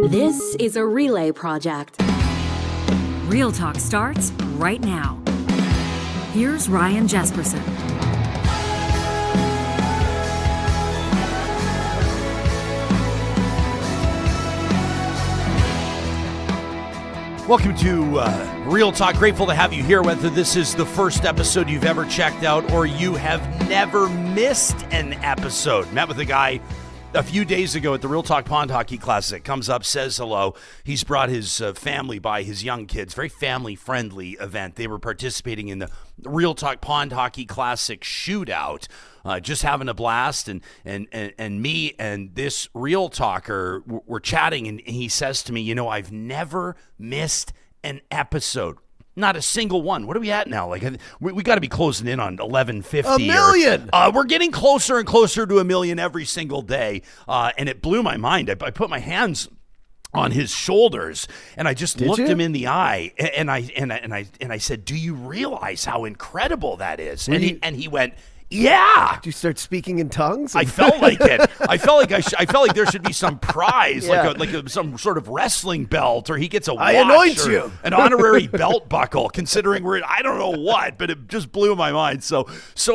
This is a relay project. Real Talk starts right now. Here's Ryan Jespersen. Welcome to Real Talk. Grateful to have you here, whether this is the first episode you've ever checked out or you have never missed an episode. Met with a guy a few days ago at the Real Talk Pond Hockey Classic. Comes up, says hello. He's brought his family by, his young kids. Very family-friendly event. They were participating in the Real Talk Pond Hockey Classic shootout. Just having a blast, and me and this Real Talker were chatting, and he says to me, you know, I've never missed an episode. Not a single one. What are we at now? Like, we got to be closing in on 1150. A million! We're getting closer and closer to a million every single day, and it blew my mind. I put my hands on his shoulders, and I just looked him in the eye, and I said, "Do you realize how incredible that is?" And he went, "Yeah." Did you start speaking in tongues? I felt like it. I felt like there should be some prize, some sort of wrestling belt, or he gets a watch, or an honorary belt buckle. Considering I don't know what, but it just blew my mind. So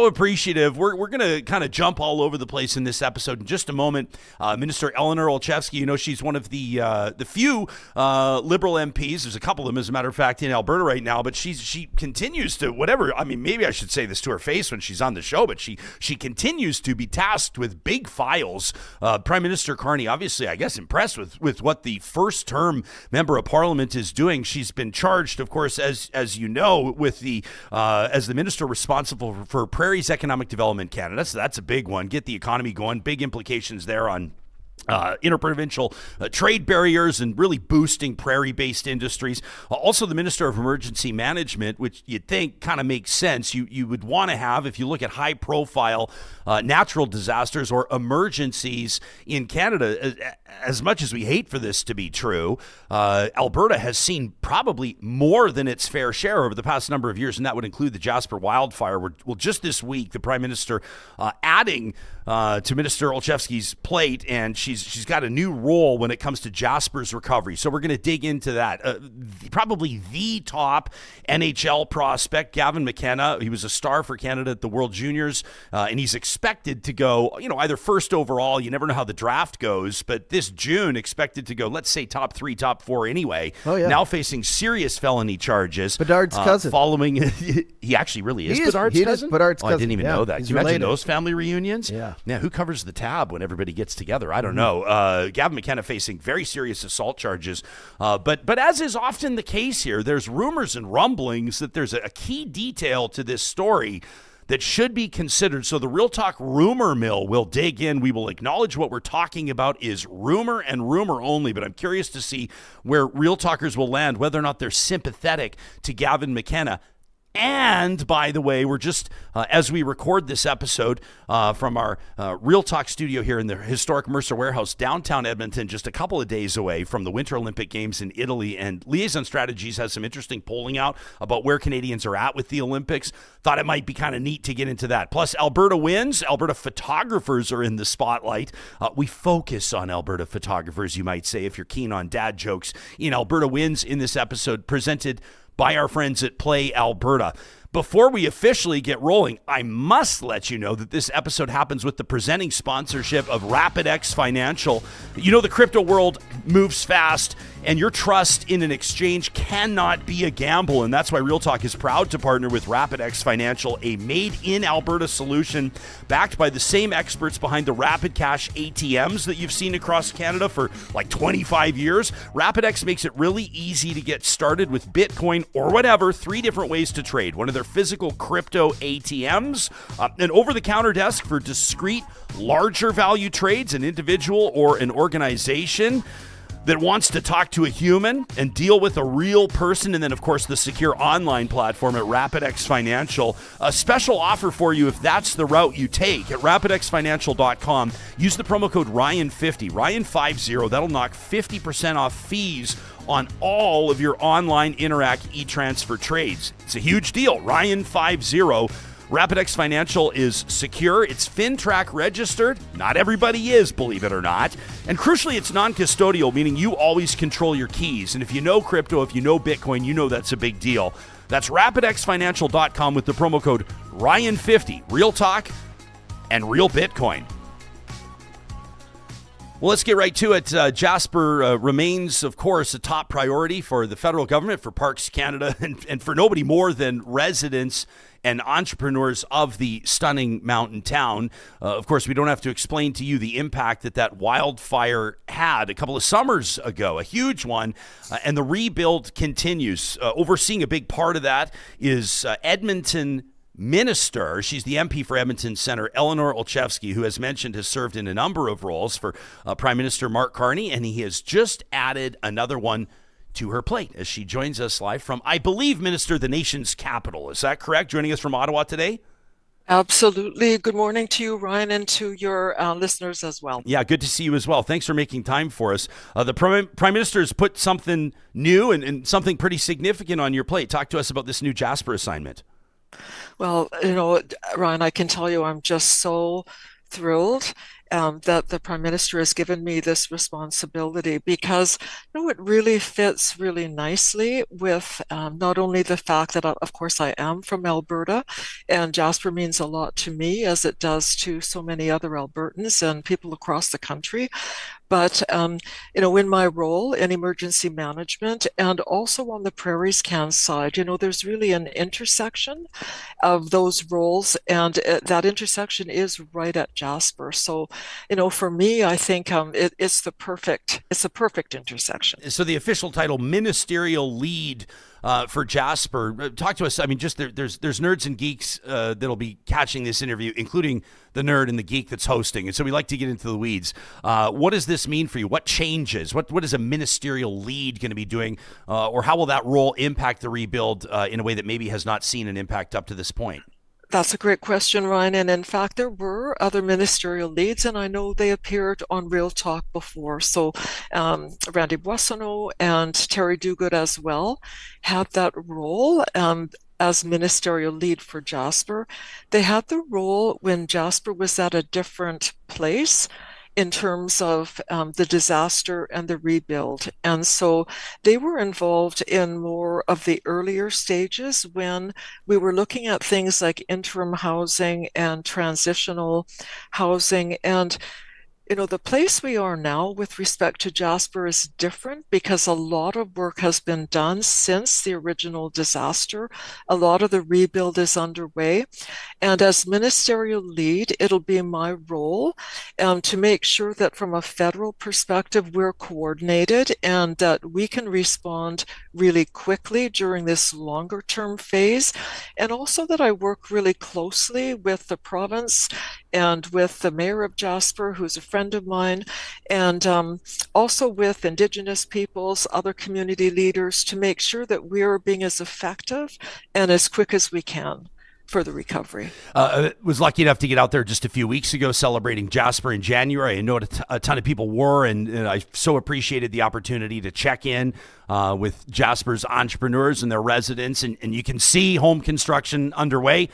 appreciative. We're gonna kind of jump all over the place in this episode in just a moment. Minister Eleanor Olszewski, you know, she's one of the few Liberal MPs. There's a couple of them, as a matter of fact, in Alberta right now. But she continues to whatever. I mean, maybe I should say this to her face when she's on the show. But she continues to be tasked with big files. Prime Minister Carney, obviously, I guess, impressed with what the first-term member of Parliament is doing. She's been charged, of course, as you know, with as the minister responsible for Prairie's Economic Development Canada. So that's a big one. Get the economy going. Big implications there on interprovincial trade barriers and really boosting prairie-based industries. Also, the Minister of Emergency Management, which you'd think kind of makes sense. You would want to have, if you look at high-profile natural disasters or emergencies in Canada, as much as we hate for this to be true, Alberta has seen probably more than its fair share over the past number of years, and that would include the Jasper wildfire. Well, just this week, the Prime Minister adding to Minister Ochesky's plate, and she's got a new role when it comes to Jasper's recovery. So we're going to dig into that. Probably the top NHL prospect, Gavin McKenna. He was a star for Canada at the World Juniors, and he's expected to go, either first overall. You never know how the draft goes, but this June expected to go, let's say top 3, top 4 anyway. Oh, yeah. Now facing serious felony charges. Bedard's cousin. Following, he actually really is Bedard's cousin? Bedard's cousin. I didn't even know that. Can you imagine those family reunions? Yeah. Yeah, who covers the tab when everybody gets together? I don't know. Gavin McKenna facing very serious assault charges. But as is often the case here, there's rumors and rumblings that there's a key detail to this story that should be considered. So the Real Talk rumor mill will dig in. We will acknowledge what we're talking about is rumor and rumor only, but I'm curious to see where Real Talkers will land, whether or not they're sympathetic to Gavin McKenna. And, by the way, we're just, as we record this episode from our Real Talk studio here in the historic Mercer Warehouse, downtown Edmonton, just a couple of days away from the Winter Olympic Games in Italy. And Liaison Strategies has some interesting polling out about where Canadians are at with the Olympics. Thought it might be kind of neat to get into that. Plus, Alberta wins. Alberta photographers are in the spotlight. We focus on Alberta photographers, you might say, if you're keen on dad jokes. In Alberta wins in this episode, presented by our friends at Play Alberta. Before we officially get rolling, I must let you know that this episode happens with the presenting sponsorship of RapidX Financial. You know, the crypto world moves fast, and your trust in an exchange cannot be a gamble, and that's why Real Talk is proud to partner with RapidX Financial, a made-in-Alberta solution backed by the same experts behind the Rapid Cash ATMs that you've seen across Canada for like 25 years. RapidX makes it really easy to get started with Bitcoin or whatever, 3 different ways to trade. One of their physical crypto ATMs, an over-the-counter desk for discrete, larger value trades, an individual or an organization that wants to talk to a human and deal with a real person, and then, of course, the secure online platform at RapidX Financial. A special offer for you if that's the route you take at rapidxfinancial.com. Use the promo code RYAN50, RYAN50. That'll knock 50% off fees on all of your online Interac e-transfer trades. It's a huge deal. RYAN50 RapidX Financial is secure. It's FinTrack registered. Not everybody is, believe it or not. And crucially, it's non-custodial, meaning you always control your keys. And if you know crypto, if you know Bitcoin, you know that's a big deal. That's rapidxfinancial.com with the promo code Ryan50. Real talk and real Bitcoin. Well, let's get right to it. Jasper remains, of course, a top priority for the federal government, for Parks Canada, and for nobody more than residents and entrepreneurs of the stunning mountain town. Of course, we don't have to explain to you the impact that wildfire had a couple of summers ago, a huge one, and the rebuild continues. Overseeing a big part of that is Edmonton Minister. She's the MP for Edmonton Centre, Eleanor Olszewski, who, as mentioned, has served in a number of roles for Prime Minister Mark Carney, and he has just added another one to her plate as she joins us live from, I believe, Minister, the nation's capital. Is that correct? Joining us from Ottawa today? Absolutely. Good morning to you, Ryan, and to your listeners as well. Yeah, good to see you as well. Thanks for making time for us. The Prime Minister has put something new and something pretty significant on your plate. Talk to us about this new Jasper assignment. Well, Ryan, I can tell you I'm just so thrilled that the Prime Minister has given me this responsibility because it really fits really nicely with not only the fact that, of course, I am from Alberta, and Jasper means a lot to me as it does to so many other Albertans and people across the country. But, in my role in emergency management and also on the Prairies Can side, there's really an intersection of those roles, and that intersection is right at Jasper. So, for me, I think it's the perfect intersection. So the official title, Ministerial Lead for Jasper. Talk to us. I mean, just there's nerds and geeks that'll be catching this interview, including the nerd and the geek that's hosting. And so we like to get into the weeds. What does this mean for you? What changes? What is a ministerial lead going to be doing? Or how will that role impact the rebuild in a way that maybe has not seen an impact up to this point? That's a great question, Ryan. And in fact, there were other ministerial leads, and I know they appeared on Real Talk before. So Randy Boissonneau and Terry Duguid as well had that role as ministerial lead for Jasper. They had the role when Jasper was at a different place in terms of the disaster and the rebuild. And so they were involved in more of the earlier stages when we were looking at things like interim housing and transitional housing. And the place we are now with respect to Jasper is different because a lot of work has been done since the original disaster. A lot of the rebuild is underway. And as ministerial lead, it'll be my role to make sure that from a federal perspective, we're coordinated and that we can respond really quickly during this longer term phase. And also that I work really closely with the province and with the mayor of Jasper, who's a friend of mine, and also with Indigenous peoples, other community leaders, to make sure that we're being as effective and as quick as we can for the recovery. Was lucky enough to get out there just a few weeks ago celebrating Jasper in January. I know a ton of people were, and I so appreciated the opportunity to check in with Jasper's entrepreneurs and their residents, and you can see home construction underway.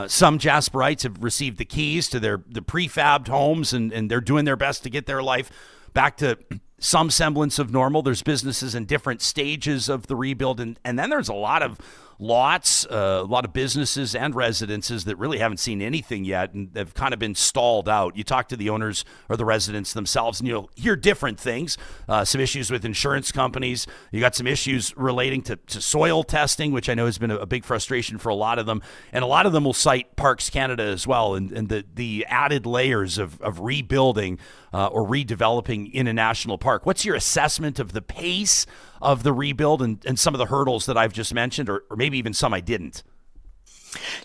Some Jasperites have received the keys to the prefabbed homes, and they're doing their best to get their life back to some semblance of normal. There's businesses in different stages of the rebuild, and then there's a lot of lots, a lot of businesses and residences that really haven't seen anything yet and have kind of been stalled out. You talk to the owners or the residents themselves and you'll hear different things, some issues with insurance companies. You got some issues relating to soil testing, which I know has been a big frustration for a lot of them. And a lot of them will cite Parks Canada as well and the added layers of rebuilding or redeveloping in a national park. What's your assessment of the pace of the rebuild and some of the hurdles that I've just mentioned, or maybe even some I didn't?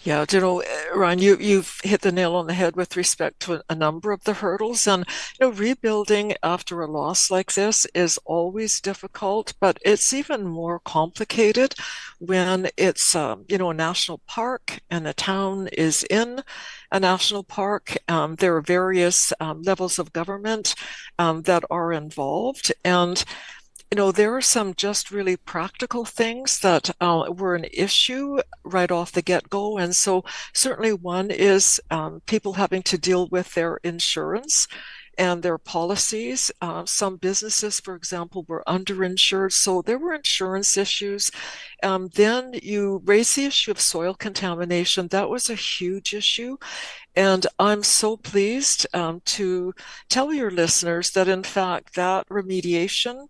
Yeah, Ryan, you've hit the nail on the head with respect to a number of the hurdles. And rebuilding after a loss like this is always difficult, but it's even more complicated when it's a national park and the town is in a national park. There are various levels of government that are involved, and There are some just really practical things that were an issue right off the get-go. And so certainly one is people having to deal with their insurance and their policies. Some businesses, for example, were underinsured, so there were insurance issues. Then you raise the issue of soil contamination. That was a huge issue. And I'm so pleased to tell your listeners that, in fact, that remediation,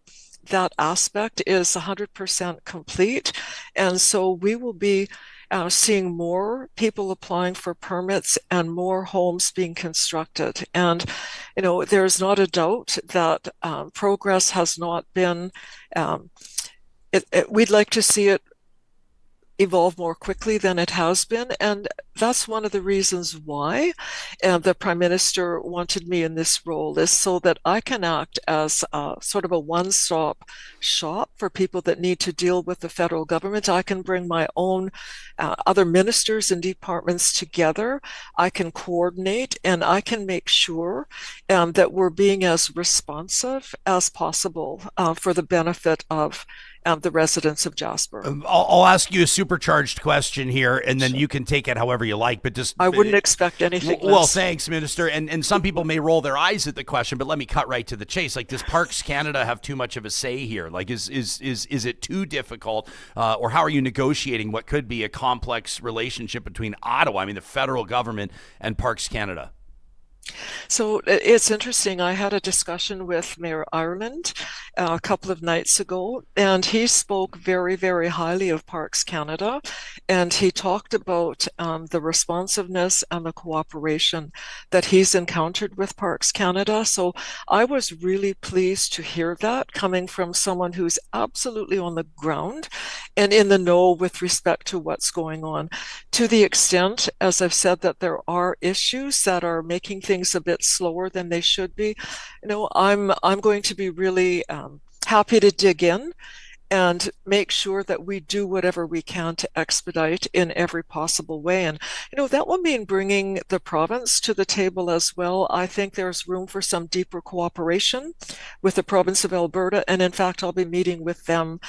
that aspect is 100% complete. And so we will be seeing more people applying for permits and more homes being constructed. And, there's not a doubt that progress has not been, we'd like to see it evolve more quickly than it has been. And that's one of the reasons why the Prime Minister wanted me in this role, is so that I can act as sort of a one-stop shop for people that need to deal with the federal government. I can bring my own other ministers and departments together. I can coordinate, and I can make sure that we're being as responsive as possible for the benefit of the residents of Jasper. I'll ask you a supercharged question here, and then you can take it however you like. But just I wouldn't expect anything less. Well, thanks, Minister. And some people may roll their eyes at the question, but let me cut right to the chase. Like, does Parks Canada have too much of a say here? Like, is it too difficult, or how are you negotiating what could be a complex relationship between Ottawa, I mean the federal government, and Parks Canada? So it's interesting. I had a discussion with Mayor Ireland a couple of nights ago, and he spoke very, very highly of Parks Canada, and he talked about the responsiveness and the cooperation that he's encountered with Parks Canada. So I was really pleased to hear that coming from someone who's absolutely on the ground and in the know with respect to what's going on. To the extent, as I've said, that there are issues that are making things a bit slower than they should be, I'm going to be really happy to dig in and make sure that we do whatever we can to expedite in every possible way. And, that will mean bringing the province to the table as well. I think there's room for some deeper cooperation with the province of Alberta. And in fact, I'll be meeting with them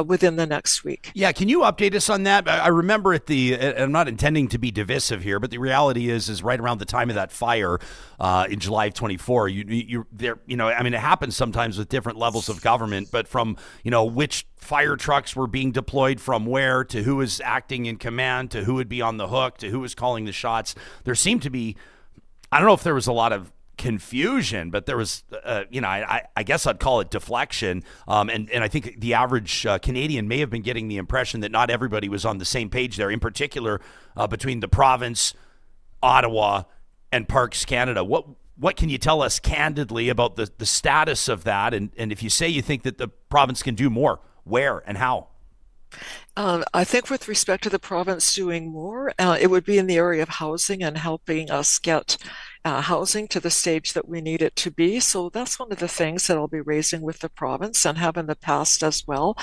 within the next week. Yeah, can you update us on that? I remember I'm not intending to be divisive here, but the reality is right around the time of that fire in July of 24, it happens sometimes with different levels of government, but from, which fire trucks were being deployed from where, to who was acting in command, to who would be on the hook, to who was calling the shots. There seemed to be, I don't know if there was a lot of confusion, but there was, I guess I'd call it deflection. And I think the average Canadian may have been getting the impression that not everybody was on the same page there, in particular between the province, Ottawa, and Parks Canada. What can you tell us candidly about the status of that? And if you say you think that the province can do more, where and how? I think with respect to the province doing more, it would be in the area of housing and helping us get housing to the stage that we need it to be. So that's one of the things that I'll be raising with the province and have in the past as well.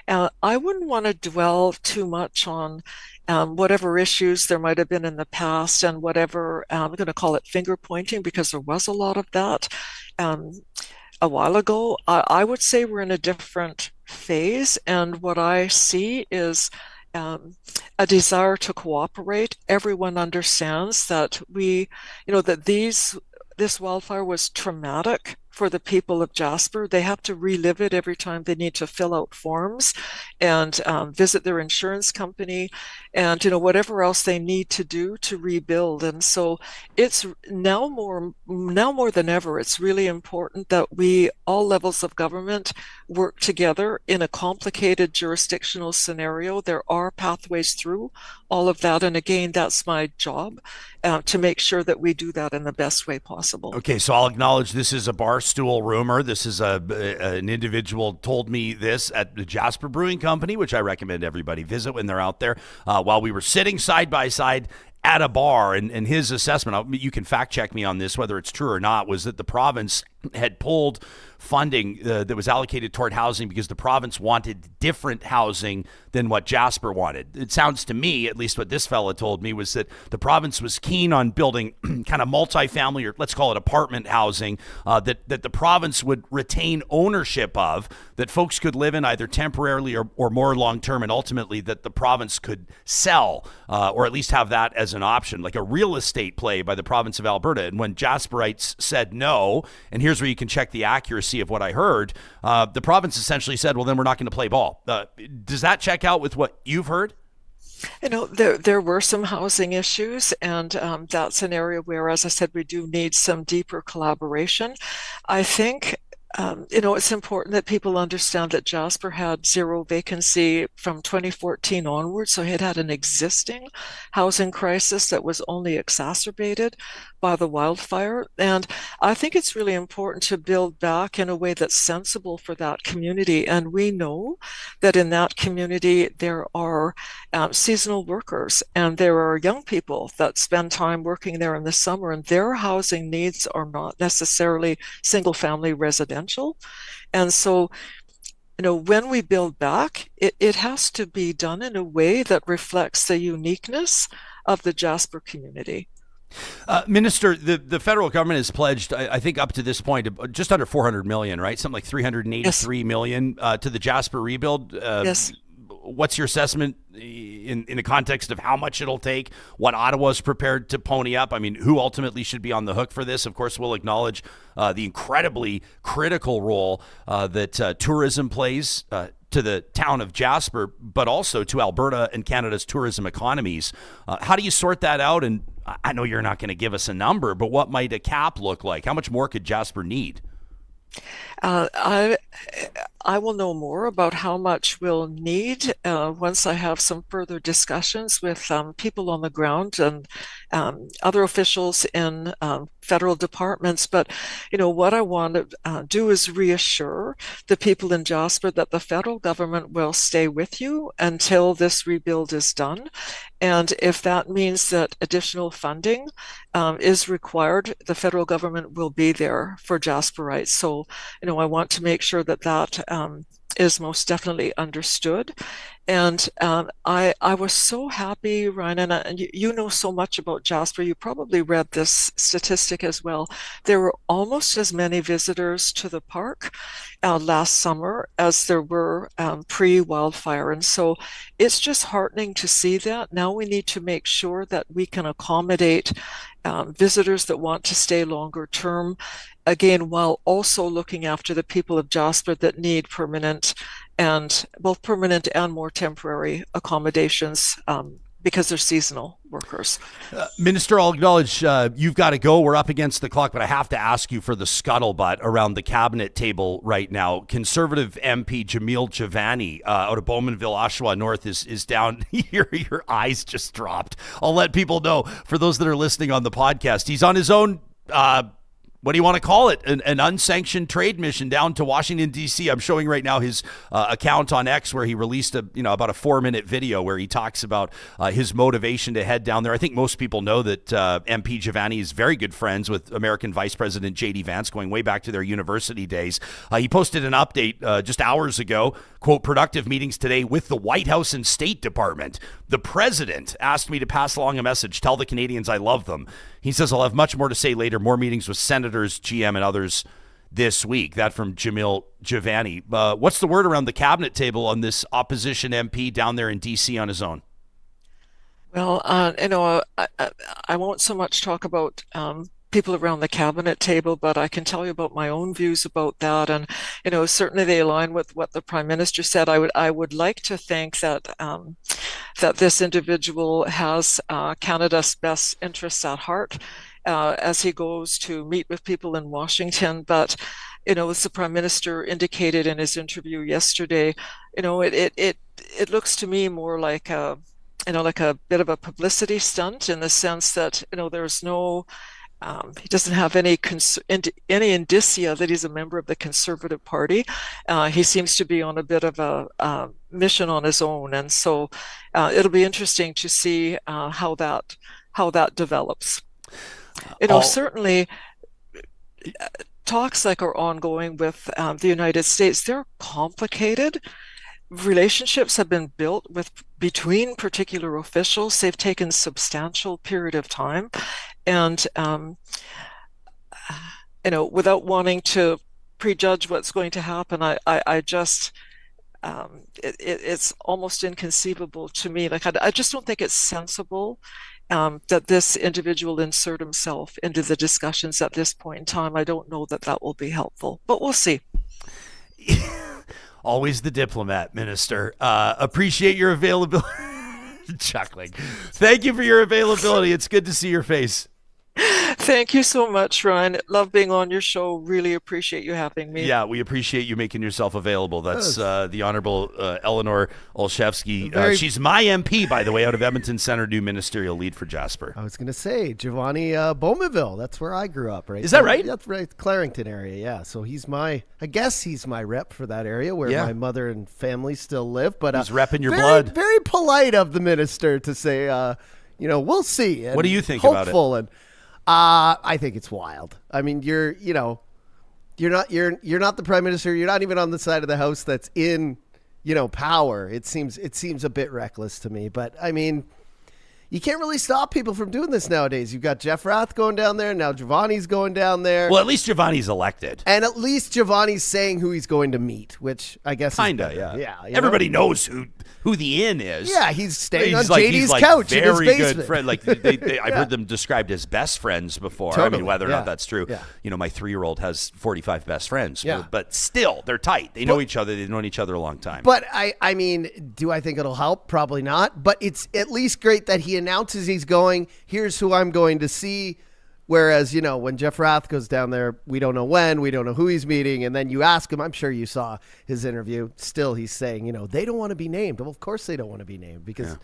I wouldn't want to dwell too much on whatever issues there might have been in the past and whatever, I'm going to call it finger pointing, because there was a lot of that a while ago. I would say we're in a different phase, and what I see is a desire to cooperate. Everyone understands that this wildfire was traumatic for the people of Jasper. They have to relive it every time they need to fill out forms and visit their insurance company and whatever else they need to do to rebuild. And so it's now more than ever, it's really important that we, all levels of government, work together in a complicated jurisdictional scenario. There are pathways through all of that, and again, that's my job, to make sure that we do that in the best way possible. Okay, so I'll acknowledge this is a barstool rumor. This is an individual told me this at the Jasper Brewing Company, which I recommend everybody visit when they're out there, while we were sitting side by side at a bar, and his assessment, you can fact check me on this, whether it's true or not, was that the province had pulled funding that was allocated toward housing because the province wanted different housing than what Jasper wanted. It sounds to me, at least what this fella told me, was that the province was keen on building kind of multifamily, or let's call it apartment housing, that the province would retain ownership of, that folks could live in either temporarily or more long-term, and ultimately that the province could sell, or at least have that as an option, like a real estate play by the province of Alberta. And when Jasperites said no, and here's where you can check the accuracy of what I heard, the province essentially said, well, then we're not going to play ball. Does that check out with what you've heard? There were some housing issues, and that's an area where, as I said, we do need some deeper collaboration. I think it's important that people understand that Jasper had zero vacancy from 2014 onwards, so it had an existing housing crisis that was only exacerbated by the wildfire. And I think it's really important to build back in a way that's sensible for that community. And we know that in that community, there are seasonal workers and there are young people that spend time working there in the summer, and their housing needs are not necessarily single-family residential. And so, when we build back, it has to be done in a way that reflects the uniqueness of the Jasper community. Minister, the federal government has pledged, I think up to this point, just under 400 million, right? Something like 383 million to the Jasper rebuild. Yes. What's your assessment in the context of how much it'll take, what Ottawa's prepared to pony up? I mean, who ultimately should be on the hook for this? Of course, we'll acknowledge the incredibly critical role that tourism plays to the town of Jasper, but also to Alberta and Canada's tourism economies. How do you sort that out? And I know you're not going to give us a number, but what might a cap look like? How much more could Jasper need? I will know more about how much we'll need once I have some further discussions with people on the ground and other officials in federal departments. But, what I want to do is reassure the people in Jasper that the federal government will stay with you until this rebuild is done. And if that means that additional funding is required, the federal government will be there for Jasperites. So, I want to make sure that that is most definitely understood. And I was so happy, Ryan, and you know so much about Jasper. You probably read this statistic as well. There were almost as many visitors to the park last summer as there were pre-wildfire. And so it's just heartening to see that. Now we need to make sure that we can accommodate visitors that want to stay longer term, again, while also looking after the people of Jasper that need both permanent and more temporary accommodations because they're seasonal workers. Minister, I'll acknowledge you've got to go. We're up against the clock, but I have to ask you for the scuttlebutt around the cabinet table right now. Conservative MP Jamil Jivani out of Bowmanville, Oshawa North is down. Your eyes just dropped. I'll let people know, for those that are listening on the podcast, he's on his own what do you want to call it? An unsanctioned trade mission down to Washington, D.C. I'm showing right now his account on X, where he released about a 4-minute video where he talks about his motivation to head down there. I think most people know that MP Jivani is very good friends with American Vice President J.D. Vance, going way back to their university days. He posted an update just hours ago, quote, "Productive meetings today with the White House and State Department. The president asked me to pass along a message. Tell the Canadians I love them." He says, "I'll have much more to say later. More meetings with senators, GM, and others this week." That from Jamil Jivani. What's the word around the cabinet table on this opposition MP down there in D.C. on his own? Well, I won't so much talk about people around the cabinet table, but I can tell you about my own views about that. And, certainly they align with what the Prime Minister said. I would like to think that that this individual has Canada's best interests at heart as he goes to meet with people in Washington. But, as the Prime Minister indicated in his interview yesterday, it looks to me more like a bit of a publicity stunt, in the sense that, there's no he doesn't have any indicia that he's a member of the Conservative Party. He seems to be on a bit of a mission on his own, and so it'll be interesting to see how that develops. Certainly, talks like are ongoing with the United States, they're complicated. Relationships have been built between particular officials. They've taken substantial period of time, and without wanting to prejudge what's going to happen, I just it's almost inconceivable to me. Like I just don't think it's sensible that this individual insert himself into the discussions at this point in time. I don't know that will be helpful, but we'll see. Always the diplomat, Minister. Appreciate your availability. Chuckling. Thank you for your availability. It's good to see your face. Thank you so much, Ryan. Love being on your show. Really appreciate you having me. Yeah, we appreciate you making yourself available. That's the Honourable Eleanor Olszewski. She's my MP, by the way, out of Edmonton Centre, new Ministerial Lead for Jasper. I was going to say, Jivani Bowmanville. That's where I grew up, right? Is that right? That's right, Clarington area, yeah. So I guess he's my rep for that area where my mother and family still live. But he's repping your blood. Very polite of the minister to say, we'll see. And what do you think about it? And I think it's wild. I mean, you're not the prime minister. You're not even on the side of the house that's in, power. It seems a bit reckless to me. But I mean, you can't really stop people from doing this nowadays. You've got Jeff Rath going down there. Now Jivani's going down there. Well, at least Jivani's elected. And at least Jivani's saying who he's going to meet, which I guess kinda, is yeah. Everybody knows who the in is. Yeah, he's staying on JD's JD's couch in his very basement. good friend. Like I've heard them described as best friends before. Totally. I mean, whether or not that's true. Yeah. My 3-year-old has 45 best friends. Yeah. But still, they're tight. They know each other. They've known each other a long time. But I mean, do I think it'll help? Probably not. But it's at least great that he announces he's going. Here's who I'm going to see. Whereas, when Jeff Rath goes down there, we don't know when, we don't know who he's meeting. And then you ask him, I'm sure you saw his interview. Still, he's saying, they don't want to be named. Well, of course they don't want to be named because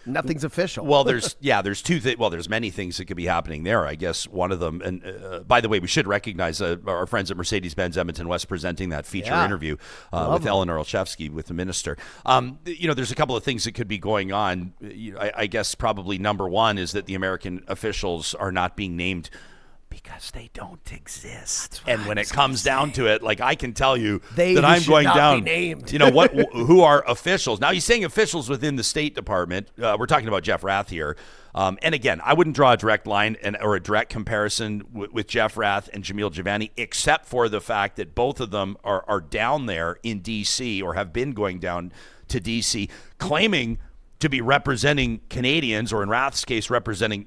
nothing's official. Well, there's two things. Well, there's many things that could be happening there. I guess one of them, and by the way, we should recognize our friends at Mercedes-Benz Edmonton West presenting that feature interview with Eleanor Olszewski, with the minister. There's a couple of things that could be going on. I guess probably number one is that the American officials are not being named because they don't exist. And when it comes down to it, like I can tell you that I'm going down. Named. Who are officials? Now he's saying officials within the State Department. We're talking about Jeff Rath here. And again, I wouldn't draw a direct line or a direct comparison with Jeff Rath and Jamil Jivani, except for the fact that both of them are down there in D.C. or have been going down to D.C. claiming to be representing Canadians, or in Rath's case, representing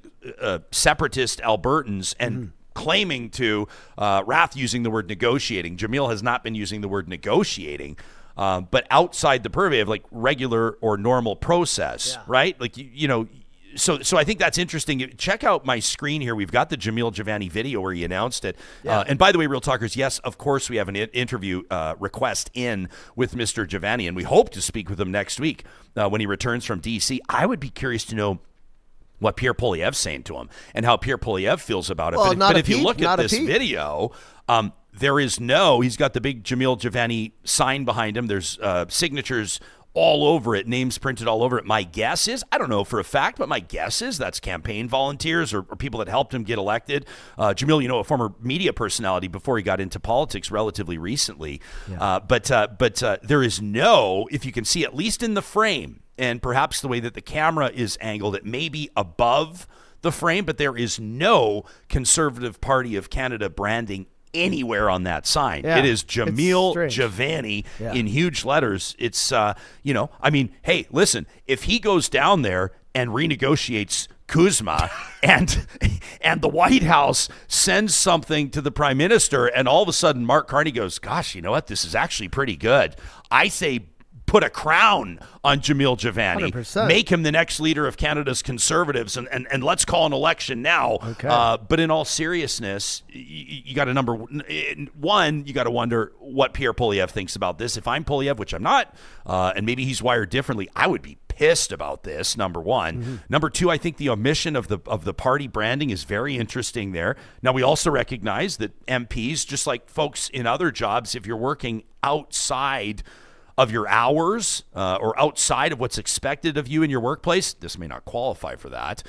separatist Albertans, and claiming to Rath using the word negotiating. Jamil has not been using the word negotiating, but outside the purview of like regular or normal process, right? Like, So I think that's interesting. Check out my screen here. We've got the Jamil Jivani video where he announced it. And by the way, Real Talkers, yes, of course, we have an interview request in with Mr. Jivani, and we hope to speak with him next week when he returns from D.C. I would be curious to know what Pierre Poilievre's saying to him and how Pierre Poilievre feels about it. Well, but if you look at this video, there is he's got the big Jamil Jivani sign behind him. There's signatures all over it, names printed all over it. My guess is, I don't know for a fact, but my guess is that's campaign volunteers or people that helped him get elected. Jamil, a former media personality before he got into politics relatively recently. Yeah. But there is if you can see, at least in the frame, and perhaps the way that the camera is angled, it may be above the frame, but there is no Conservative Party of Canada branding anywhere on that sign. Yeah, it is Jamil Jivani in huge letters. It's, hey, listen, if he goes down there and renegotiates Kuzma and the White House sends something to the Prime Minister and all of a sudden Mark Carney goes, gosh, you know what? This is actually pretty good. I say put a crown on Jamil Jivani, 100%. Make him the next leader of Canada's Conservatives, and let's call an election now. Okay. But in all seriousness, you got to you got to wonder what Pierre Poilievre thinks about this. If I'm Poilievre, which I'm not, and maybe he's wired differently, I would be pissed about this, number one. Mm-hmm. Number two, I think the omission of the party branding is very interesting there. Now, we also recognize that MPs, just like folks in other jobs, if you're working outside of your hours or outside of what's expected of you in your workplace, this may not qualify for that.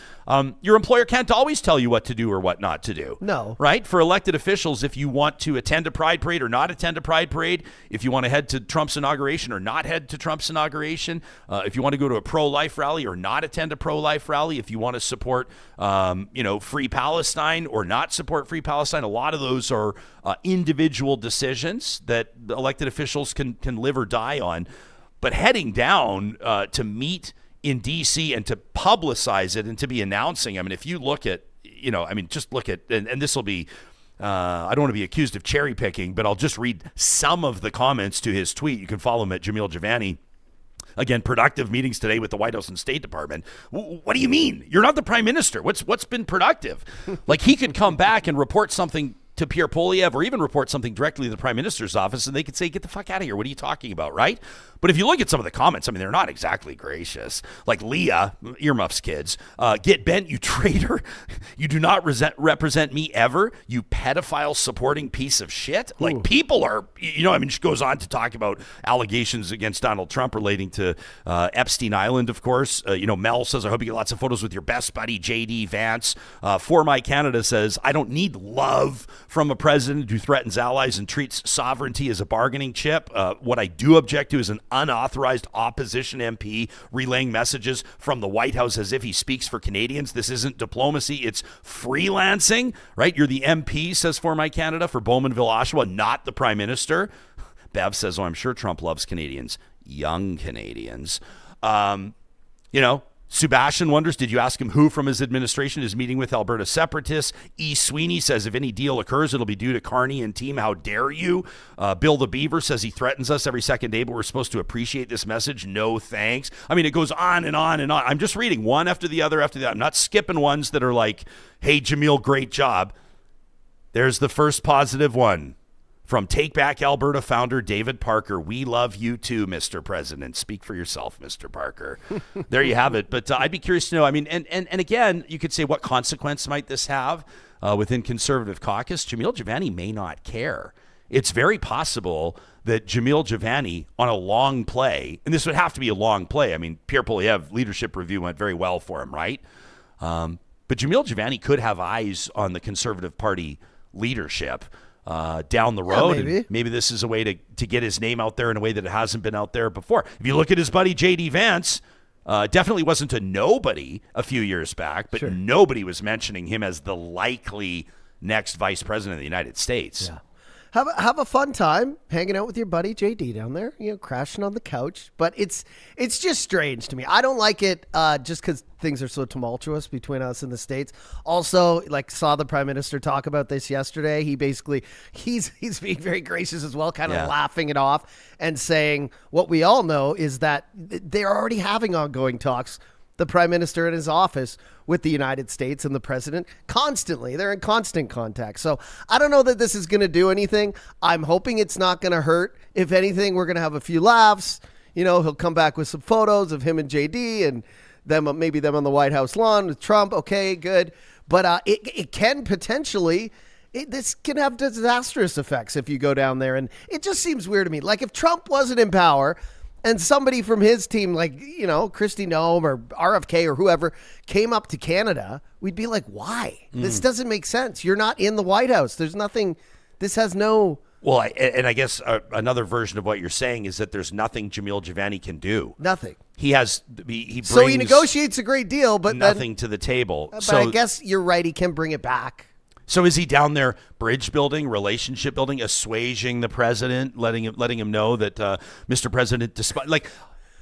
Your employer can't always tell you what to do or what not to do. No. Right? For elected officials, if you want to attend a pride parade or not attend a pride parade, if you want to head to Trump's inauguration or not head to Trump's inauguration, if you want to go to a pro-life rally or not attend a pro-life rally, if you want to support, Free Palestine or not support Free Palestine, a lot of those are individual decisions that the elected officials can live or die on. But heading down to meet in D.C. and to publicize it and to be announcing, I mean, if you look at, just look at, and this will be, I don't want to be accused of cherry picking, but I'll just read some of the comments to his tweet. You can follow him at Jamil Jivani. Again, productive meetings today with the White House and State Department. What do you mean? You're not the prime minister. What's been productive? Like, he could come back and report something to Pierre Poilievre or even report something directly to the prime minister's office, and they could say, get the fuck out of here. What are you talking about, right? But if you look at some of the comments, I mean, they're not exactly gracious. Like Leah, earmuffs kids, get bent, you traitor. You do not represent me ever, you pedophile supporting piece of shit. Like, people are, she goes on to talk about allegations against Donald Trump relating to Epstein Island, of course. Mel says, I hope you get lots of photos with your best buddy, JD Vance. For My Canada says, I don't need love from a president who threatens allies and treats sovereignty as a bargaining chip. What I do object to is an unauthorized opposition MP relaying messages from the White House as if he speaks for Canadians. This isn't diplomacy, it's freelancing, right? You're the MP, says For My Canada, for Bowmanville, Oshawa, not the prime minister. Bev says, I'm sure Trump loves Canadians, young Canadians. Sebastian wonders, did you ask him who from his administration is meeting with Alberta separatists? E. Sweeney says, if any deal occurs, it'll be due to Carney and team. How dare you? Bill the Beaver says he threatens us every second day, but we're supposed to appreciate this message. No thanks. I mean, it goes on and on and on. I'm just reading one after the other after the other. I'm not skipping ones that are like, hey, Jamil, great job. There's the first positive one. From Take Back Alberta founder David Parker, we love you too, Mr. President. Speak for yourself, Mr. Parker. There you have it. But I'd be curious to know, I mean, and again, you could say, what consequence might this have within Conservative caucus? Jamil Jivani may not care. It's very possible that Jamil Jivani on a long play, and this would have to be a long play. I mean, Pierre Poilievre leadership review went very well for him, right? But Jamil Jivani could have eyes on the Conservative Party leadership down the road. Yeah, and maybe this is a way to get his name out there in a way that it hasn't been out there before. If you look at his buddy JD Vance, definitely wasn't a nobody a few years back, but nobody was mentioning him as the likely next vice president of the United States. Yeah. Have a fun time hanging out with your buddy JD down there, crashing on the couch. But it's just strange to me. I don't like it just because things are so tumultuous between us and the States. Also, saw the Prime Minister talk about this yesterday. He basically, he's being very gracious as well, kind of laughing it off and saying what we all know is that they're already having ongoing talks, the Prime Minister and his office, with the United States and the President constantly. They're in constant contact. So I don't know that this is going to do anything. I'm hoping it's not going to hurt. If anything, we're going to have a few laughs. He'll come back with some photos of him and JD and maybe them on the White House lawn with Trump. Okay, good. But it can potentially, this can have disastrous effects if you go down there. And it just seems weird to me. Like, if Trump wasn't in power and somebody from his team, Kristi Noem or RFK or whoever, came up to Canada, we'd be like, why? This doesn't make sense. You're not in the White House. There's nothing. This has no. Well, I guess another version of what you're saying is that there's nothing Jamil Jivani can do. Nothing. He brings so he negotiates a great deal, but nothing to the table. But I guess you're right. He can bring it back. So is he down there bridge building, relationship building, assuaging the president, letting him know that Mr. President, despite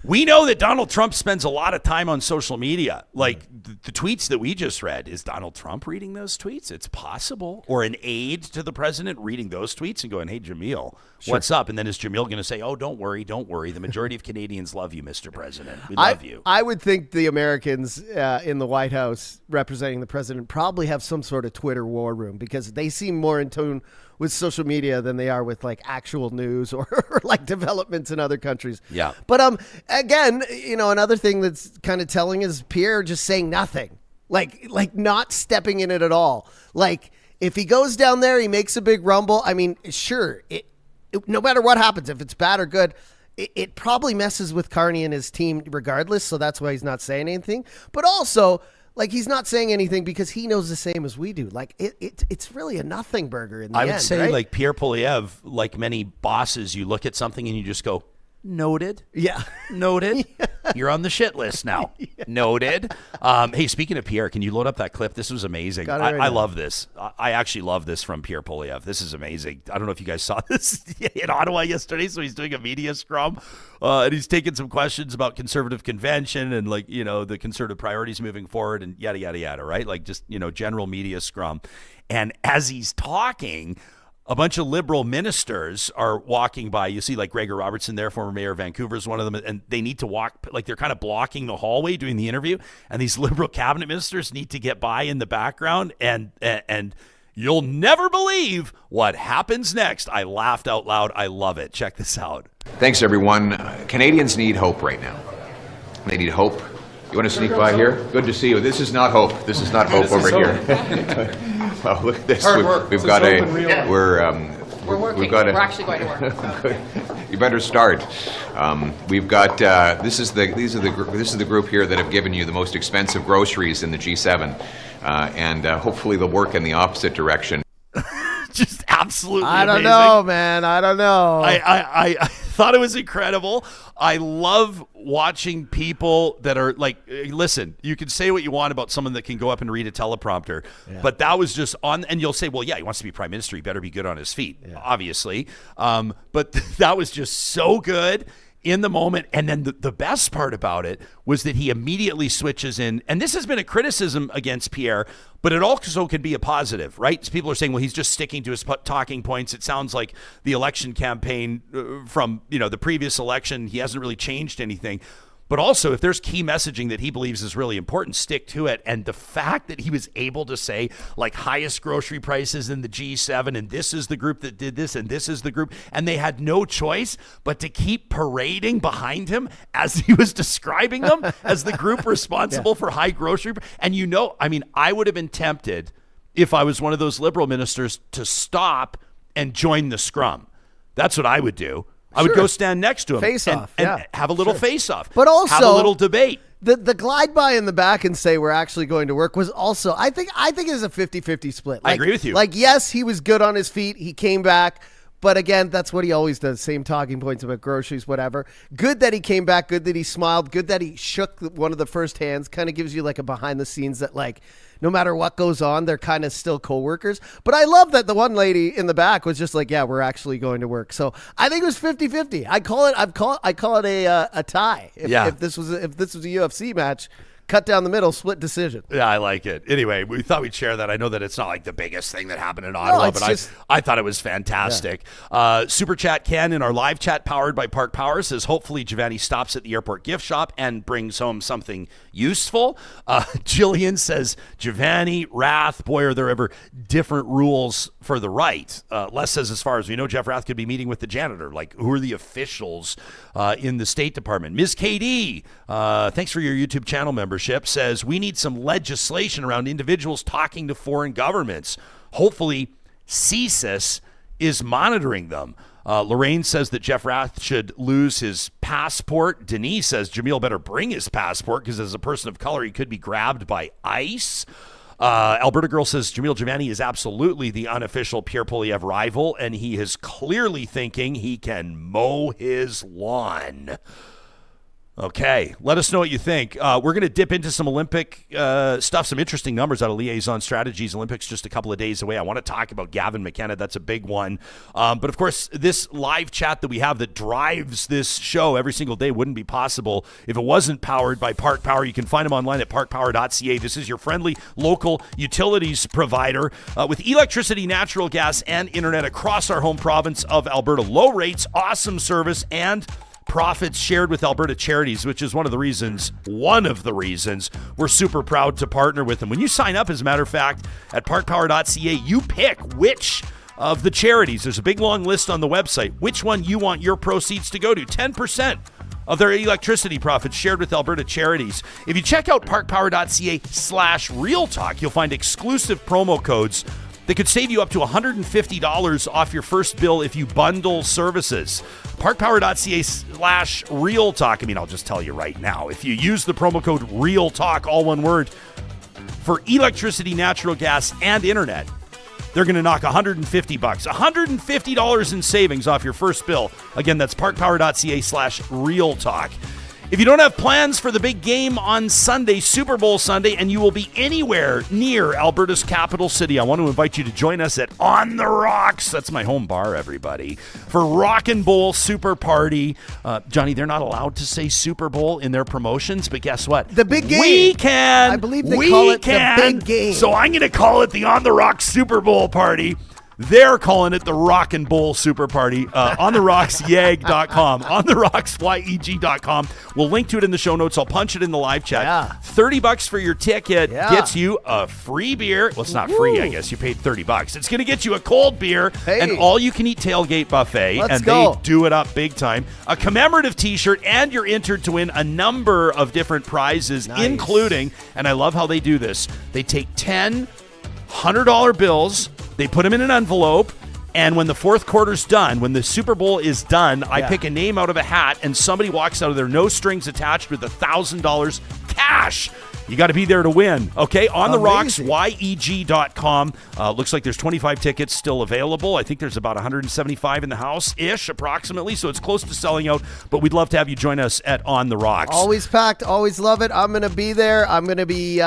we know that Donald Trump spends a lot of time on social media. Like the tweets that we just read, is Donald Trump reading those tweets? It's possible. Or an aide to the president reading those tweets and going, hey, Jamil, what's up? And then is Jamil going to say, oh, don't worry. The majority of Canadians love you, Mr. President. We love you. I would think the Americans in the White House representing the president probably have some sort of Twitter war room, because they seem more in tune with social media than they are with actual news or developments in other countries. Yeah. But again, another thing that's kind of telling is Pierre just saying nothing, like not stepping in it at all. Like, if he goes down there, he makes a big rumble. I mean, sure, no matter what happens, if it's bad or good, it probably messes with Carney and his team regardless, so that's why he's not saying anything. But also, like, he's not saying anything because he knows the same as we do. Like, it's really a nothing burger in the end, I would say, right? like Pierre Poilievre, like many bosses, you look at something and you just go, noted. Yeah. Noted. You're on the shit list now. Noted. Hey, speaking of Pierre, can you load up that clip? This was amazing. I love this. I actually love this from Pierre Poilievre. This is amazing. I don't know if you guys saw this in Ottawa yesterday. So he's doing a media scrum and he's taking some questions about Conservative convention and, like, you know, the Conservative priorities moving forward and yada, yada, yada, right? Like, just, you know, general media scrum. And as he's talking, a bunch of Liberal ministers are walking by. You see, like, Gregor Robertson there, former mayor of Vancouver, is one of them, and they need to walk, like, they're kind of blocking the hallway doing the interview, and these Liberal cabinet ministers need to get by in the background, and you'll never believe what happens next. I laughed out loud. I love it. Check this out. Thanks, everyone. Canadians need hope right now. They need hope. You want to sneak by here? Good to see you. This is not hope. This is not hope over here. Well, look at this. We've got a. We're working. We've got a, we're actually going to work. You better start. We've got. This is the group here that have given you the most expensive groceries in the G7, and hopefully they'll work in the opposite direction. Just absolutely I don't amazing. know, man. I don't know. I thought it was incredible. I love watching people that are like, listen, you can say what you want about someone that can go up and read a teleprompter, but that was just on, and you'll say, well, yeah, he wants to be prime minister. He better be good on his feet, obviously. But that was just so good in the moment. And then the best part about it was that he immediately switches in. And this has been a criticism against Pierre, but it also can be a positive, right? So people are saying, well, he's just sticking to his talking points. It sounds like the election campaign from, you know, the previous election, he hasn't really changed anything. But also, if there's key messaging that he believes is really important, stick to it. And the fact that he was able to say, like, highest grocery prices in the G7, and this is the group that did this, and this is the group, and they had no choice but to keep parading behind him as he was describing them as the group responsible for high grocery. And, you know, I mean, I would have been tempted, if I was one of those Liberal ministers, to stop and join the scrum. That's what I would do. I would go stand next to him and have a little face-off. But also, have a little debate. The glide by in the back and say we're actually going to work was also, I think it was a 50-50 split. Like, I agree with you. Like, yes, he was good on his feet. He came back. But again, that's what he always does. Same talking points about groceries, whatever. Good that he came back. Good that he smiled. Good that he shook one of the first hands. Kind of gives you like a behind the scenes that, like, no matter what goes on, they're kind of still co-workers. But I love that the one lady in the back was just like, yeah, we're actually going to work. So I think it was 50-50. I call it a tie. If this was a UFC match, cut down the middle, split decision. Yeah, I like it. Anyway, we thought we'd share that. I know that it's not like the biggest thing that happened in Ottawa, but I thought it was fantastic. Yeah. Super Chat Ken in our live chat powered by Park Power says, hopefully Jivani stops at the airport gift shop and brings home something useful. Jillian says, Jivani, Rath, boy, are there ever different rules for the right. Les says, as far as we know, Jeff Rath could be meeting with the janitor. Like, who are the officials in the State Department? Ms. KD, thanks for your YouTube channel membership, says, we need some legislation around individuals talking to foreign governments. Hopefully, CSIS is monitoring them. Lorraine says that Jeff Rath should lose his passport. Denise says Jamil better bring his passport because as a person of color, he could be grabbed by ICE. Alberta Girl says Jamil Jivani is absolutely the unofficial Pierre Poilievre rival, and he is clearly thinking he can mow his lawn. Okay, let us know what you think. We're going to dip into some Olympic stuff, some interesting numbers out of Liaison Strategies. Olympics just a couple of days away. I want to talk about Gavin McKenna. That's a big one. But, of course, this live chat that we have that drives this show every single day wouldn't be possible if it wasn't powered by Park Power. You can find them online at parkpower.ca. This is your friendly local utilities provider with electricity, natural gas, and internet across our home province of Alberta. Low rates, awesome service, and profits shared with Alberta Charities, which is one of the reasons we're super proud to partner with them. When you sign up, as a matter of fact, at parkpower.ca, you pick which of the charities. There's a big long list on the website. Which one you want your proceeds to go to. 10% of their electricity profits shared with Alberta Charities. If you check out parkpower.ca/realtalk, you'll find exclusive promo codes They could save you up to $150 off your first bill if you bundle services. parkpower.ca/Real Talk. I mean, I'll just tell you right now. If you use the promo code Real Talk, all one word, for electricity, natural gas, and internet, they're going to knock $150. $150 in savings off your first bill. Again, that's parkpower.ca/Real Talk. If you don't have plans for the big game on Sunday, Super Bowl Sunday, and you will be anywhere near Alberta's capital city, I want to invite you to join us at On the Rocks. That's my home bar, everybody. For Rockin' Bowl Super Party. Johnny, they're not allowed to say Super Bowl in their promotions, but guess what? The big game. We can. I believe they call it the big game. So I'm going to call it the On the Rocks Super Bowl Party. They're calling it the Rockin' Bowl Super Party. OnTheRocksYeg.com. OnTheRocksYeg.com. We'll link to it in the show notes. I'll punch it in the live chat. Yeah. $30 for your ticket gets you a free beer. Well, it's not free, I guess. You paid $30. It's going to get you a cold beer, an all-you-can-eat tailgate buffet, they do it up big time. A commemorative T-shirt, and you're entered to win a number of different prizes, including, and I love how they do this, they take 10 $100 bills, they put them in an envelope, and when the fourth quarter's done, when the Super Bowl is done, I pick a name out of a hat, and somebody walks out of there, no strings attached, with $1,000 cash. You got to be there to win, okay? On the Rocks, YEG.com. Looks like there's 25 tickets still available. I think there's about 175 in the house-ish, approximately, so it's close to selling out, but we'd love to have you join us at On the Rocks. Always packed, always love it. I'm going to be there. I'm going to be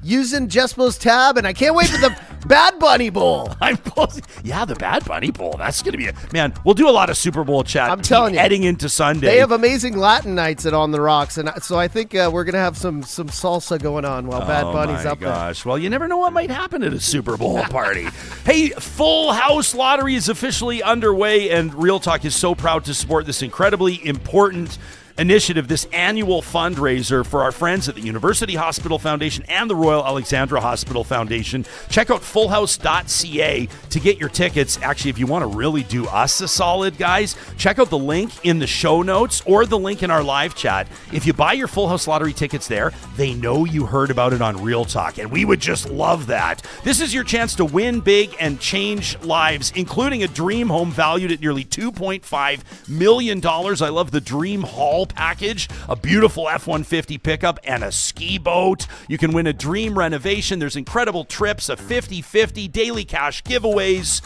using Jesper's tab, and I can't wait for the Bad Bunny Bowl. The Bad Bunny Bowl. That's going to be man, we'll do a lot of Super Bowl chat. I'm telling you, heading into Sunday. They have amazing Latin nights at On the Rocks, and so I think we're going to have some salsa going on while Bad Bunny's up there. Oh, my gosh. Well, you never know what might happen at a Super Bowl party. Hey, Full House Lottery is officially underway, and Real Talk is so proud to support this incredibly important initiative, this annual fundraiser for our friends at the University Hospital Foundation and the Royal Alexandra Hospital Foundation. Check out fullhouse.ca to get your tickets. Actually, if you want to really do us a solid, guys, check out the link in the show notes or the link in our live chat. If you buy your Full House Lottery tickets there, they know you heard about it on Real Talk, and we would just love that. This is your chance to win big and change lives, including a dream home valued at nearly $2.5 million. I love the Dream Hall package, a beautiful F-150 pickup, and a ski boat. You can win a dream renovation. There's incredible trips, a 50-50, daily cash giveaways.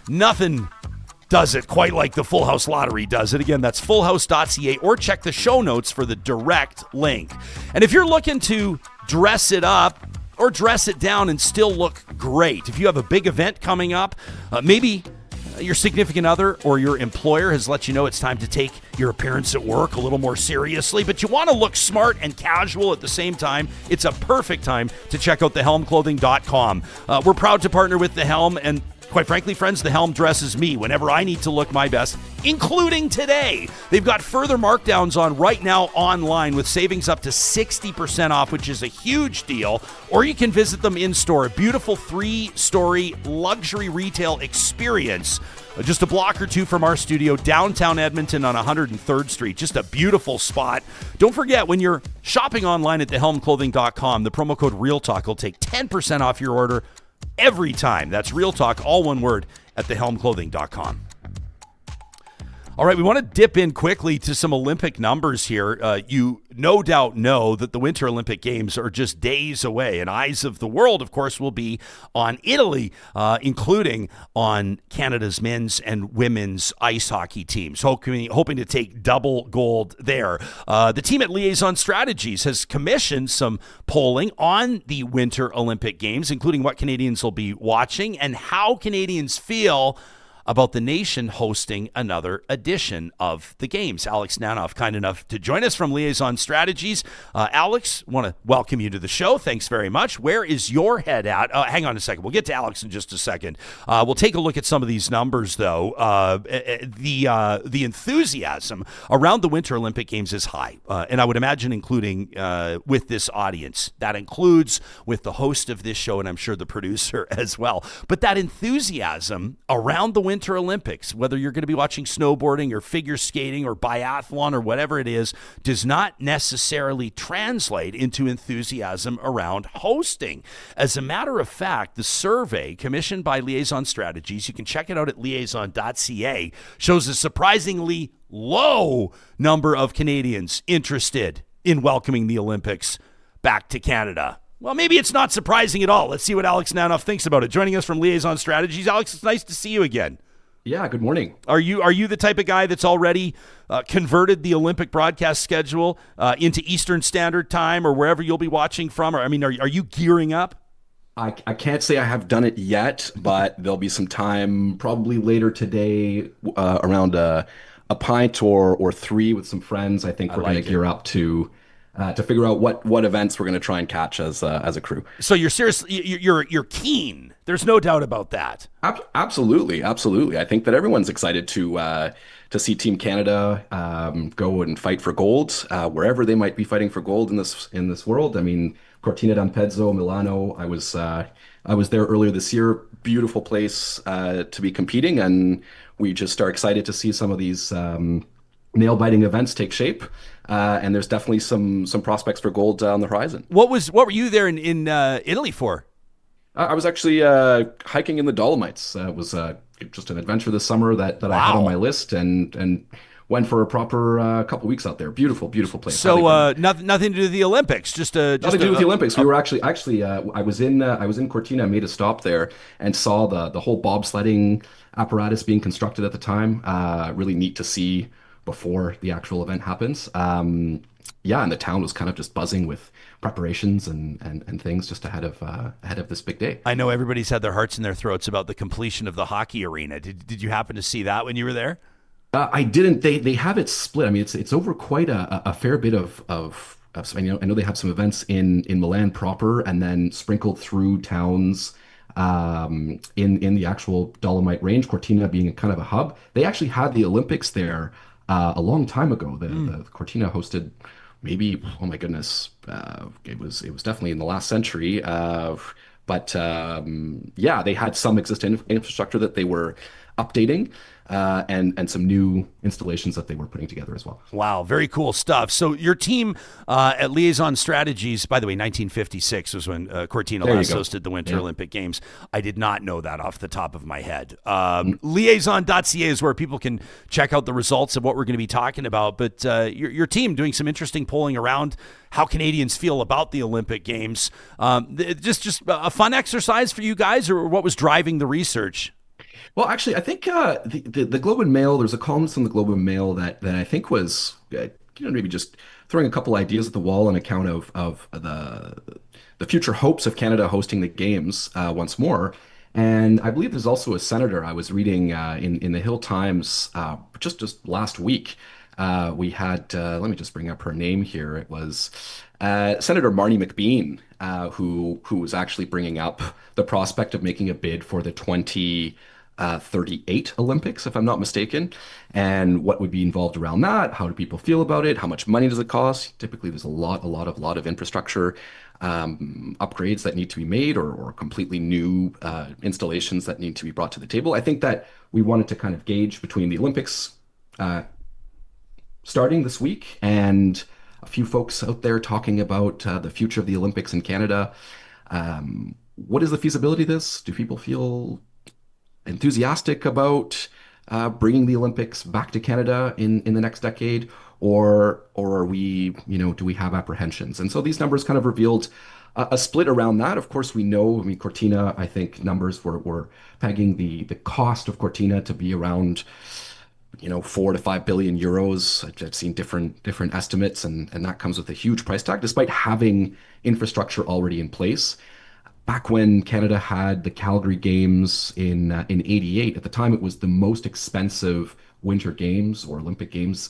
Nothing does it quite like the Full House Lottery does it. Again, that's fullhouse.ca, or check the show notes for the direct link. And if you're looking to dress it up or dress it down and still look great, if you have a big event coming up, maybe your significant other or your employer has let you know it's time to take your appearance at work a little more seriously, but you want to look smart and casual at the same time, it's a perfect time to check out thehelmclothing.com. We're proud to partner with The Helm, and quite frankly, friends, The Helm dresses me whenever I need to look my best, including today. They've got further markdowns on right now online with savings up to 60% off, which is a huge deal. Or you can visit them in store. A beautiful 3-story luxury retail experience just a block or two from our studio, downtown Edmonton on 103rd Street. Just a beautiful spot. Don't forget, when you're shopping online at thehelmclothing.com, the promo code REALTALK will take 10% off your order every time. That's Real Talk, all one word, at thehelmclothing.com. All right, we want to dip in quickly to some Olympic numbers here. You no doubt know that the Winter Olympic Games are just days away, and eyes of the world, of course, will be on Italy, including on Canada's men's and women's ice hockey teams, hoping to take double gold there. The team at Liaison Strategies has commissioned some polling on the Winter Olympic Games, including what Canadians will be watching and how Canadians feel about the nation hosting another edition of the games. Alex Nanoff, kind enough to join us from Liaison Strategies. Alex, want to welcome you to the show. Thanks very much. Where is your head at? Hang on a second. We'll get to Alex in just a second. We'll take a look at some of these numbers, though. The enthusiasm around the Winter Olympic Games is high, and I would imagine including with this audience. That includes with the host of this show, and I'm sure the producer as well. But that enthusiasm around the Winter Winter Olympics, whether you're going to be watching snowboarding or figure skating or biathlon or whatever it is, does not necessarily translate into enthusiasm around hosting. As a matter of fact, the survey commissioned by Liaison Strategies, you can check it out at liaison.ca, shows a surprisingly low number of Canadians interested in welcoming the Olympics back to Canada. Well, maybe it's not surprising at all. Let's see what Alex Nanoff thinks about it. Joining us from Liaison Strategies, Alex, it's nice to see you again. Yeah, good morning. Are you the type of guy that's already converted the Olympic broadcast schedule into Eastern Standard Time or wherever you'll be watching from? Or I mean, are you gearing up? I can't say I have done it yet, but there'll be some time probably later today around a pint or three with some friends. I think we're going to gear up to figure out what events we're going to try and catch as a crew. So you're you're keen. There's no doubt about that. Absolutely. I think that everyone's excited to see Team Canada go and fight for gold wherever they might be fighting for gold in this world. I mean, Cortina d'Ampezzo, Milano. I was there earlier this year. Beautiful place to be competing, and we just are excited to see some of these nail-biting events take shape. And there's definitely some prospects for gold on the horizon. What were you there in Italy for? I was actually hiking in the Dolomites. It was just an adventure this summer that I had on my list, and went for a proper couple weeks out there. Beautiful place. So nothing to do with the Olympics. Nothing to do with the Olympics. We were actually I was in Cortina, made a stop there, and saw the whole bobsledding apparatus being constructed at the time. Really neat to see before the actual event happens. And the town was kind of just buzzing with preparations and things just ahead of this big day. I know everybody's had their hearts in their throats about the completion of the hockey arena. Did you happen to see that when you were there? I didn't. They have it split. I mean, it's over quite a fair bit of I know they have some events in Milan proper, and then sprinkled through towns in the actual Dolomite range, Cortina being a kind of a hub. They actually had the Olympics there a long time ago. The Cortina hosted maybe, oh my goodness, it was definitely in the last century. But they had some existing infrastructure that they were updating. And some new installations that they were putting together as well. Wow, very cool stuff. So your team at Liaison Strategies, by the way, 1956 was when Cortina last hosted the Winter Olympic Games. I did not know that off the top of my head. Liaison.ca is where people can check out the results of what we're going to be talking about. But your team doing some interesting polling around how Canadians feel about the Olympic Games. Just a fun exercise for you guys, or what was driving the research? Well, actually, I think the Globe and Mail, there's a columnist in the Globe and Mail that I think was maybe just throwing a couple ideas at the wall on account of the future hopes of Canada hosting the games once more. And I believe there's also a senator I was reading in the Hill Times just last week. We had, let me just bring up her name here. It was Senator Marnie McBean, who was actually bringing up the prospect of making a bid for the 2038 Olympics, if I'm not mistaken, and what would be involved around that. How do people feel about it? How much money does it cost? Typically, there's a lot of infrastructure upgrades that need to be made, or completely new installations that need to be brought to the table. I think that we wanted to kind of gauge between the Olympics starting this week and a few folks out there talking about the future of the Olympics in Canada. What is the feasibility of this? Do people feel enthusiastic about bringing the Olympics back to Canada in the next decade, or are we, do we have apprehensions? And so these numbers kind of revealed a split around that. Of course, we know, I mean, Cortina, I think numbers were pegging the cost of Cortina to be around 4 to 5 billion euros. I've seen different estimates, and that comes with a huge price tag, despite having infrastructure already in place. Back when Canada had the Calgary Games in '88, at the time it was the most expensive Winter Games or Olympic Games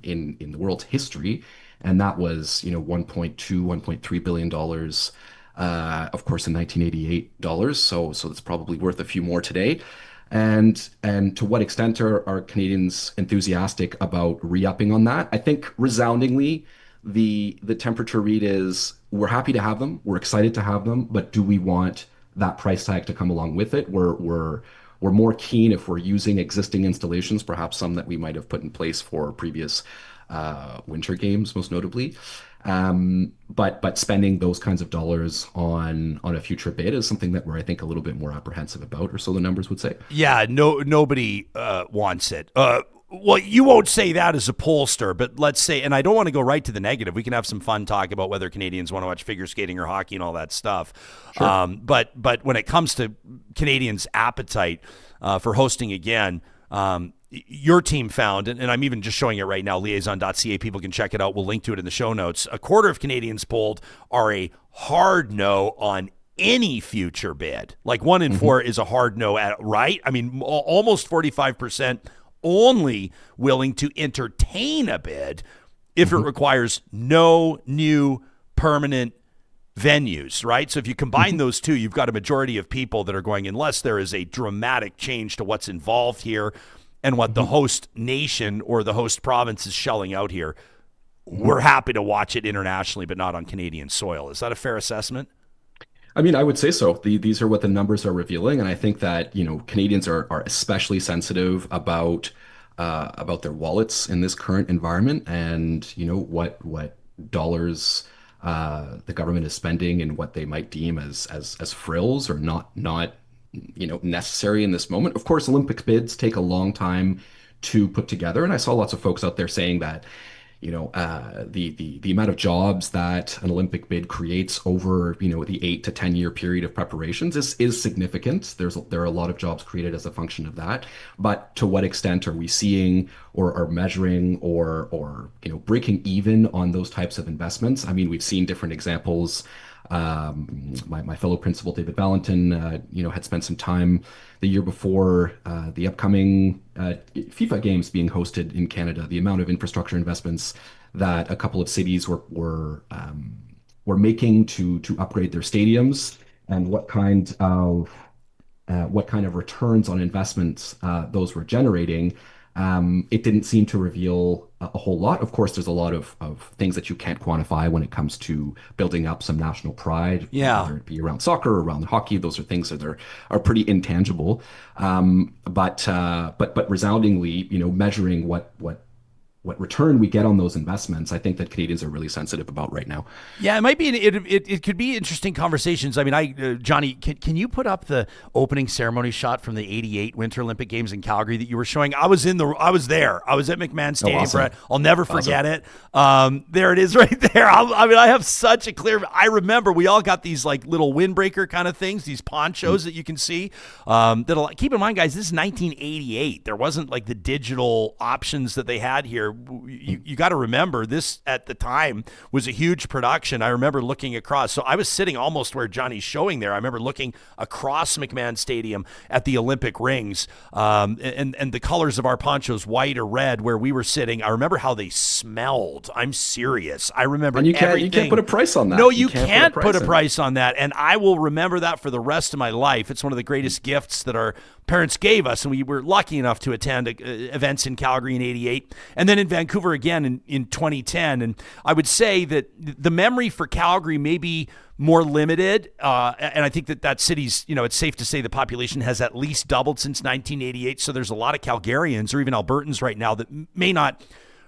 in the world's history, and that was 1.3 billion dollars, of course, in 1988 dollars. So that's probably worth a few more today. And to what extent are Canadians enthusiastic about re-upping on that? I think resoundingly, the temperature read is we're happy to have them, we're excited to have them, but do we want that price tag to come along with it? We're we're more keen if we're using existing installations, perhaps some that we might have put in place for previous winter games, most notably. But spending those kinds of dollars on a future bid is something that we're, I think, a little bit more apprehensive about, or so the numbers would say. Yeah, nobody wants it. Well, you won't say that as a pollster, but let's say, and I don't want to go right to the negative. We can have some fun talk about whether Canadians want to watch figure skating or hockey and all that stuff. Sure. But when it comes to Canadians' appetite for hosting again, your team found, and I'm even just showing it right now, liaison.ca, people can check it out. We'll link to it in the show notes. A quarter of Canadians polled are a hard no on any future bid. Like 1 in 4 is a hard no, right? I mean, almost 45% only willing to entertain a bid if it requires no new permanent venues, right? So if you combine those two, you've got a majority of people that are going, unless there is a dramatic change to what's involved here and what the host nation or the host province is shelling out here, we're happy to watch it internationally, but not on Canadian soil. Is that a fair assessment? I mean, I would say so. These are what the numbers are revealing, and I think that Canadians are especially sensitive about their wallets in this current environment, and what dollars the government is spending and what they might deem as frills or not necessary in this moment. Of course, Olympic bids take a long time to put together, and I saw lots of folks out there saying that the amount of jobs that an Olympic bid creates over the 8 to 10 year period of preparations is significant. There are a lot of jobs created as a function of that, but to what extent are we seeing or measuring or breaking even on those types of investments? I mean, we've seen different examples. My fellow principal David Valentin had spent some time the year before the upcoming FIFA games being hosted in Canada. The amount of infrastructure investments that a couple of cities were making to upgrade their stadiums, and what kind of returns on investments those were generating. It didn't seem to reveal a whole lot. Of course, there's a lot of things that you can't quantify when it comes to building up some national pride, whether it be around soccer or around hockey. Those are things that are pretty intangible. But resoundingly, measuring what return we get on those investments, I think that Canadians are really sensitive about right now. Yeah, it might be. It could be interesting conversations. I mean, Johnny, can you put up the opening ceremony shot from the '88 Winter Olympic Games in Calgary that you were showing? I was there. I was at McMahon Stadium. Awesome. I'll never forget it. There it is, right there. I have such a clear. I remember we all got these like little windbreaker kind of things, these ponchos that you can see. That'll keep in mind, guys. This is 1988. There wasn't like the digital options that they had here. You got to remember, this at the time was a huge production. I remember looking across. So I was sitting almost where Johnny's showing there. I remember looking across McMahon Stadium at the Olympic rings, and the colors of our ponchos, white or red, where we were sitting. I remember how they smelled. I'm serious. I remember and you everything. can't put a price on that. No, you can't put a price on that. And I will remember that for the rest of my life. It's one of the greatest gifts that our parents gave us, and we were lucky enough to attend events in Calgary in '88 and then in Vancouver again in 2010. And I would say that the memory for Calgary may be more limited, and I think that city's, it's safe to say the population has at least doubled since 1988, so there's a lot of Calgarians or even Albertans right now that may not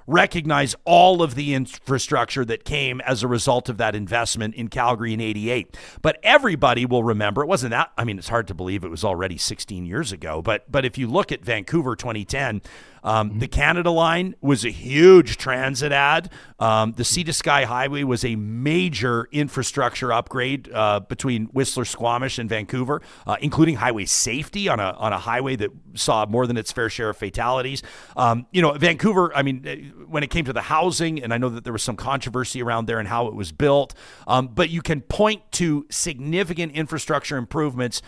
recognize all of the infrastructure that came as a result of that investment in Calgary in '88. But everybody will remember, it wasn't that, I mean, it's hard to believe it was already 16 years ago, but if you look at Vancouver 2010, the Canada Line was a huge transit ad. The Sea to Sky Highway was a major infrastructure upgrade between Whistler, Squamish, and Vancouver, including highway safety on a highway that saw more than its fair share of fatalities. Vancouver, I mean, when it came to the housing, and I know that there was some controversy around there and how it was built, but you can point to significant infrastructure improvements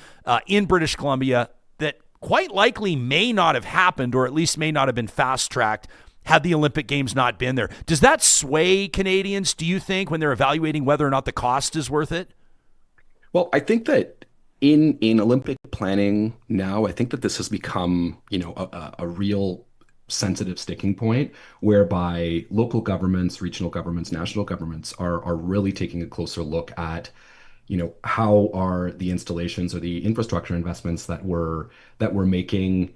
in British Columbia that quite likely may not have happened, or at least may not have been fast-tracked had the Olympic Games not been there. Does that sway Canadians, do you think, when they're evaluating whether or not the cost is worth it? Well, I think that in Olympic planning now, I think that this has become, a real sensitive sticking point whereby local governments, regional governments, national governments are really taking a closer look at how are the installations or the infrastructure investments that we're making,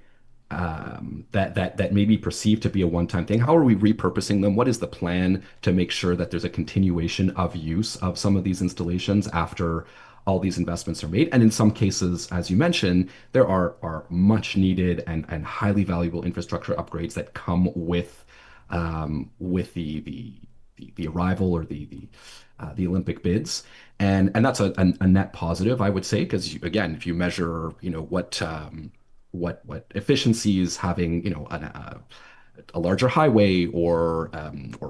that may be perceived to be a one-time thing. How are we repurposing them? What is the plan to make sure that there's a continuation of use of some of these installations after all these investments are made? And in some cases, as you mentioned, there are much needed and highly valuable infrastructure upgrades that come with the arrival or the Olympic bids. And that's a net positive, I would say, because again, if you measure, what efficiencies having, a larger highway or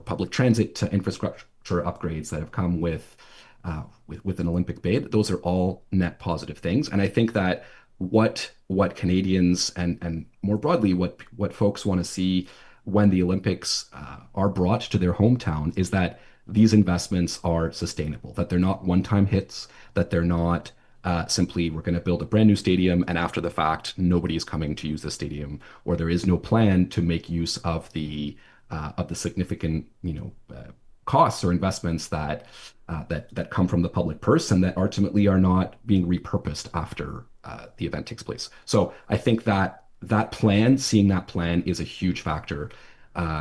public transit infrastructure upgrades that have come with an Olympic bid, those are all net positive things. And I think that what Canadians and more broadly what folks want to see when the Olympics are brought to their hometown is that these investments are sustainable, that they're not one-time hits, that they're not simply we're going to build a brand new stadium and after the fact nobody is coming to use the stadium, or there is no plan to make use of the significant costs or investments that come from the public purse and that ultimately are not being repurposed after the event takes place. So I think that seeing that plan is a huge factor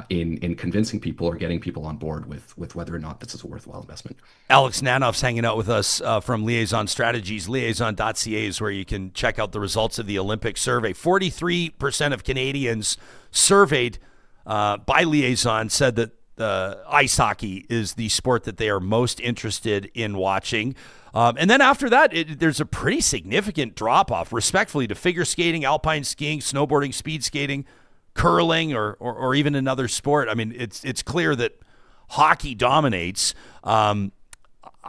in convincing people or getting people on board with whether or not this is a worthwhile investment. Alex Nanoff's hanging out with us from Liaison Strategies. Liaison.ca is where you can check out the results of the Olympic survey. 43% of Canadians surveyed by Liaison said that ice hockey is the sport that they are most interested in watching. And then after that, there's a pretty significant drop-off, respectfully, to figure skating, alpine skiing, snowboarding, speed skating, curling, or even another sport. I mean, it's clear that hockey dominates. I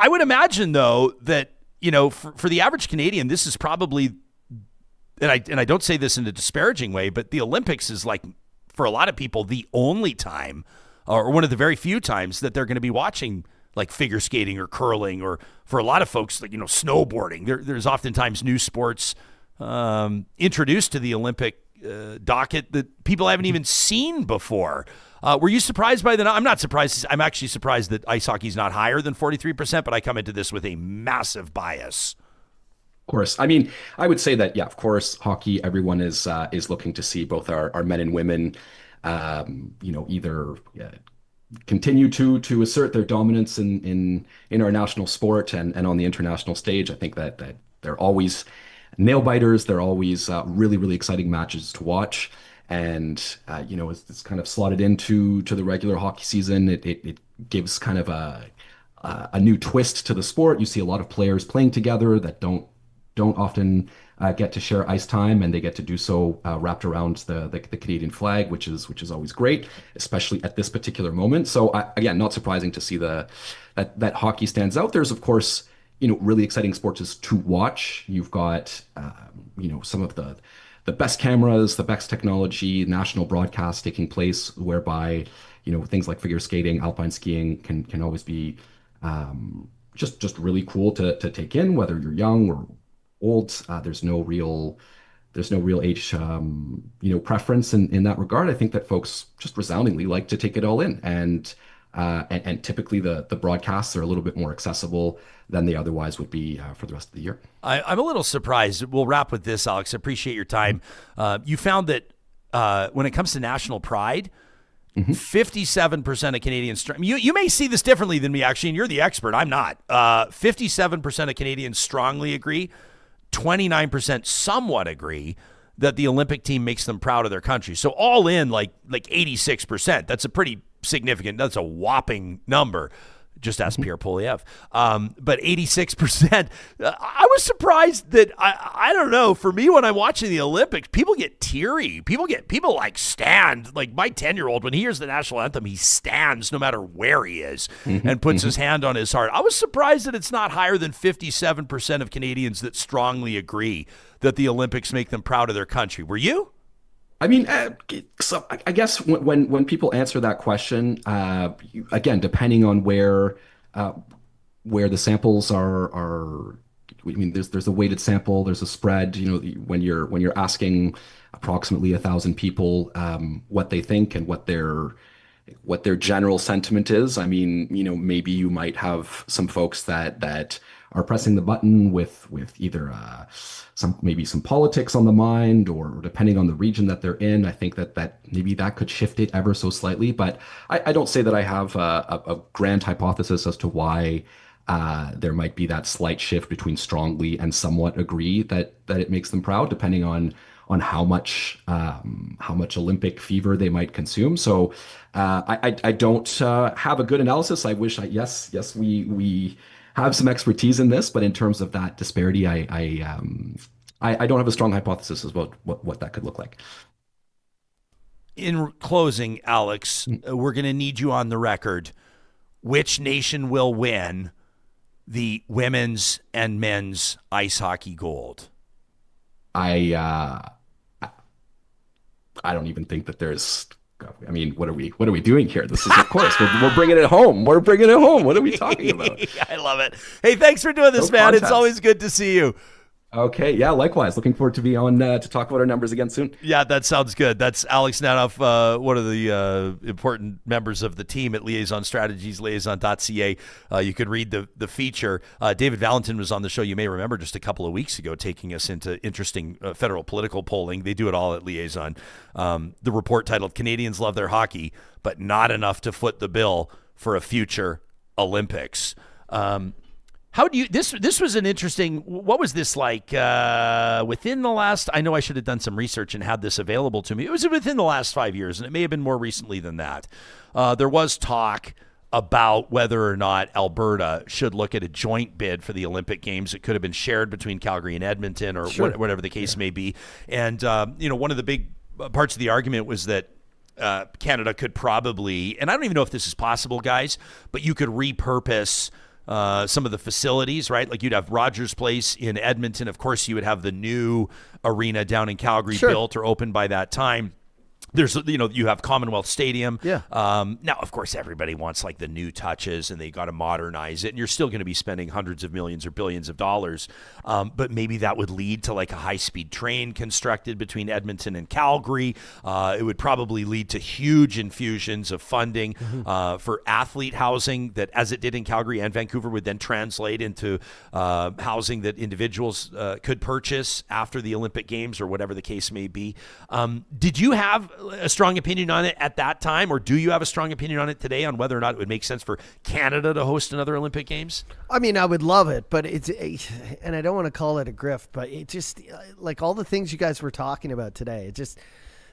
would imagine, though, that, for the average Canadian, this is probably, and I don't say this in a disparaging way, but the Olympics is like, for a lot of people, the only time or one of the very few times that they're going to be watching like figure skating or curling, or for a lot of folks, like, snowboarding. There's oftentimes new sports introduced to the Olympic docket that people haven't even seen before. Were you surprised by that? I'm not surprised. I'm actually surprised that ice hockey is not higher than 43%, but I come into this with a massive bias. Of course. I mean, I would say that, yeah, of course, hockey, everyone is looking to see both our men and women, either continue to assert their dominance in our national sport and on the international stage. I think that they're always nail biters. They're always really, really exciting matches to watch. And, it's kind of slotted into the regular hockey season. It gives kind of a new twist to the sport. You see a lot of players playing together that don't often get to share ice time, and they get to do so wrapped around the Canadian flag, which is always great, especially at this particular moment. So again, not surprising to see that hockey stands out. There's of course, really exciting sports to watch. You've got some of the best cameras, the best technology, national broadcasts taking place, whereby things like figure skating, alpine skiing can always be just really cool to take in, whether you're young or old. There's no real age preference in that regard. I think that folks just resoundingly like to take it all in, and typically the broadcasts are a little bit more accessible than they otherwise would be for the rest of the year. I'm a little surprised. We'll wrap with this, Alex. I appreciate your time. You found that when it comes to national pride, 57% of Canadians, you may see this differently than me, actually, and you're the expert. I'm not. 57% of Canadians strongly agree. 29% somewhat agree that the Olympic team makes them proud of their country. So all in, like 86%. That's a pretty significant, that's a whopping number. Just ask Pierre Poilievre. But 86%, I was surprised that, I don't know, for me, when I'm watching the Olympics, people get teary. People like stand. Like my 10-year-old, when he hears the national anthem, he stands no matter where he is and puts his hand on his heart. I was surprised that it's not higher than 57% of Canadians that strongly agree that the Olympics make them proud of their country. Were you? I mean, so I guess when people answer that question, again, depending on where the samples are, I mean, there's a weighted sample, there's a spread. When you're asking approximately 1,000 people what they think and what their general sentiment is. I mean, maybe you might have some folks that are pressing the button with either maybe some politics on the mind, or depending on the region that they're in. I think that maybe that could shift it ever so slightly. But I don't say that I have a grand hypothesis as to why there might be that slight shift between strongly and somewhat agree that it makes them proud, depending on how much Olympic fever they might consume. So I don't have a good analysis. I wish yes we have some expertise in this, but in terms of that disparity, I don't have a strong hypothesis about what that could look like. In closing, Alex, we're going to need you on the record. Which nation will win the women's and men's ice hockey gold? I don't even think that there's. I mean, what are we doing here? This is, of course, we're bringing it home. We're bringing it home. What are we talking about? I love it. Hey, thanks for doing this, man. It's always good to see you. Okay, yeah, likewise. Looking forward to be on to talk about our numbers again soon. Yeah, that sounds good. That's Alex Nanoff, one of the important members of the team at Liaison Strategies, liaison.ca. You could read the feature. David Valentin was on the show, you may remember, just a couple of weeks ago, taking us into interesting federal political polling. They do it all at Liaison. The report titled, Canadians Love Their Hockey, but Not Enough to Foot the Bill for a Future Olympics. How do you, this was an interesting, what was this like within the last, I know I should have done some research and had this available to me. It was within the last 5 years, and it may have been more recently than that. There was talk about whether or not Alberta should look at a joint bid for the Olympic Games. It could have been shared between Calgary and Edmonton, or whatever the case may be. And, one of the big parts of the argument was that Canada could probably, and I don't even know if this is possible, guys, but you could repurpose some of the facilities, right? Like you'd have Rogers Place in Edmonton. Of course, you would have the new arena down in Calgary built or open by that time. There's, you have Commonwealth Stadium. Yeah. Now, of course, everybody wants like the new touches, and they got to modernize it. And you're still going to be spending hundreds of millions or billions of dollars. But maybe that would lead to like a high-speed train constructed between Edmonton and Calgary. It would probably lead to huge infusions of funding for athlete housing that, as it did in Calgary and Vancouver, would then translate into housing that individuals could purchase after the Olympic Games or whatever the case may be. Did you have a strong opinion on it at that time, or do you have a strong opinion on it today on whether or not it would make sense for Canada to host another Olympic Games? I mean, I would love it, but and I don't want to call it a grift, but it just, like all the things you guys were talking about today, it just,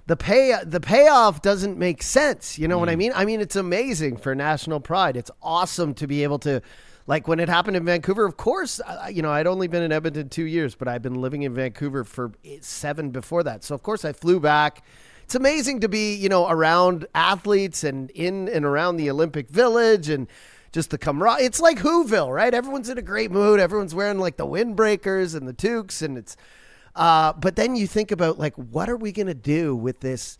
the payoff doesn't make sense. You know what I mean? I mean, it's amazing for national pride. It's awesome to be able to, like when it happened in Vancouver, of course, I'd only been in Edmonton 2 years, but I've been living in Vancouver for 7 before that. So of course I flew back. It's amazing to be, around athletes and in and around the Olympic Village and just the camaraderie. It's like Whoville, right? Everyone's in a great mood. Everyone's wearing like the windbreakers and the toques, and it's, but then you think about like, what are we going to do with this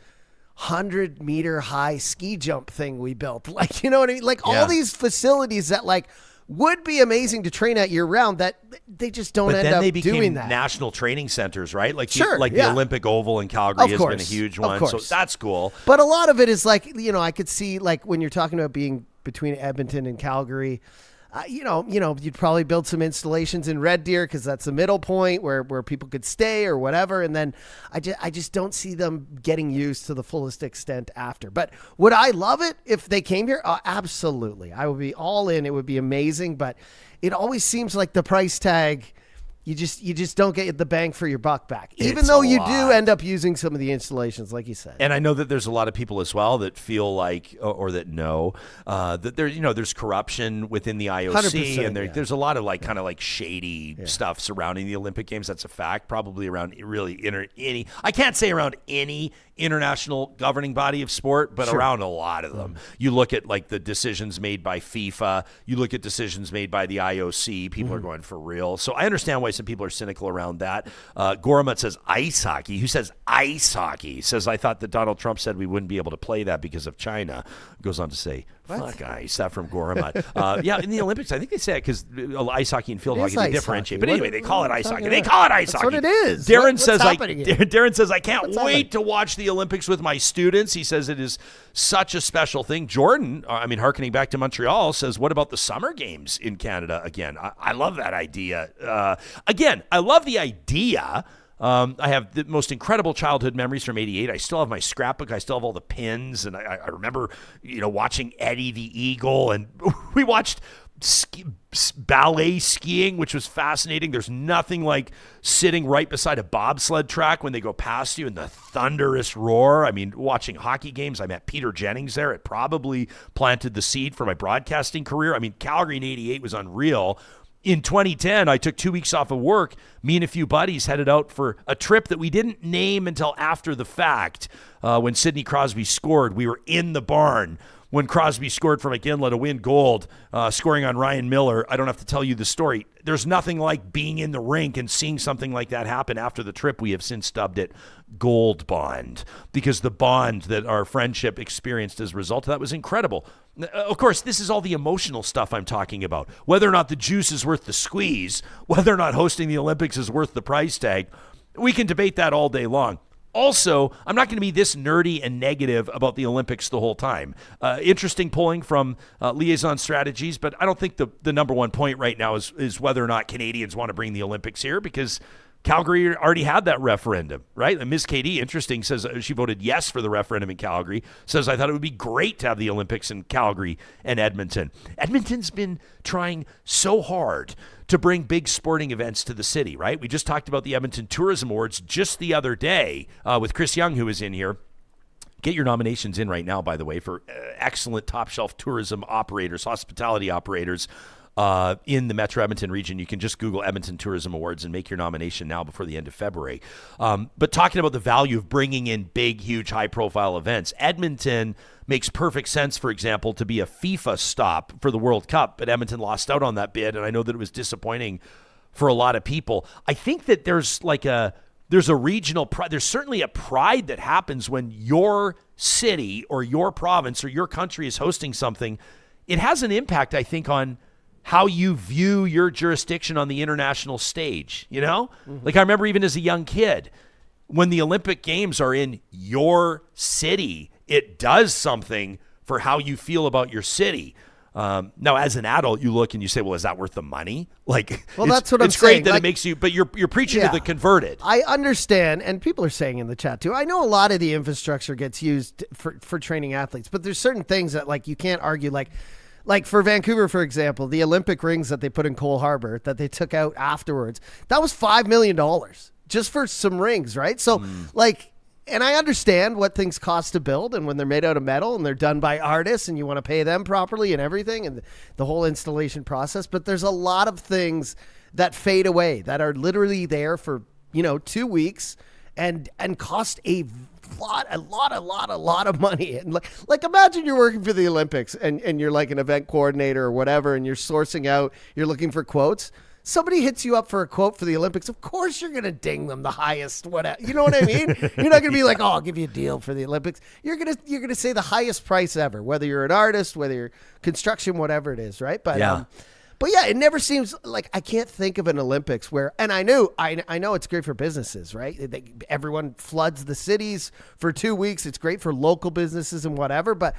100-meter high ski jump thing we built? Like, you know what I mean? Like all these facilities that like would be amazing to train at year round, that they just don't end up doing that. But then they became national training centers, right? Like the Olympic Oval in Calgary has been a huge one. So that's cool. But a lot of it is like, I could see like when you're talking about being between Edmonton and Calgary, you'd probably build some installations in Red Deer because that's the middle point where people could stay or whatever. And then I just don't see them getting used to the fullest extent after. But would I love it if they came here? Absolutely. I would be all in. It would be amazing. But it always seems like the price tag, you just don't get the bang for your buck back, even though you do end up using some of the installations, like you said. And I know that there's a lot of people as well that feel like, or that know that there's corruption within the IOC, and there's a lot of like kind of like shady stuff surrounding the Olympic Games. That's a fact. Probably around really I can't say around any international governing body of sport, but around a lot of them. You look at like the decisions made by FIFA, you look at decisions made by the IOC, people are going for real. So I understand why some people are cynical around that. Goramut says ice hockey. Who says ice hockey? Says, I thought that Donald Trump said we wouldn't be able to play that because of China. Goes on to say Fuck ice. That from Goramat. Yeah, in the Olympics, I think they say it because ice hockey and field hockey, they differentiate. But anyway, they call it ice hockey. They call it ice hockey. That's what it is. Darren says, I can't wait to watch the Olympics with my students. He says it is such a special thing. Jordan, hearkening back to Montreal, says, what about the summer games in Canada again? I love that idea. I love the idea. I have the most incredible childhood memories from '88. I still have my scrapbook. I still have all the pins, and I remember, watching Eddie the Eagle, and we watched ballet skiing, which was fascinating. There's nothing like sitting right beside a bobsled track when they go past you and the thunderous roar. I mean, watching hockey games. I met Peter Jennings there. It probably planted the seed for my broadcasting career. I mean, Calgary in '88 was unreal. In 2010, I took 2 weeks off of work. Me and a few buddies headed out for a trip that we didn't name until after the fact. When Sidney Crosby scored, we were in the barn when Crosby scored for McGinley to win gold, scoring on Ryan Miller. I don't have to tell you the story. There's nothing like being in the rink and seeing something like that happen after the trip. We have since dubbed it Gold Bond, because the bond that our friendship experienced as a result of that was incredible. Of course, this is all the emotional stuff I'm talking about. Whether or not the juice is worth the squeeze, whether or not hosting the Olympics is worth the price tag, we can debate that all day long. Also, I'm not going to be this nerdy and negative about the Olympics the whole time. Interesting polling from Liaison Strategies, but I don't think the number one point right now is whether or not Canadians want to bring the Olympics here, because Calgary already had that referendum, right? And Ms. KD, interesting, says she voted yes for the referendum in Calgary, says, I thought it would be great to have the Olympics in Calgary and Edmonton. Edmonton's been trying so hard to bring big sporting events to the city, right? We just talked about the Edmonton Tourism Awards just the other day with Chris Young, who was in here. Get your nominations in right now, by the way, for excellent top-shelf tourism operators, hospitality operators, in the Metro Edmonton region. You can just Google Edmonton Tourism Awards and make your nomination now before the end of February. But talking about the value of bringing in big, huge, high-profile events, Edmonton makes perfect sense, for example, to be a FIFA stop for the World Cup, but Edmonton lost out on that bid, and I know that it was disappointing for a lot of people. I think that there's a regional pride. There's certainly a pride that happens when your city or your province or your country is hosting something. It has an impact, I think, on how you view your jurisdiction on the international stage, Like I remember even as a young kid, when the Olympic Games are in your city, it does something for how you feel about your city. Now, as an adult, you look and you say, well, is that worth the money? Well, that's what I'm saying. It's great that it makes you, but you're preaching to the converted. I understand, and people are saying in the chat too, I know a lot of the infrastructure gets used for training athletes, but there's certain things that you can't argue, like for Vancouver, for example, the Olympic rings that they put in Cole Harbour that they took out afterwards, that was $5 million just for some rings, right? So and I understand what things cost to build, and when they're made out of metal and they're done by artists and you want to pay them properly and everything and the whole installation process, but there's a lot of things that fade away that are literally there for, 2 weeks and cost a lot of money. And like imagine you're working for the Olympics and you're like an event coordinator or whatever, and you're sourcing out, you're looking for quotes. Somebody hits you up for a quote for the Olympics, of course you're going to ding them the highest, whatever. You know what I mean? You're not going to be like, oh, I'll give you a deal for the Olympics. You're going to say the highest price ever, whether you're an artist, whether you're construction, whatever it is, right? But yeah, it never seems like, I can't think of an Olympics where, and I know it's great for businesses, right? Everyone floods the cities for 2 weeks. It's great for local businesses and whatever, but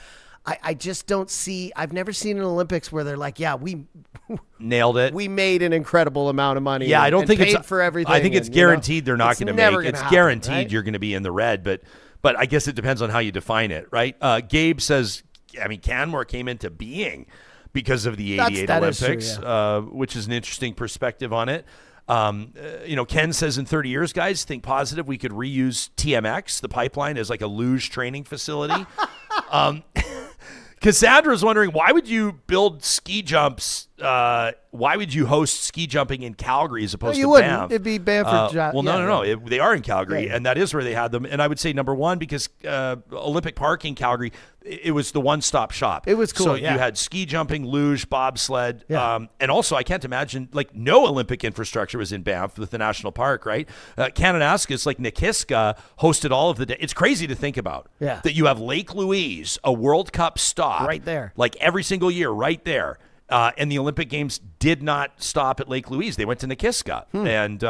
I just don't see, I've never seen an Olympics where they're like, yeah, we nailed it. We made an incredible amount of money. Yeah, I don't think paid it's for everything. I think it's guaranteed they're not going to make. It's guaranteed right? You're going to be in the red, but I guess it depends on how you define it, right? Gabe says, Canmore came into being because of the 88 Olympics, true, which is an interesting perspective on it. Ken says in 30 years, guys, think positive. We could reuse TMX, the pipeline, as like a luge training facility. Cassandra's wondering, why would you build ski jumps? Why why would you host ski jumping in Calgary as opposed you to wouldn't. Banff? It'd be Banff or No. They are in Calgary, and that is where they had them. And I would say, number one, because Olympic Park in Calgary, it was the one-stop shop. It was cool. So you had ski jumping, luge, bobsled, Yeah. and also I can't imagine, like, no Olympic infrastructure was in Banff with the national park, right? Kananaskis, like Nikiska, hosted all of the day. It's crazy to think about. Yeah. That you have Lake Louise, a World Cup stop. Right there. Like every single year, right there. And the Olympic Games did not stop at Lake Louise. They went to Nikiska. And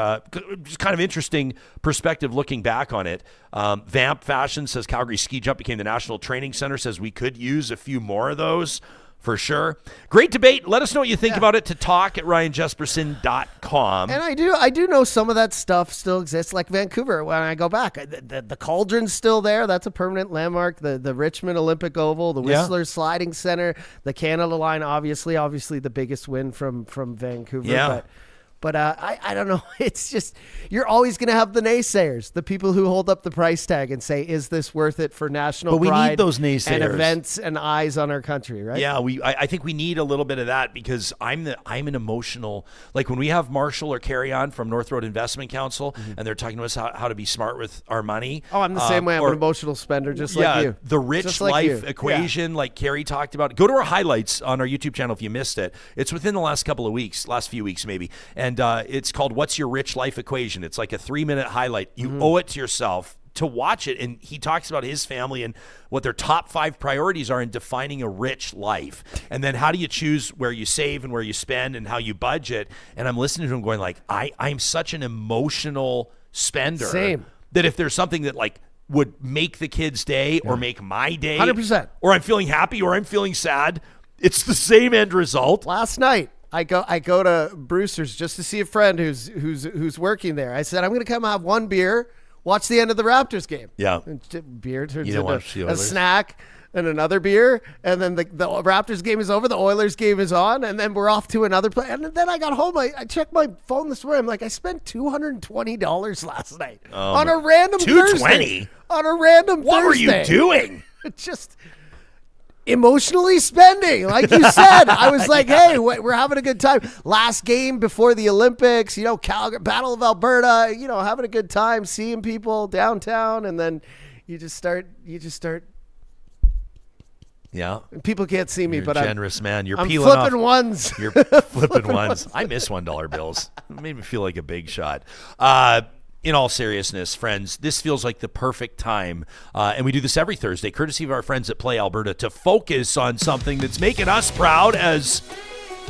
just kind of interesting perspective looking back on it. Vamp Fashion says Calgary Ski Jump became the national training center, says we could use a few more of those for sure. Great debate. Let us know what you think about it to talk@ryanjespersen.com. And I do know some of that stuff still exists, like Vancouver. When I go back, the Cauldron's still there. That's a permanent landmark. The Richmond Olympic Oval, the Whistler Sliding Center, the Canada Line, obviously the biggest win from Vancouver. Yeah. But I don't know. It's just, you're always going to have the naysayers, the people who hold up the price tag and say, is this worth it for national But pride we need those naysayers and events and eyes on our country, right? Yeah, I think we need a little bit of that, because I'm an emotional, like when we have Marshall or Carry On from North Road Investment Council and they're talking to us how to be smart with our money. Oh, I'm the same way. I'm an emotional spender, just like you. The rich life equation, like Carrie talked about. Go to our highlights on our YouTube channel if you missed it. It's within the last few weeks maybe. And it's called What's Your Rich Life Equation? It's like a 3-minute highlight. You owe it to yourself to watch it. And he talks about his family and what their top 5 priorities are in defining a rich life. And then how do you choose where you save and where you spend and how you budget? And I'm listening to him going like, I'm such an emotional spender. Same. That if there's something that like would make the kid's day or make my day, 100%. or I'm feeling happy or I'm feeling sad, it's the same end result. Last night, I go to Brewster's just to see a friend who's working there. I said, I'm going to come have one beer, watch the end of the Raptors game. Yeah. And beer turns You don't watch the into a Oilers? snack and another beer. And then the Raptors game is over. The Oilers game is on. And then we're off to another play. And then I got home. I checked my phone this morning. I'm like, I spent $220 last night on a random Thursday. On a random Thursday. What were you doing? It's just emotionally spending, like you said. I was like, hey, we're having a good time. Last game before the Olympics, Calgary, Battle of Alberta, having a good time, seeing people downtown, and then you just start. Yeah. People can't see me, You're but a generous man. You're I'm peeling flipping off. ones. You're flipping ones. I miss $1 bills. It made me feel like a big shot. In all seriousness, friends, this feels like the perfect time, and we do this every Thursday, courtesy of our friends at Play Alberta, to focus on something that's making us proud as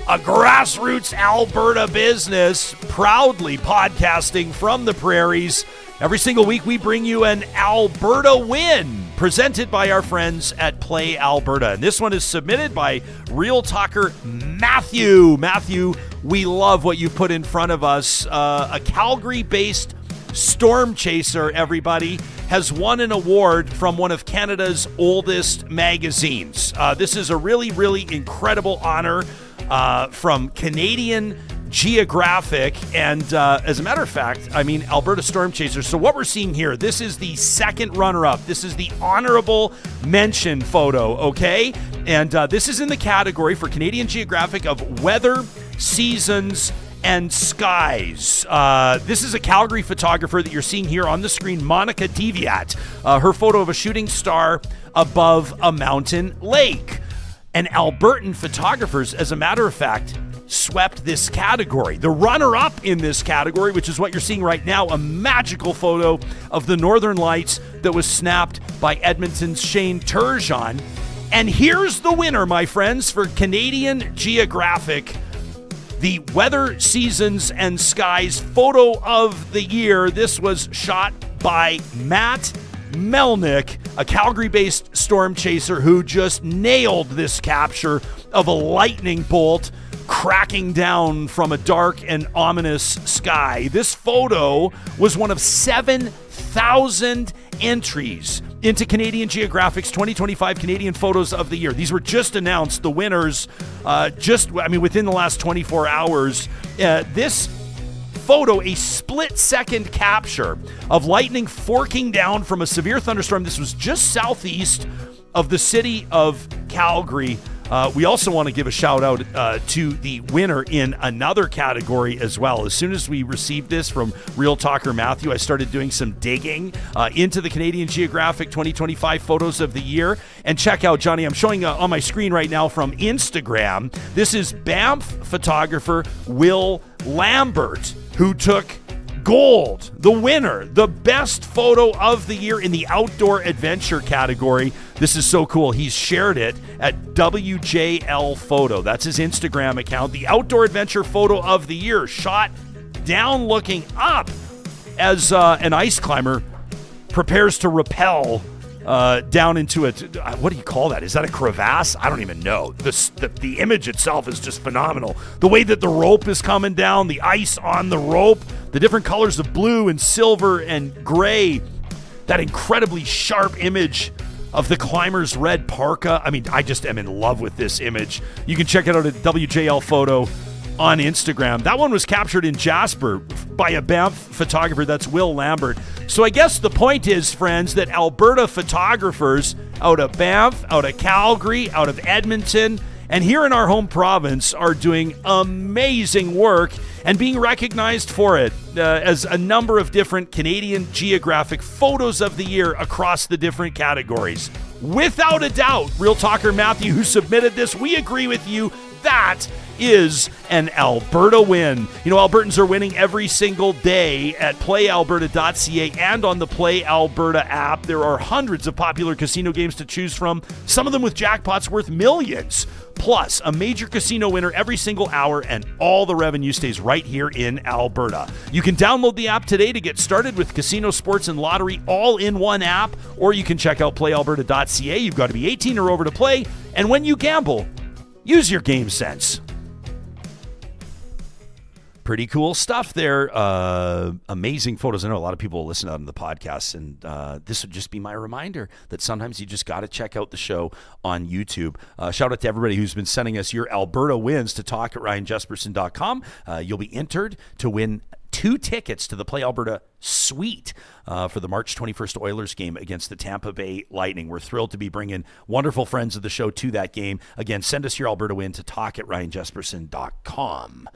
a grassroots Alberta business, proudly podcasting from the prairies. Every single week, we bring you an Alberta win, presented by our friends at Play Alberta. And this one is submitted by Real Talker Matthew. Matthew, we love what you put in front of us. A Calgary-based storm chaser, everybody, has won an award from one of Canada's oldest magazines. This is a really, really incredible honor from Canadian Geographic, and as a matter of fact, Alberta Storm Chasers. So what we're seeing here, this is the second runner-up. This is the honorable mention photo, okay? And this is in the category for Canadian Geographic of weather, seasons, and skies. This is a Calgary photographer that you're seeing here on the screen, Monica Deviat. Her photo of a shooting star above a mountain lake. And Albertan photographers, as a matter of fact, swept this category. The runner-up in this category, which is what you're seeing right now, a magical photo of the Northern Lights that was snapped by Edmonton's Shane Turgeon. And here's the winner, my friends, for Canadian Geographic, the Weather, Seasons, and Skies Photo of the Year. This was shot by Matt Melnick, a Calgary-based storm chaser who just nailed this capture of a lightning bolt cracking down from a dark and ominous sky. This photo was one of 7,000 entries into Canadian Geographic's 2025 Canadian Photos of the Year. These were just announced, the winners, within the last 24 hours. This photo, a split-second capture of lightning forking down from a severe thunderstorm. This was just southeast of the city of Calgary. We also want to give a shout out to the winner in another category as well. As soon as we received this from Real Talker Matthew, I started doing some digging into the Canadian Geographic 2025 Photos of the Year. And check out, Johnny, I'm showing on my screen right now from Instagram. This is Banff photographer Will Lambert, who took gold, the winner, the best photo of the year in the outdoor adventure category. This is so cool. He's shared it at WJL Photo. That's his Instagram account. The outdoor adventure photo of the year, shot down looking up as an ice climber prepares to rappel down into what do you call that? Is that a crevasse? I don't even know. The image itself is just phenomenal. The way that the rope is coming down, the ice on the rope, the different colors of blue and silver and gray, that incredibly sharp image of the climber's red parka. I mean, I just am in love with this image. You can check it out at WJL Photo on Instagram. That one was captured in Jasper by a Banff photographer. That's Will Lambert. So I guess the point is, friends, that Alberta photographers out of Banff, out of Calgary, out of Edmonton, and here in our home province are doing amazing work and being recognized for it as a number of different Canadian Geographic Photos of the Year across the different categories. Without a doubt, Real Talker Matthew, who submitted this, we agree with you. That is an Alberta win. You know, Albertans are winning every single day at playalberta.ca and on the Play Alberta app. There are hundreds of popular casino games to choose from, some of them with jackpots worth millions. Plus, a major casino winner every single hour, and all the revenue stays right here in Alberta. You can download the app today to get started with casino, sports, and lottery all in one app, or you can check out playalberta.ca. You've got to be 18 or over to play, and when you gamble, use your game sense. Pretty cool stuff there. Amazing photos. I know a lot of people listen out on the podcast, and this would just be my reminder that sometimes you just got to check out the show on YouTube. Shout out to everybody who's been sending us your Alberta wins to talk at RyanJespersen.com. You'll be entered to win 2 tickets to the Play Alberta Suite for the March 21st Oilers game against the Tampa Bay Lightning. We're thrilled to be bringing wonderful friends of the show to that game. Again, send us your Alberta win to talk at RyanJespersen.com.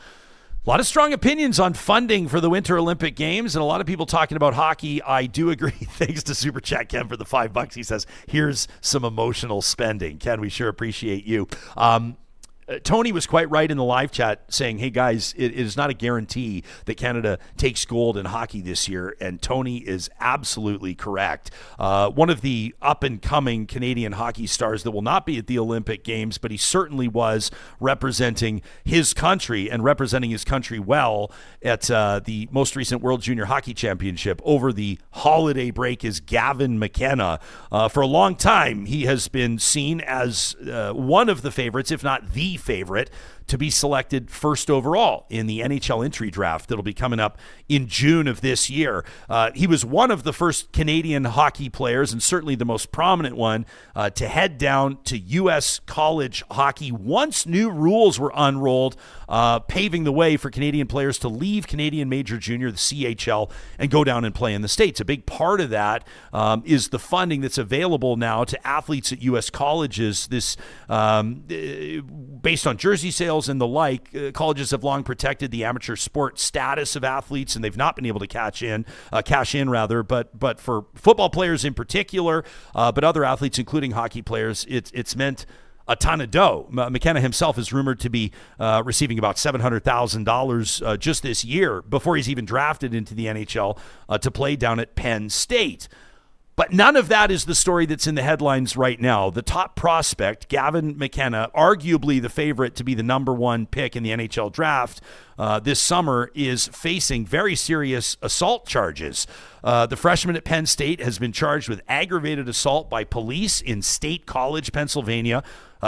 A lot of strong opinions on funding for the Winter Olympic Games, and a lot of people talking about hockey. I do agree. Thanks to Super Chat Ken for the $5. He says, here's some emotional spending. Ken, we sure appreciate you. Tony was quite right in the live chat saying, hey guys, it is not a guarantee that Canada takes gold in hockey this year. And Tony is absolutely correct. One of the up and coming Canadian hockey stars that will not be at the Olympic Games, but he certainly was representing his country and representing his country well at the most recent World Junior Hockey Championship over the holiday break, is Gavin McKenna. For a long time, he has been seen as one of the favorites, if not the favorite, to be selected first overall in the NHL entry draft that'll be coming up in June of this year. He was one of the first Canadian hockey players, and certainly the most prominent one, to head down to U.S. college hockey once new rules were unrolled, paving the way for Canadian players to leave Canadian Major Junior, the CHL, and go down and play in the States. A big part of that is the funding that's available now to athletes at U.S. colleges. This based on jersey sales and the like. Colleges have long protected the amateur sport status of athletes, and they've not been able to cash in, but for football players in particular, but other athletes, including hockey players, it's meant a ton of dough. McKenna himself is rumored to be receiving about $700,000 just this year before he's even drafted into the NHL to play down at Penn State. But none of that is the story that's in the headlines right now. The top prospect, Gavin McKenna, arguably the favorite to be the number 1 pick in the NHL draft this summer, is facing very serious assault charges. The freshman at Penn State has been charged with aggravated assault by police in State College, Pennsylvania.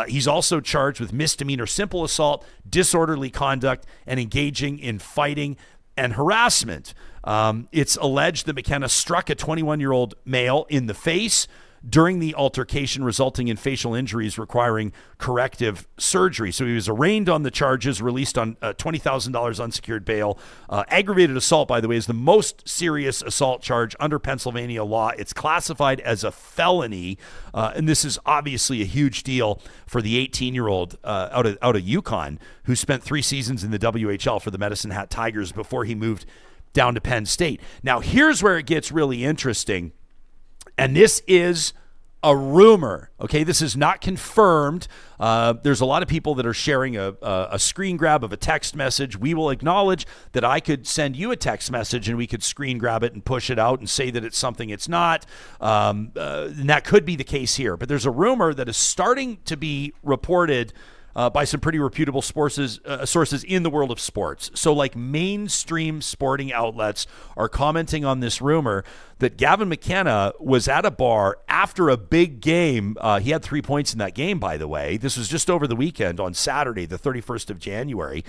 He's also charged with misdemeanor simple assault, disorderly conduct, and engaging in fighting and harassment. It's alleged that McKenna struck a 21-year-old male in the face during the altercation resulting in facial injuries requiring corrective surgery. So he was arraigned on the charges, released on $20,000 unsecured bail. Aggravated assault, by the way, is the most serious assault charge under Pennsylvania law. It's classified as a felony, and this is obviously a huge deal for the 18-year-old out of Yukon who spent 3 seasons in the WHL for the Medicine Hat Tigers before he moved down to Penn State. Now, here's where it gets really interesting. And this is a rumor, okay? This is not confirmed. There's a lot of people that are sharing a screen grab of a text message. We will acknowledge that I could send you a text message and we could screen grab it and push it out and say that it's something it's not. And that could be the case here. But there's a rumor that is starting to be reported by some pretty reputable sources in the world of sports. So like mainstream sporting outlets are commenting on this rumor that Gavin McKenna was at a bar after a big game. He had 3 points in that game, by the way. This was just over the weekend on Saturday, the 31st of January.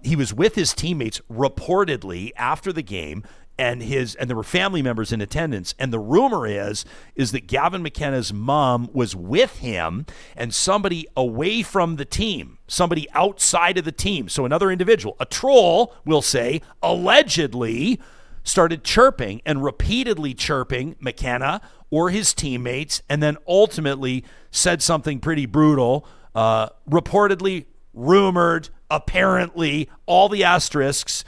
He was with his teammates reportedly after the game, and there were family members in attendance. And the rumor is that Gavin McKenna's mom was with him and somebody away from the team, somebody outside of the team. So another individual, a troll, we'll say, allegedly started chirping and repeatedly chirping McKenna or his teammates, and then ultimately said something pretty brutal, reportedly, rumored, apparently, all the asterisks,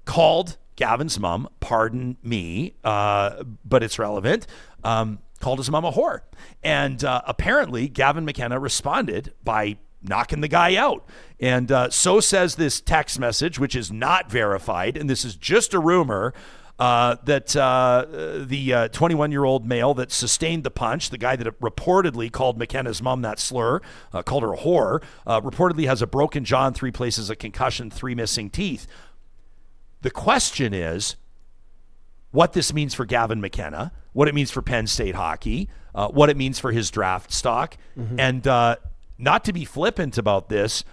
called Gavin's mom, pardon me, but it's relevant, called his mom a whore. And apparently Gavin McKenna responded by knocking the guy out. And so says this text message, which is not verified, and this is just a rumor, that the 21-year-old male that sustained the punch, the guy that reportedly called McKenna's mom that slur, called her a whore, reportedly has a broken jaw in 3 places, a concussion, 3 missing teeth. The question is what this means for Gavin McKenna, what it means for Penn State hockey, what it means for his draft stock, and not to be flippant about this,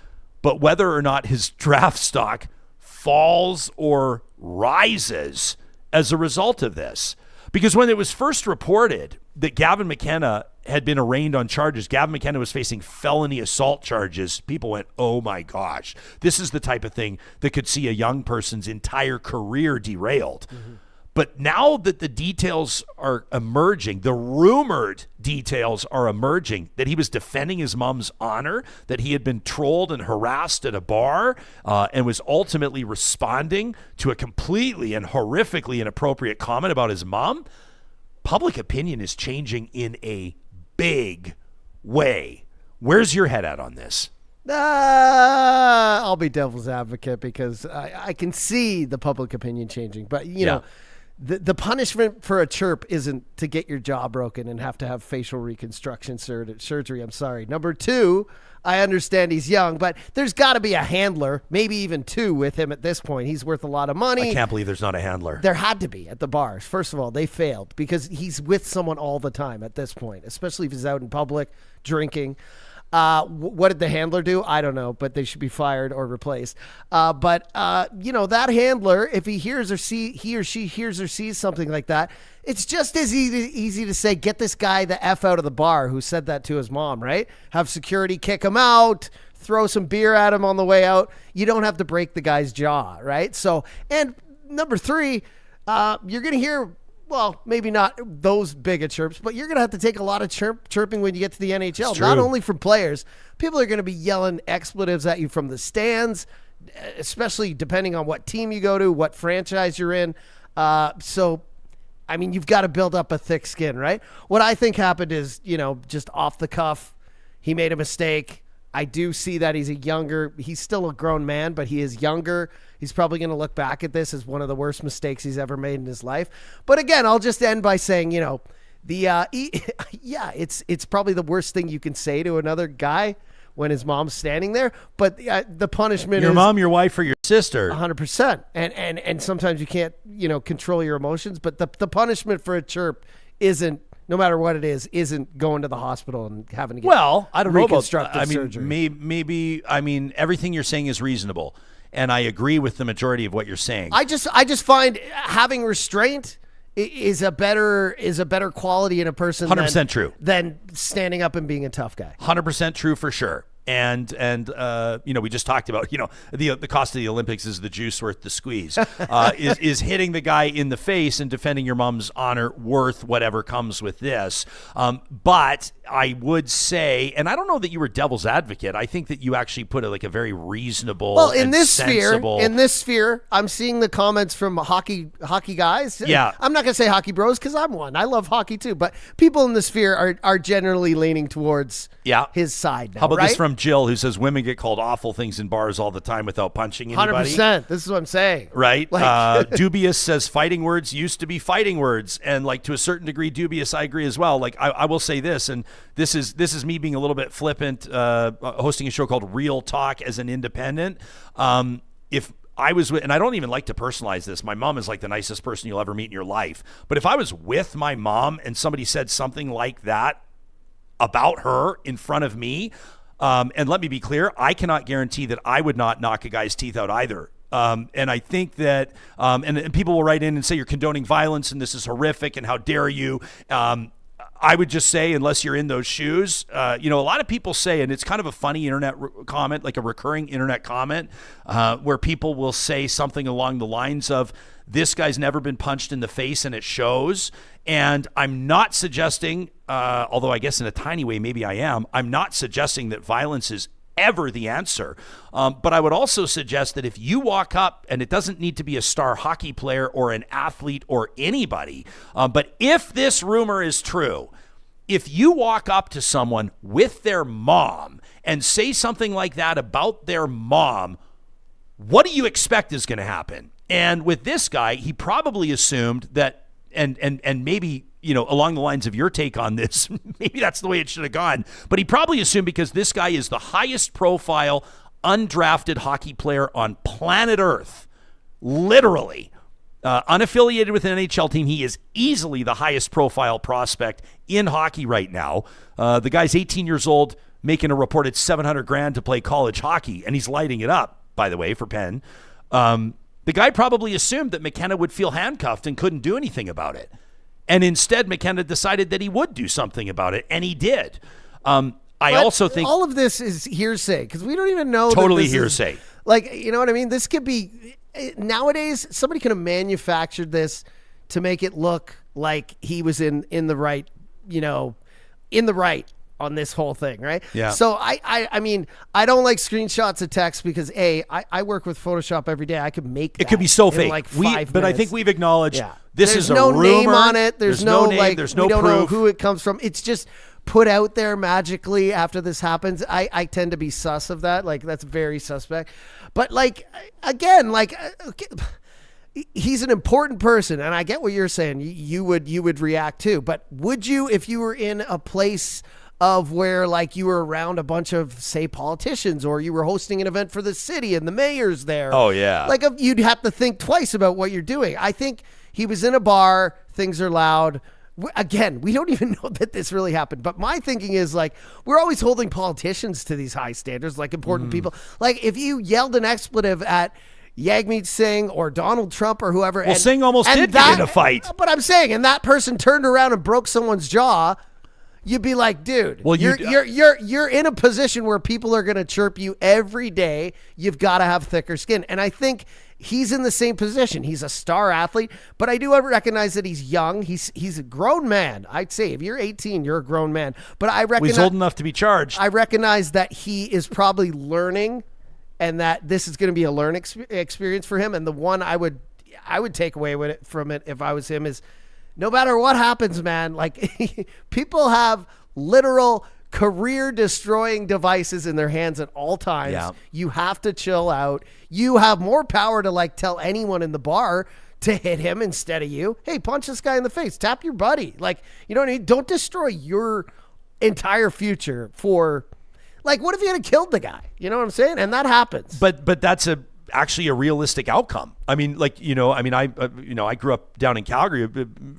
but whether or not his draft stock falls or rises as a result of this. Because when it was first reported that Gavin McKenna had been arraigned on charges, Gavin McKenna was facing felony assault charges, people went, oh my gosh, this is the type of thing that could see a young person's entire career derailed. But now that the details are emerging, the rumored details are emerging, that he was defending his mom's honor, that he had been trolled and harassed at a bar, and was ultimately responding to a completely and horrifically inappropriate comment about his mom, public opinion is changing in a big way. Where's your head at on this? I'll be devil's advocate because I can see the public opinion changing, but you know, the punishment for a chirp isn't to get your jaw broken and have to have facial reconstruction surgery. I'm sorry. Number 2, I understand he's young, but there's got to be a handler, maybe even 2 with him at this point. He's worth a lot of money. I can't believe there's not a handler. There had to be at the bars. First of all, they failed because he's with someone all the time at this point, especially if he's out in public drinking. What did the handler do? I don't know, but they should be fired or replaced. But you know, that handler, if he or she hears or sees something like that, it's just as easy to say, get this guy the F out of the bar who said that to his mom, right? Have security kick him out, throw some beer at him on the way out. You don't have to break the guy's jaw, right? So, and number 3, you're going to hear, well, maybe not those big of chirps, but you're going to have to take a lot of chirping when you get to the NHL. Not only from players, people are going to be yelling expletives at you from the stands, especially depending on what team you go to, what franchise you're in. So, I mean, you've got to build up a thick skin, right? What I think happened is, you know, just off the cuff, he made a mistake. I do see that he's still a grown man, but he is younger. He's probably going to look back at this as one of the worst mistakes he's ever made in his life. But again, I'll just end by saying, you know, it's probably the worst thing you can say to another guy when his mom's standing there. But the punishment your is mom, your wife, or your sister. 100%. And sometimes you can't, you know, control your emotions. But the punishment for a chirp isn't, no matter what it is, isn't going to the hospital and having to get I don't know about surgery. Maybe everything you're saying is reasonable, and I agree with the majority of what you're saying. I just find having restraint is a better quality in a person 100% true. than standing up and being a tough guy. 100% true for sure. And we just talked about, the cost of the Olympics is the juice worth the squeeze. Is hitting the guy in the face and defending your mom's honor worth whatever comes with this? But I would say, and I don't know that you were devil's advocate. I think that you actually put a very reasonable. Well, in and this sensible. sphere, I'm seeing the comments from hockey guys. Yeah, I'm not gonna say hockey bros because I'm one. I love hockey too, but people in the sphere are generally leaning towards his side now. How about right? this from Jill, who says women get called awful things in bars all the time without punching anybody? 100%. This is what I'm saying. Right. Dubious says fighting words used to be fighting words. And to a certain degree, Dubious, I agree as well. I will say this, and this is me being a little bit flippant, hosting a show called Real Talk as an independent. If I was with, and I don't even like to personalize this. My mom is the nicest person you'll ever meet in your life. But if I was with my mom and somebody said something like that about her in front of me, and let me be clear, I cannot guarantee that I would not knock a guy's teeth out either. And I think that, and people will write in and say you're condoning violence and this is horrific and how dare you. I would just say, unless you're in those shoes, a lot of people say, and it's kind of a funny internet comment, like a recurring internet comment, where people will say something along the lines of, this guy's never been punched in the face and it shows. And I'm not suggesting, although I guess in a tiny way, maybe I am, I'm not suggesting that violence is ever the answer. But I would also suggest that if you walk up, and it doesn't need to be a star hockey player or an athlete or anybody, but if this rumor is true, if you walk up to someone with their mom and say something like that about their mom, what do you expect is going to happen? And with this guy, he probably assumed that, and maybe, along the lines of your take on this, maybe that's the way it should have gone. But he probably assumed because this guy is the highest profile undrafted hockey player on planet Earth, literally, unaffiliated with an NHL team, he is easily the highest profile prospect in hockey right now. The guy's 18 years old, making a reported $700,000 to play college hockey, and he's lighting it up, by the way, for Penn. The guy probably assumed that McKenna would feel handcuffed and couldn't do anything about it. And instead, McKenna decided that he would do something about it, and he did. I also think all of this is hearsay because we don't even know. Totally that this hearsay. You know what I mean? This could be nowadays. Somebody could have manufactured this to make it look like he was in the right, in the right on this whole thing, right? Yeah. So I mean, I don't like screenshots of text because I work with Photoshop every day. I could make that it could be so in fake. 5 But minutes. I think we've acknowledged this There's is a no rumor. name on it. There's no name. There's no we don't proof. know who it comes from. It's just put out there magically after this happens. I tend to be sus of that. That's very suspect. But again, he's an important person, and I get what you're saying. You would react too. But would you if you were in a place of where you were around a bunch of, say, politicians, or you were hosting an event for the city and the mayor's there? Oh, yeah. You'd have to think twice about what you're doing. I think he was in a bar. Things are loud. Again, we don't even know that this really happened. But my thinking is we're always holding politicians to these high standards, important people. If you yelled an expletive at Jagmeet Singh or Donald Trump or whoever. Well, Singh almost did get in a fight. But I'm saying, and that person turned around and broke someone's jaw, you'd be like, dude, well, you're in a position where people are going to chirp you every day. You've got to have thicker skin. And I think he's in the same position. He's a star athlete, but I do recognize that he's young. He's a grown man. I'd say if you're 18, you're a grown man. But I recognize he's old enough to be charged. I recognize that he is probably learning, and that this is going to be a learning experience for him. And the one I would take away from it if I was him is, no matter what happens, man, people have literal career-destroying devices in their hands at all times. Yeah. You have to chill out. You have more power to tell anyone in the bar to hit him instead of you. Hey, punch this guy in the face. Tap your buddy. You know what I mean? Don't destroy your entire future for, what if you had killed the guy? You know what I'm saying? And that happens. But that's actually a realistic outcome. I mean, I grew up down in Calgary.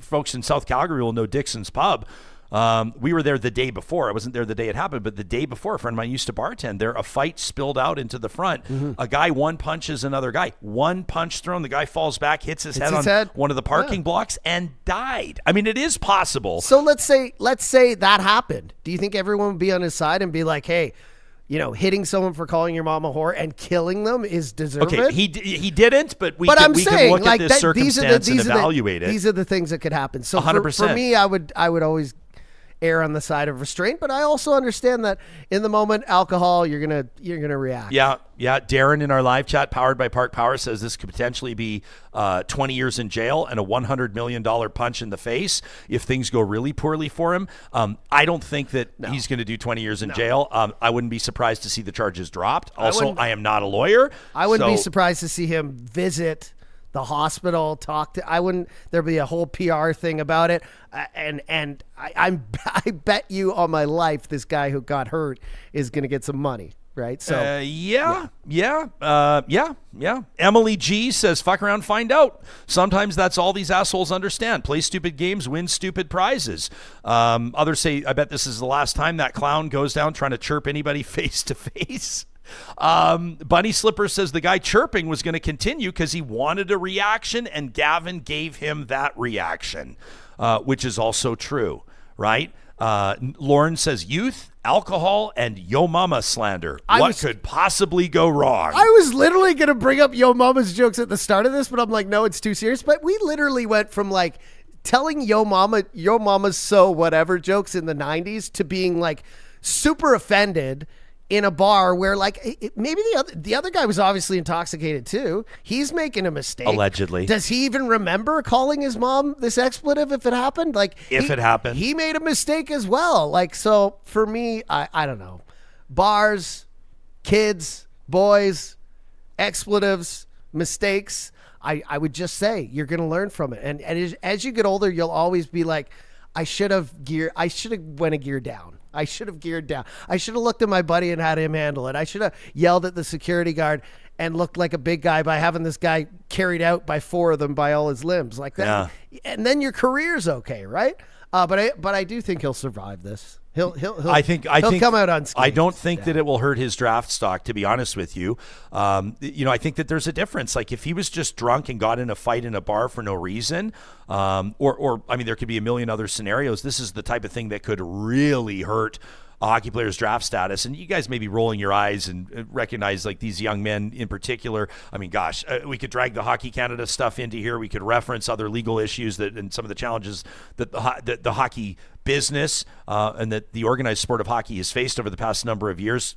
Folks in South Calgary will know Dixon's Pub. We were there the day before. I wasn't there the day it happened, but the day before, a friend of mine used to bartend there. A fight spilled out into the front. A guy one punches another guy. One punch thrown. The guy falls back, hits his head on one of the parking blocks, and died. I mean, it is possible. So let's say that happened. Do you think everyone would be on his side and be like, hey, hitting someone for calling your mom a whore and killing them is deserved? Okay, he didn't, but we can look at this circumstance and evaluate it. These are the things that could happen. So 100%. For me, I would always err on the side of restraint, but I also understand that in the moment, alcohol, you're gonna react. Yeah. Darren in our live chat, powered by Park Power, says this could potentially be 20 years in jail and a $100 million punch in the face if things go really poorly for him. I don't think that he's going to do 20 years in jail. I wouldn't be surprised to see the charges dropped. Also, I am not a lawyer. I wouldn't be surprised to see him visit the hospital, there'd be a whole PR thing about it. And I bet you on my life, this guy who got hurt is going to get some money. Right. So yeah. Emily G says, fuck around, find out. Sometimes that's all these assholes understand. Play stupid games, win stupid prizes. Others say, I bet this is the last time that clown goes down trying to chirp anybody face to face. Bunny Slipper says the guy chirping was going to continue because he wanted a reaction and Gavin gave him that reaction, which is also true, right? Lauren says youth, alcohol, and yo mama slander. What could possibly go wrong? I was literally going to bring up yo mama's jokes at the start of this, but I'm like, no, it's too serious. But we literally went from like telling yo mama's so whatever jokes in the 90s to being like super offended in a bar where maybe the other guy was obviously intoxicated too. He's making a mistake. Allegedly. Does he even remember calling his mom this expletive if it happened? It happened. He made a mistake as well. So for me, I don't know. Bars, kids, boys, expletives, mistakes. I would just say you're going to learn from it. And as you get older, you'll always be like, I should have went a gear down. I should have geared down. I should have looked at my buddy and had him handle it. I should have yelled at the security guard and looked like a big guy by having this guy carried out by 4 of them by all his limbs like that. Yeah. And then your career's okay, right? But I do think he'll survive this. He'll come out unscathed. I don't think that it will hurt his draft stock, to be honest with you. I think that there's a difference. Like if he was just drunk and got in a fight in a bar for no reason, there could be a million other scenarios. This is the type of thing that could really hurt a hockey player's draft status. And you guys may be rolling your eyes and recognize like these young men in particular. I mean, gosh, we could drag the Hockey Canada stuff into here. We could reference other legal issues and some of the challenges that the hockey business and that the organized sport of hockey has faced over the past number of years.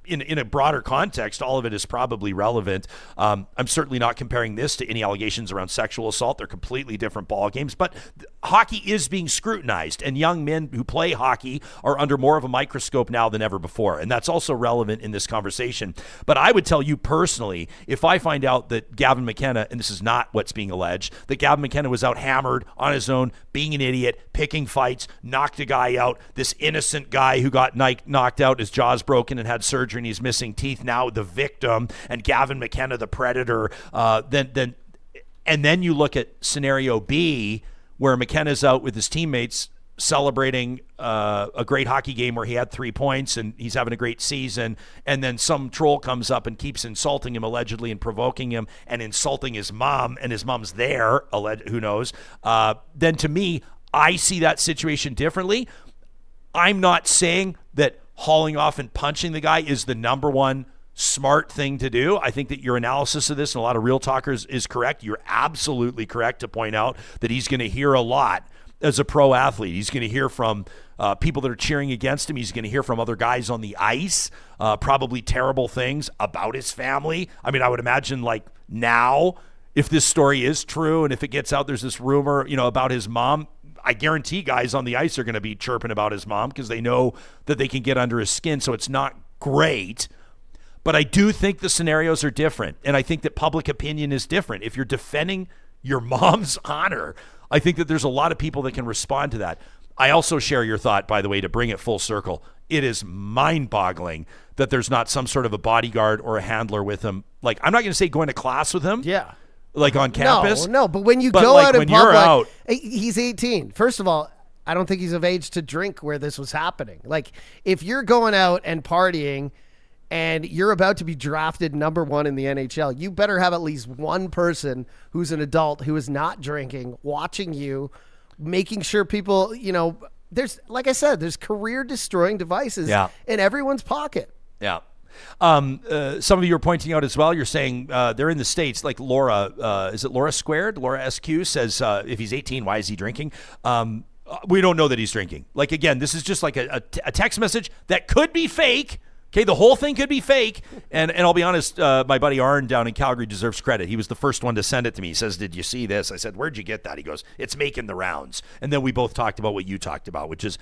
In a broader context, all of it is probably relevant. I'm certainly not comparing this to any allegations around sexual assault. They're completely different ball games, but hockey is being scrutinized, and young men who play hockey are under more of a microscope now than ever before, and that's also relevant in this conversation. But I would tell you personally, if I find out that Gavin McKenna, and this is not what's being alleged, that Gavin McKenna was out hammered on his own, being an idiot, picking fights, knocked a guy out, this innocent guy who got knocked out, his jaw's broken and had surgery and he's missing teeth, now the victim, and Gavin McKenna the predator, then you look at scenario B where McKenna's out with his teammates celebrating a great hockey game where he had 3 points and he's having a great season, and then some troll comes up and keeps insulting him allegedly and provoking him and insulting his mom, and his mom's there, who knows, then to me, I see that situation differently. I'm not saying that hauling off and punching the guy is the number one smart thing to do. I think that your analysis of this and a lot of real talkers is correct. You're absolutely correct to point out that he's going to hear a lot as a pro athlete. He's going to hear from people that are cheering against him. He's going to hear from other guys on the ice, probably terrible things about his family. I mean, I would imagine like now, if this story is true and if it gets out, there's this rumor, about his mom, I guarantee guys on the ice are going to be chirping about his mom because they know that they can get under his skin. So it's not great. But I do think the scenarios are different. And I think that public opinion is different. If you're defending your mom's honor, I think that there's a lot of people that can respond to that. I also share your thought, by the way, to bring it full circle. It is mind-boggling that there's not some sort of a bodyguard or a handler with him. Like, I'm not going to say going to class with him. Yeah. Like on campus. No, but when you go out in when public, you're out, he's 18. First of all, I don't think he's of age to drink where this was happening. Like, if you're going out and partying and you're about to be drafted number 1 in the NHL, you better have at least one person who's an adult who is not drinking, watching you, making sure people, there's, like I said, there's career-destroying devices in everyone's pocket. Yeah. Some of you are pointing out as well, you're saying they're in the States, like Laura, is it Laura Squared? Laura SQ says, if he's 18, why is he drinking? We don't know that he's drinking. Like, again, this is just like a text message that could be fake. Okay, the whole thing could be fake. And I'll be honest, my buddy Arn down in Calgary deserves credit. He was the first one to send it to me. He says, did you see this? I said, where'd you get that? He goes, it's making the rounds. And then we both talked about what you talked about, which is,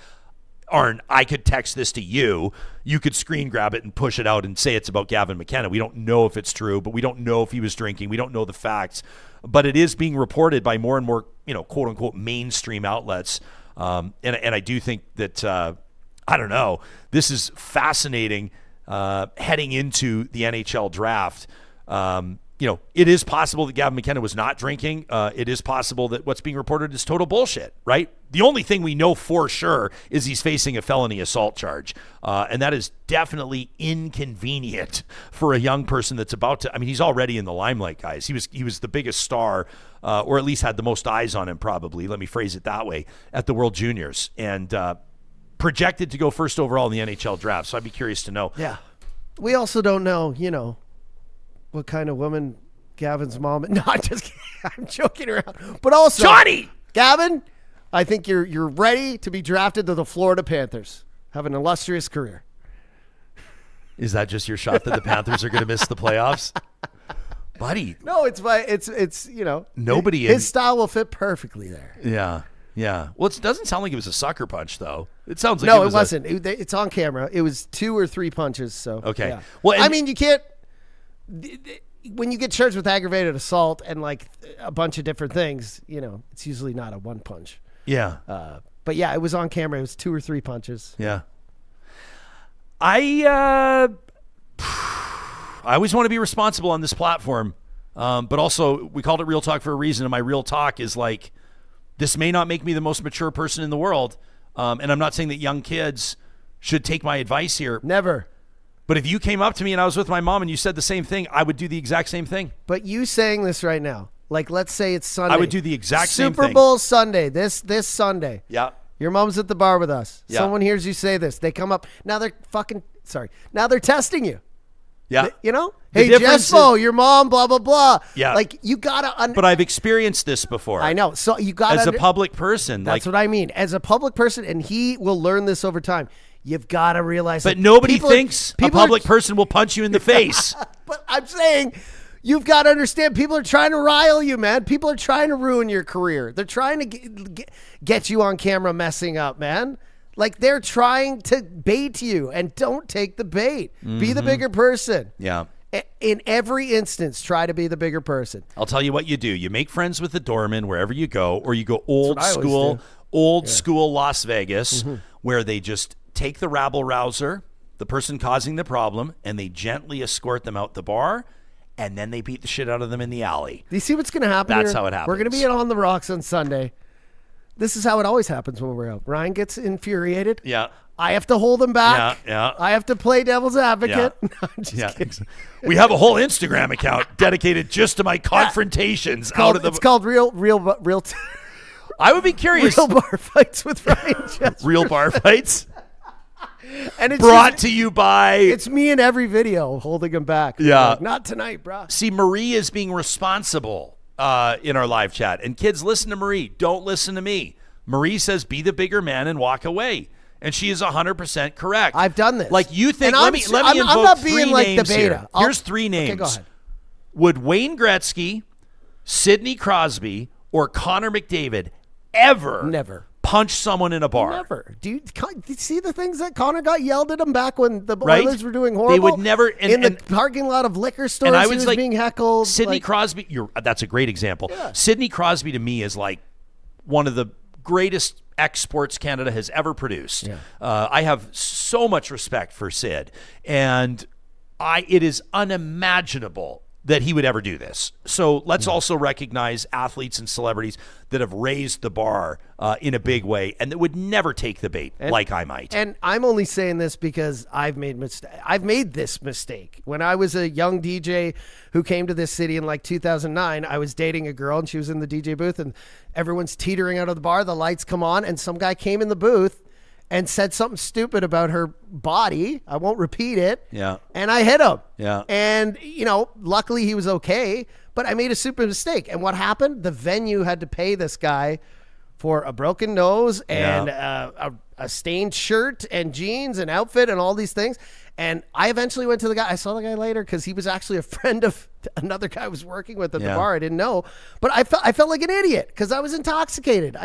Arn, I could text this to you. You could screen grab it and push it out and say it's about Gavin McKenna. We don't know if it's true, but we don't know if he was drinking. We don't know the facts. But it is being reported by more and more, quote unquote, mainstream outlets. And I do think that, I don't know, this is fascinating heading into the NHL draft. It is possible that Gavin McKenna was not drinking. It is possible that what's being reported is total bullshit, right? The only thing we know for sure is he's facing a felony assault charge. And that is definitely inconvenient for a young person that's about to, he's already in the limelight, guys. He was the biggest star, or at least had the most eyes on him probably, let me phrase it that way, at the World Juniors. And projected to go first overall in the NHL draft. So I'd be curious to know. Yeah. We also don't know, what kind of woman Gavin's mom. No, I'm just kidding. I'm joking around. But also, Johnny! Gavin, I think you're ready to be drafted to the Florida Panthers. Have an illustrious career. Is that just your shot that the Panthers are going to miss the playoffs? Buddy. No, it's nobody his style will fit perfectly there. Yeah. Yeah. Well, it doesn't sound like it was a sucker punch, though. It sounds like no, it wasn't. It's on camera. It was 2 or 3 punches. So okay. Yeah. Well, you can't. When you get charged with aggravated assault and like a bunch of different things, it's usually not a 1 punch. Yeah. But yeah, it was on camera. It was 2 or 3 punches. Yeah. I always want to be responsible on this platform, but also we called it Real Talk for a reason, and my real talk is like, this may not make me the most mature person in the world, and I'm not saying that young kids should take my advice here. Never. But if you came up to me and I was with my mom and you said the same thing, I would do the exact same thing. But you saying this right now, like let's say it's Sunday. I would do the exact same thing. Super Bowl Sunday, this Sunday. Yeah. Your mom's at the bar with us. Yeah. Someone hears you say this. They come up. Now they're Now they're testing you. Yeah. Hey, Jasper, your mom, blah, blah, blah. Yeah. Like, you got to... But I've experienced this before. I know. So you got to... As a public person. That's what I mean. As a public person, and he will learn this over time, you've got to realize... But nobody thinks a public person will punch you in the face. But I'm saying... You've got to understand, people are trying to rile you, man. People are trying to ruin your career. They're trying to get you on camera messing up, man. Like, they're trying to bait you, and don't take the bait. Mm-hmm. Be the bigger person. Yeah. In every instance, try to be the bigger person. I'll tell you what you do. You make friends with the doorman wherever you go, or you go old school Las Vegas, where they just take the rabble-rouser, the person causing the problem, and they gently escort them out the bar, and then they beat the shit out of them in the alley. Do you see what's going to happen That's here? how it happens. We're going to be on the rocks on Sunday. This is how it always happens when we're out. Ryan gets infuriated. Yeah. I have to hold him back. Yeah. I have to play devil's advocate. Yeah. No, I'm just kidding. We have a whole Instagram account dedicated just to my confrontations It's called real. I would be curious. Real bar fights with Ryan Jasper. Real bar fights. And it's brought to you by... It's me in every video holding him back. Yeah. Like, not tonight, bro. See, Marie is being responsible in our live chat. And kids, listen to Marie. Don't listen to me. Marie says, be the bigger man and walk away. And she is 100% correct. I've done this. Like, you think... And Let me invoke I'm not being three like names the beta. here. Here's 3 names. Okay, go ahead. Would Wayne Gretzky, Sidney Crosby, or Connor McDavid Never punch someone in a bar? Never. Do you see the things that Connor got yelled at him back when the Oilers were doing horrible? They would never... in the parking lot of liquor stores, and I he was like, being heckled. Sidney Crosby, that's a great example. Yeah. Sidney Crosby to me is like one of the greatest exports Canada has ever produced. Yeah. I have so much respect for Sid. And it is unimaginable that he would ever do this. So let's also recognize athletes and celebrities that have raised the bar in a big way and that would never take the bait like I might. And I'm only saying this because I've made this mistake. When I was a young DJ who came to this city in like 2009, I was dating a girl and she was in the DJ booth and everyone's teetering out of the bar. The lights come on and some guy came in the booth and said something stupid about her body. I won't repeat it. Yeah. And I hit him. Yeah. And, luckily he was okay, but I made a super mistake. And what happened? The venue had to pay this guy for a broken nose and a stained shirt and jeans and outfit and all these things. And I eventually went to the guy. I saw the guy later because he was actually a friend of another guy I was working with at the bar. I didn't know. But I felt like an idiot because I was intoxicated.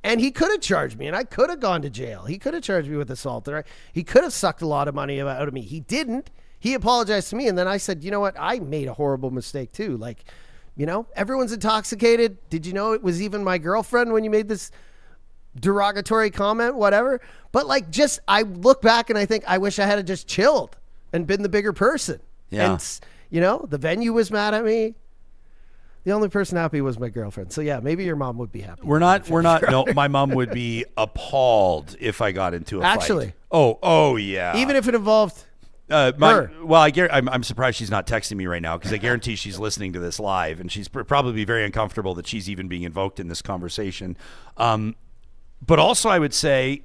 And he could have charged me and I could have gone to jail. He could have charged me with assault. He could have sucked a lot of money out of me. He didn't. He apologized to me. And then I said, you know what? I made a horrible mistake too. Like, everyone's intoxicated. Did you know it was even my girlfriend when you made this derogatory comment, whatever? But I look back and I think I wish I had just chilled and been the bigger person. Yeah. And, the venue was mad at me. The only person happy was my girlfriend. So yeah, maybe your mom would be happy. We're not. No, my mom would be appalled if I got into a fight. Actually. Oh yeah. Even if it involved her. Well, I'm surprised she's not texting me right now because I guarantee she's listening to this live and she's probably very uncomfortable that she's even being invoked in this conversation. But also I would say,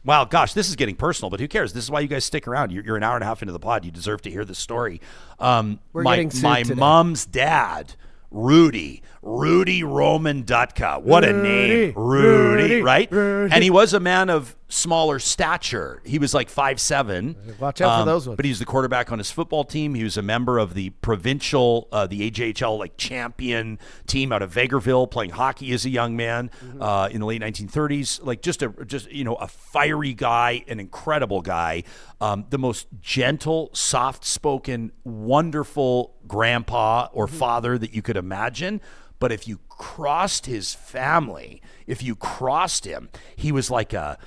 wow, gosh, this is getting personal, but who cares? This is why you guys stick around. You're an hour and a half into the pod. You deserve to hear this story. We're getting sued my today. mom's dad, Rudy Roman Dutka. What a name. Rudy, right? Rudy. And he was a man of smaller stature. He was like 5'7". Watch out for those ones. But he was the quarterback on his football team. He was a member of the provincial, the AJHL champion team out of Vegreville, playing hockey as a young man in the late 1930s. Like just a fiery guy, an incredible guy, the most gentle, soft-spoken, wonderful grandpa or father that you could imagine. But if you crossed his family, if you crossed him, he was like I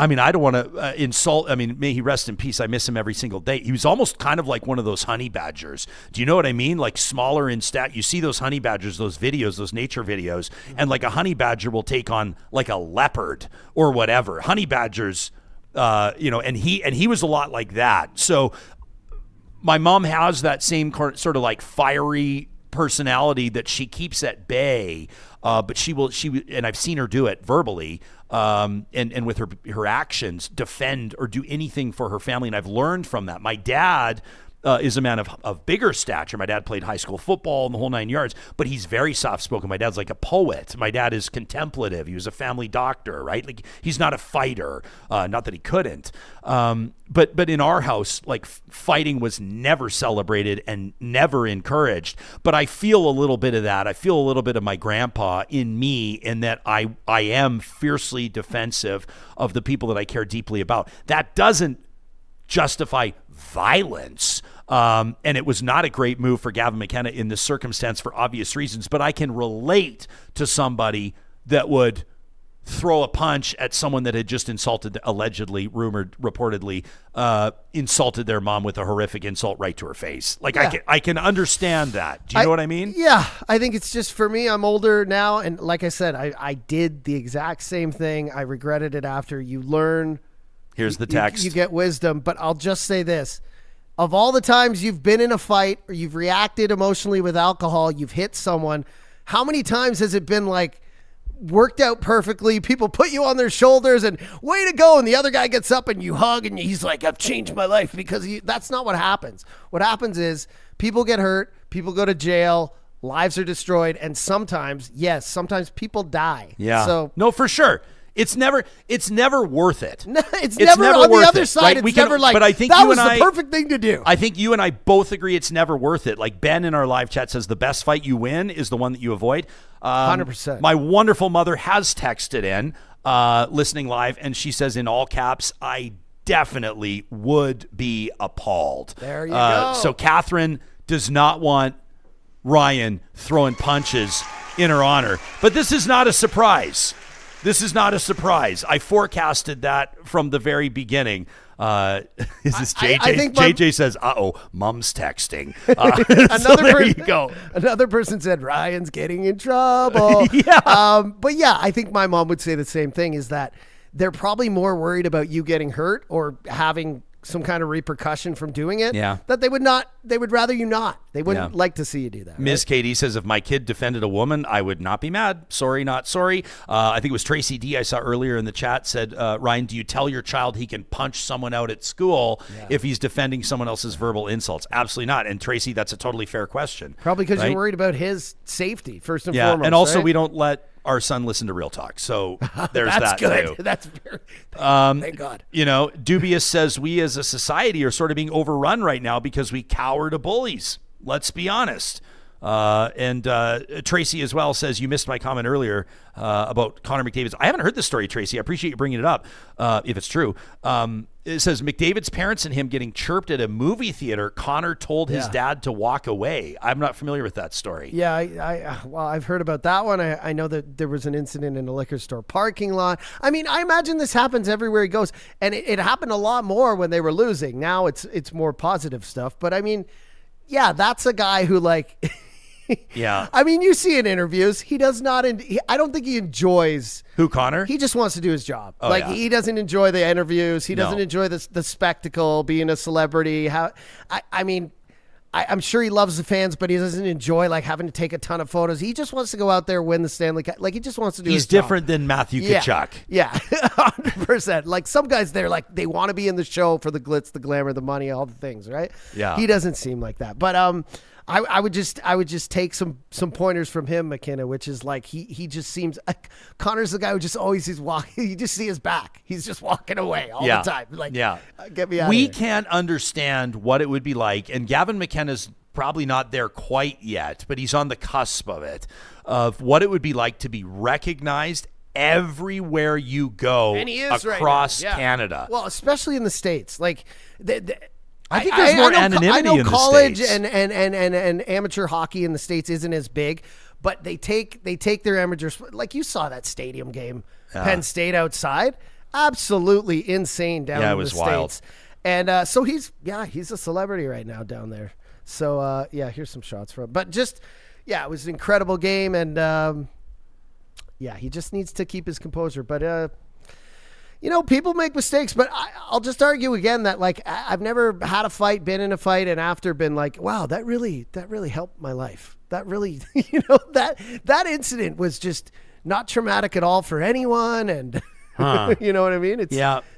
don't want to insult. May he rest in peace. I miss him every single day. He was almost kind of like one of those honey badgers. Do you know what I mean? Like smaller in stat. You see those honey badgers, those videos, those nature videos, and like a honey badger will take on like a leopard or whatever. Honey badgers, and he was a lot like that. So my mom has that same sort of like fiery personality that she keeps at bay, but she and I've seen her do it verbally, and with her actions, defend or do anything for her family, and I've learned from that. My dad is a man of bigger stature. My dad played high school football and the whole 9 yards, but he's very soft-spoken. My dad's like a poet. My dad is contemplative. He was a family doctor, right? Like he's not a fighter, not that he couldn't. But in our house, like fighting was never celebrated and never encouraged. But I feel a little bit of that. I feel a little bit of my grandpa in me in that I am fiercely defensive of the people that I care deeply about. That doesn't justify violence. And it was not a great move for Gavin McKenna in this circumstance for obvious reasons, but I can relate to somebody that would throw a punch at someone that had just reportedly insulted their mom with a horrific insult right to her face. Like I can understand that. Do you know what I mean? Yeah. I think it's just for me, I'm older now. And like I said, I did the exact same thing. I regretted it after. You learn. Here's the text. You get wisdom, but I'll just say this. Of all the times you've been in a fight or you've reacted emotionally with alcohol, you've hit someone, how many times has it been like worked out perfectly? People put you on their shoulders and way to go. And the other guy gets up and you hug and he's like, I've changed my life because that's not what happens. What happens is people get hurt, people go to jail, lives are destroyed. And sometimes people die. Yeah. So no, for sure. It's never worth it. No, it's never on the other side. Right? It's never like, but I think that was the perfect thing to do. I think you and I both agree it's never worth it. Like Ben in our live chat says, the best fight you win is the one that you avoid. 100%. My wonderful mother has texted in, listening live, and she says in all caps, I definitely would be appalled. There you go. So Catherine does not want Ryan throwing punches in her honor. But this is not a surprise. This is not a surprise. I forecasted that from the very beginning. Is this JJ? I think JJ says, mom's texting. There you go. Another person said, Ryan's getting in trouble. But yeah, I think my mom would say the same thing, is that they're probably more worried about you getting hurt or having some kind of repercussion from doing it. Yeah. That they would rather you not. They wouldn't like to see you do that. Ms. Katie says, if my kid defended a woman, I would not be mad. Sorry, not sorry. I think it was Tracy D I saw earlier in the chat said, Ryan, do you tell your child he can punch someone out at school if he's defending someone else's verbal insults? Absolutely not. And Tracy, that's a totally fair question. Probably because right? you're worried about his safety first and foremost. And also right? we don't let our son listen to Real Talk. So there's That's that good. too. That's very, thank God. Dubious says we as a society are sort of being overrun right now because we cower to bullies. Let's be honest. And Tracy as well says, you missed my comment earlier about Connor McDavid's. I haven't heard this story, Tracy. I appreciate you bringing it up, if it's true. It says McDavid's parents and him getting chirped at a movie theater. Connor told his dad to walk away. I'm not familiar with that story. Yeah, I've heard about that one. I know that there was an incident in a liquor store parking lot. I mean, I imagine this happens everywhere he goes, and it happened a lot more when they were losing. Now it's more positive stuff. But I mean, yeah, that's a guy who like. Yeah. I mean, you see in interviews, he does not. I don't think he enjoys. Who, Connor? He just wants to do his job. Oh, yeah. He doesn't enjoy the interviews. He doesn't enjoy the spectacle, being a celebrity. I'm sure he loves the fans, but he doesn't enjoy like having to take a ton of photos. He just wants to go out there, win the Stanley Cup. Like he just wants to do. He's different than Matthew Tkachuk. Yeah, 100%. Like some guys, they're like they want to be in the show for the glitz, the glamour, the money, all the things, right? Yeah. He doesn't seem like that, but I would just take some pointers from him, McKenna, which is like he just seems Connor's the guy who just always is walking. You just see his back. He's just walking away all the time. Like, get me out. We of here. can't understand what it would be like, and Gavin McKenna's probably not there quite yet, but he's on the cusp of it, of what it would be like to be recognized everywhere you go And he is across right now. Canada. Well, especially in the States, like I think there's more anonymity I know in the college States. and amateur hockey in the States isn't as big, but they take their amateurs. Like you saw that stadium game, Penn State outside, absolutely insane down in it the was States. wild. And so he's a celebrity right now down there. So here's some shots from. But just it was an incredible game, and he just needs to keep his composure. But people make mistakes, but I'll just argue again that like I've never had a fight, been in a fight, and after been like, wow, that really helped my life. That really, that incident was just not traumatic at all for anyone, and you know what I mean?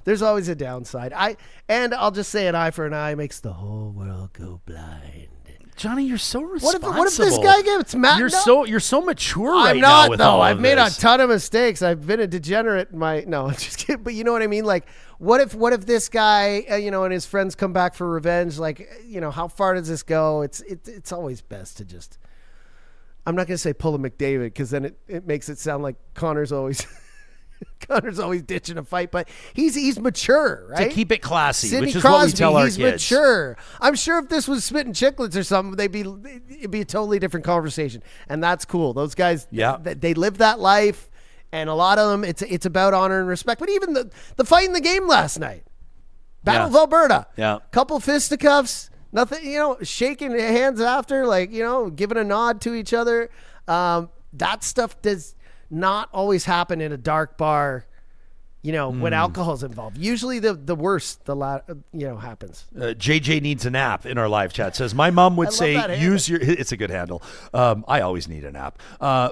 There's always a downside. I'll just say an eye for an eye makes the whole world go blind. Johnny, you're so responsible. What if this guy gets mad? You're so mature right I'm now not, with though. all of I've made a this. ton of mistakes. I've been a degenerate in my I'm just kidding. But you know what I mean? Like, what if this guy, and his friends come back for revenge? Like, how far does this go? It's always best to just. I'm not gonna say pull a McDavid because then it makes it sound like Connor's always ditching a fight, but he's mature, right? To keep it classy, Sidney which is Crosby, what we tell our he's kids. mature. I'm sure if this was Spittin' Chicklets or something, it'd be a totally different conversation, and that's cool. Those guys, they live that life, and a lot of them, it's about honor and respect. But even the fight in the game last night, Battle of Alberta, couple fisticuffs, nothing, shaking hands after, like giving a nod to each other. That stuff does not always happen in a dark bar, when alcohol's involved. Usually the worst, happens. JJ needs a nap in our live chat. Says, my mom would say, it's a good handle. I always need a nap.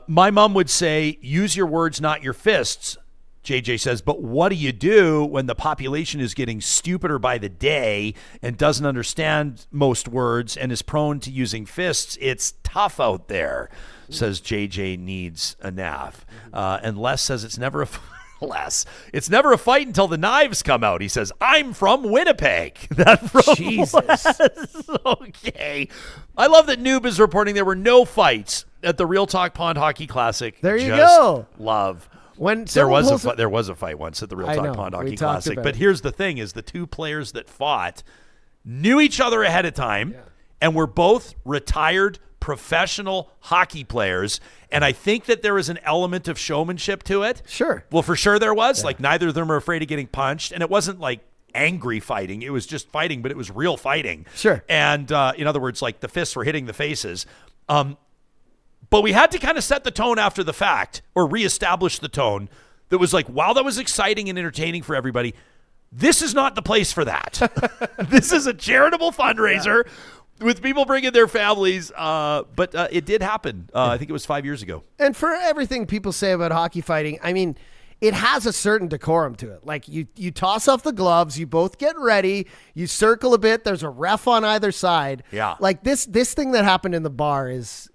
My mom would say, use your words, not your fists. JJ says, but what do you do when the population is getting stupider by the day and doesn't understand most words and is prone to using fists? It's tough out there, says JJ needs a nap. And Les says it's never a it's never a fight until the knives come out. He says, I'm from Winnipeg. That's from Jesus. Okay. I love that Noob is reporting there were no fights at the Real Talk Pond Hockey Classic. There you go. Love. When there was a fight once at the Real Talk Pond Hockey Classic. But it. Here's the thing is the two players that fought knew each other ahead of time and were both retired professional hockey players, and I think that there is an element of showmanship to it. Sure. Well, for sure there was. Like, neither of them are afraid of getting punched, and it wasn't like angry fighting. It was just fighting, but it was real fighting. Sure. And in other words, like the fists were hitting the faces. But we had to kind of set the tone after the fact, or reestablish the tone that was like, while that was exciting and entertaining for everybody, this is not the place for that. This is a charitable fundraiser with people bringing their families. But it did happen. I think it was 5 years ago. And for everything people say about hockey fighting, I mean, it has a certain decorum to it. Like you toss off the gloves, you both get ready, you circle a bit, there's a ref on either side. Yeah. Like this thing that happened in the bar is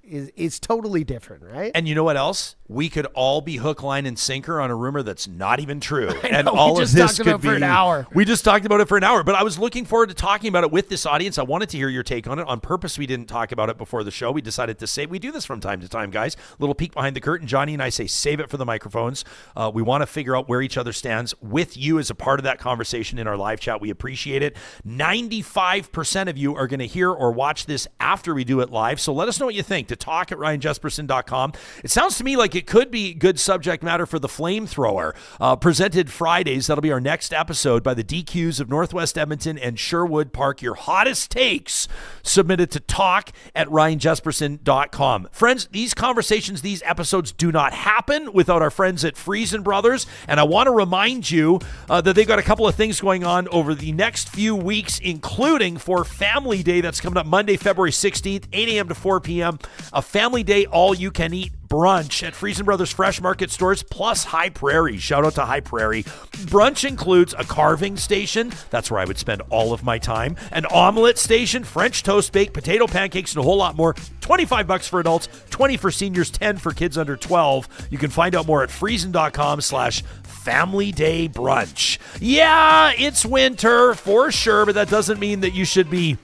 totally different, right? And you know what else? We could all be hook, line, and sinker on a rumor that's not even true. And all of this could be for an hour. We just talked about it for an hour, but I was looking forward to talking about it with this audience. I wanted to hear your take on it. On purpose, we didn't talk about it before the show. We decided to say, we do this from time to time, guys. Little peek behind the curtain. Johnny and I say, save it for the microphones. We want to figure out where each other stands with you as a part of that conversation in our live chat. We appreciate it. 95% of you are going to hear or watch this after we do it live. So let us know what you think. To talk at RyanJespersen.com. It sounds to me like it could be good subject matter for the flamethrower. Presented Fridays. That'll be our next episode by the DQs of Northwest Edmonton and Sherwood Park. Your hottest takes submitted to talk at RyanJespersen.com. Friends, these conversations, these episodes do not happen without our friends at Friesen Brothers. And I want to remind you that they've got a couple of things going on over the next few weeks, including for Family Day that's coming up Monday, February 16th, 8 a.m. to 4 p.m. A Family Day all-you-can-eat brunch at Friesen Brothers Fresh Market Stores plus High Prairie. Shout out to High Prairie. Brunch includes a carving station. That's where I would spend all of my time. An omelet station, French toast bake, potato pancakes, and a whole lot more. $25 for adults, $20 for seniors, $10 for kids under 12. You can find out more at friesen.com/Family Day Brunch. Yeah, it's winter for sure, but that doesn't mean that you should be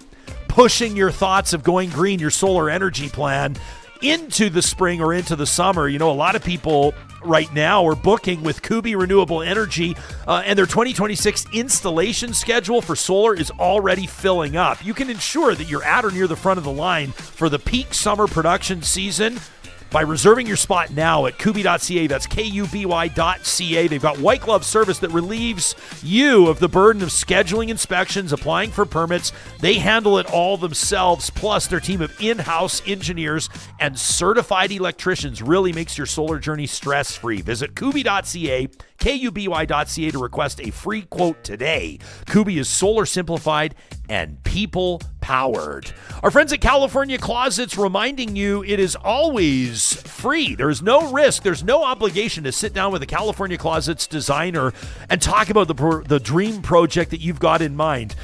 pushing your thoughts of going green, your solar energy plan, into the spring or into the summer. You know, a lot of people right now are booking with Kubi Renewable Energy, and their 2026 installation schedule for solar is already filling up. You can ensure that you're at or near the front of the line for the peak summer production season by reserving your spot now at kuby.ca. That's kuby.ca. They've got white glove service that relieves you of the burden of scheduling inspections, applying for permits. They handle it all themselves. Plus, their team of in-house engineers and certified electricians really makes your solar journey stress-free. Visit kuby.ca, kuby.ca to request a free quote today. Kubi is solar simplified and people powered. Our friends at California Closets reminding you it is always free. There's no risk. There's no obligation to sit down with a California Closets designer and talk about the dream project that you've got in mind.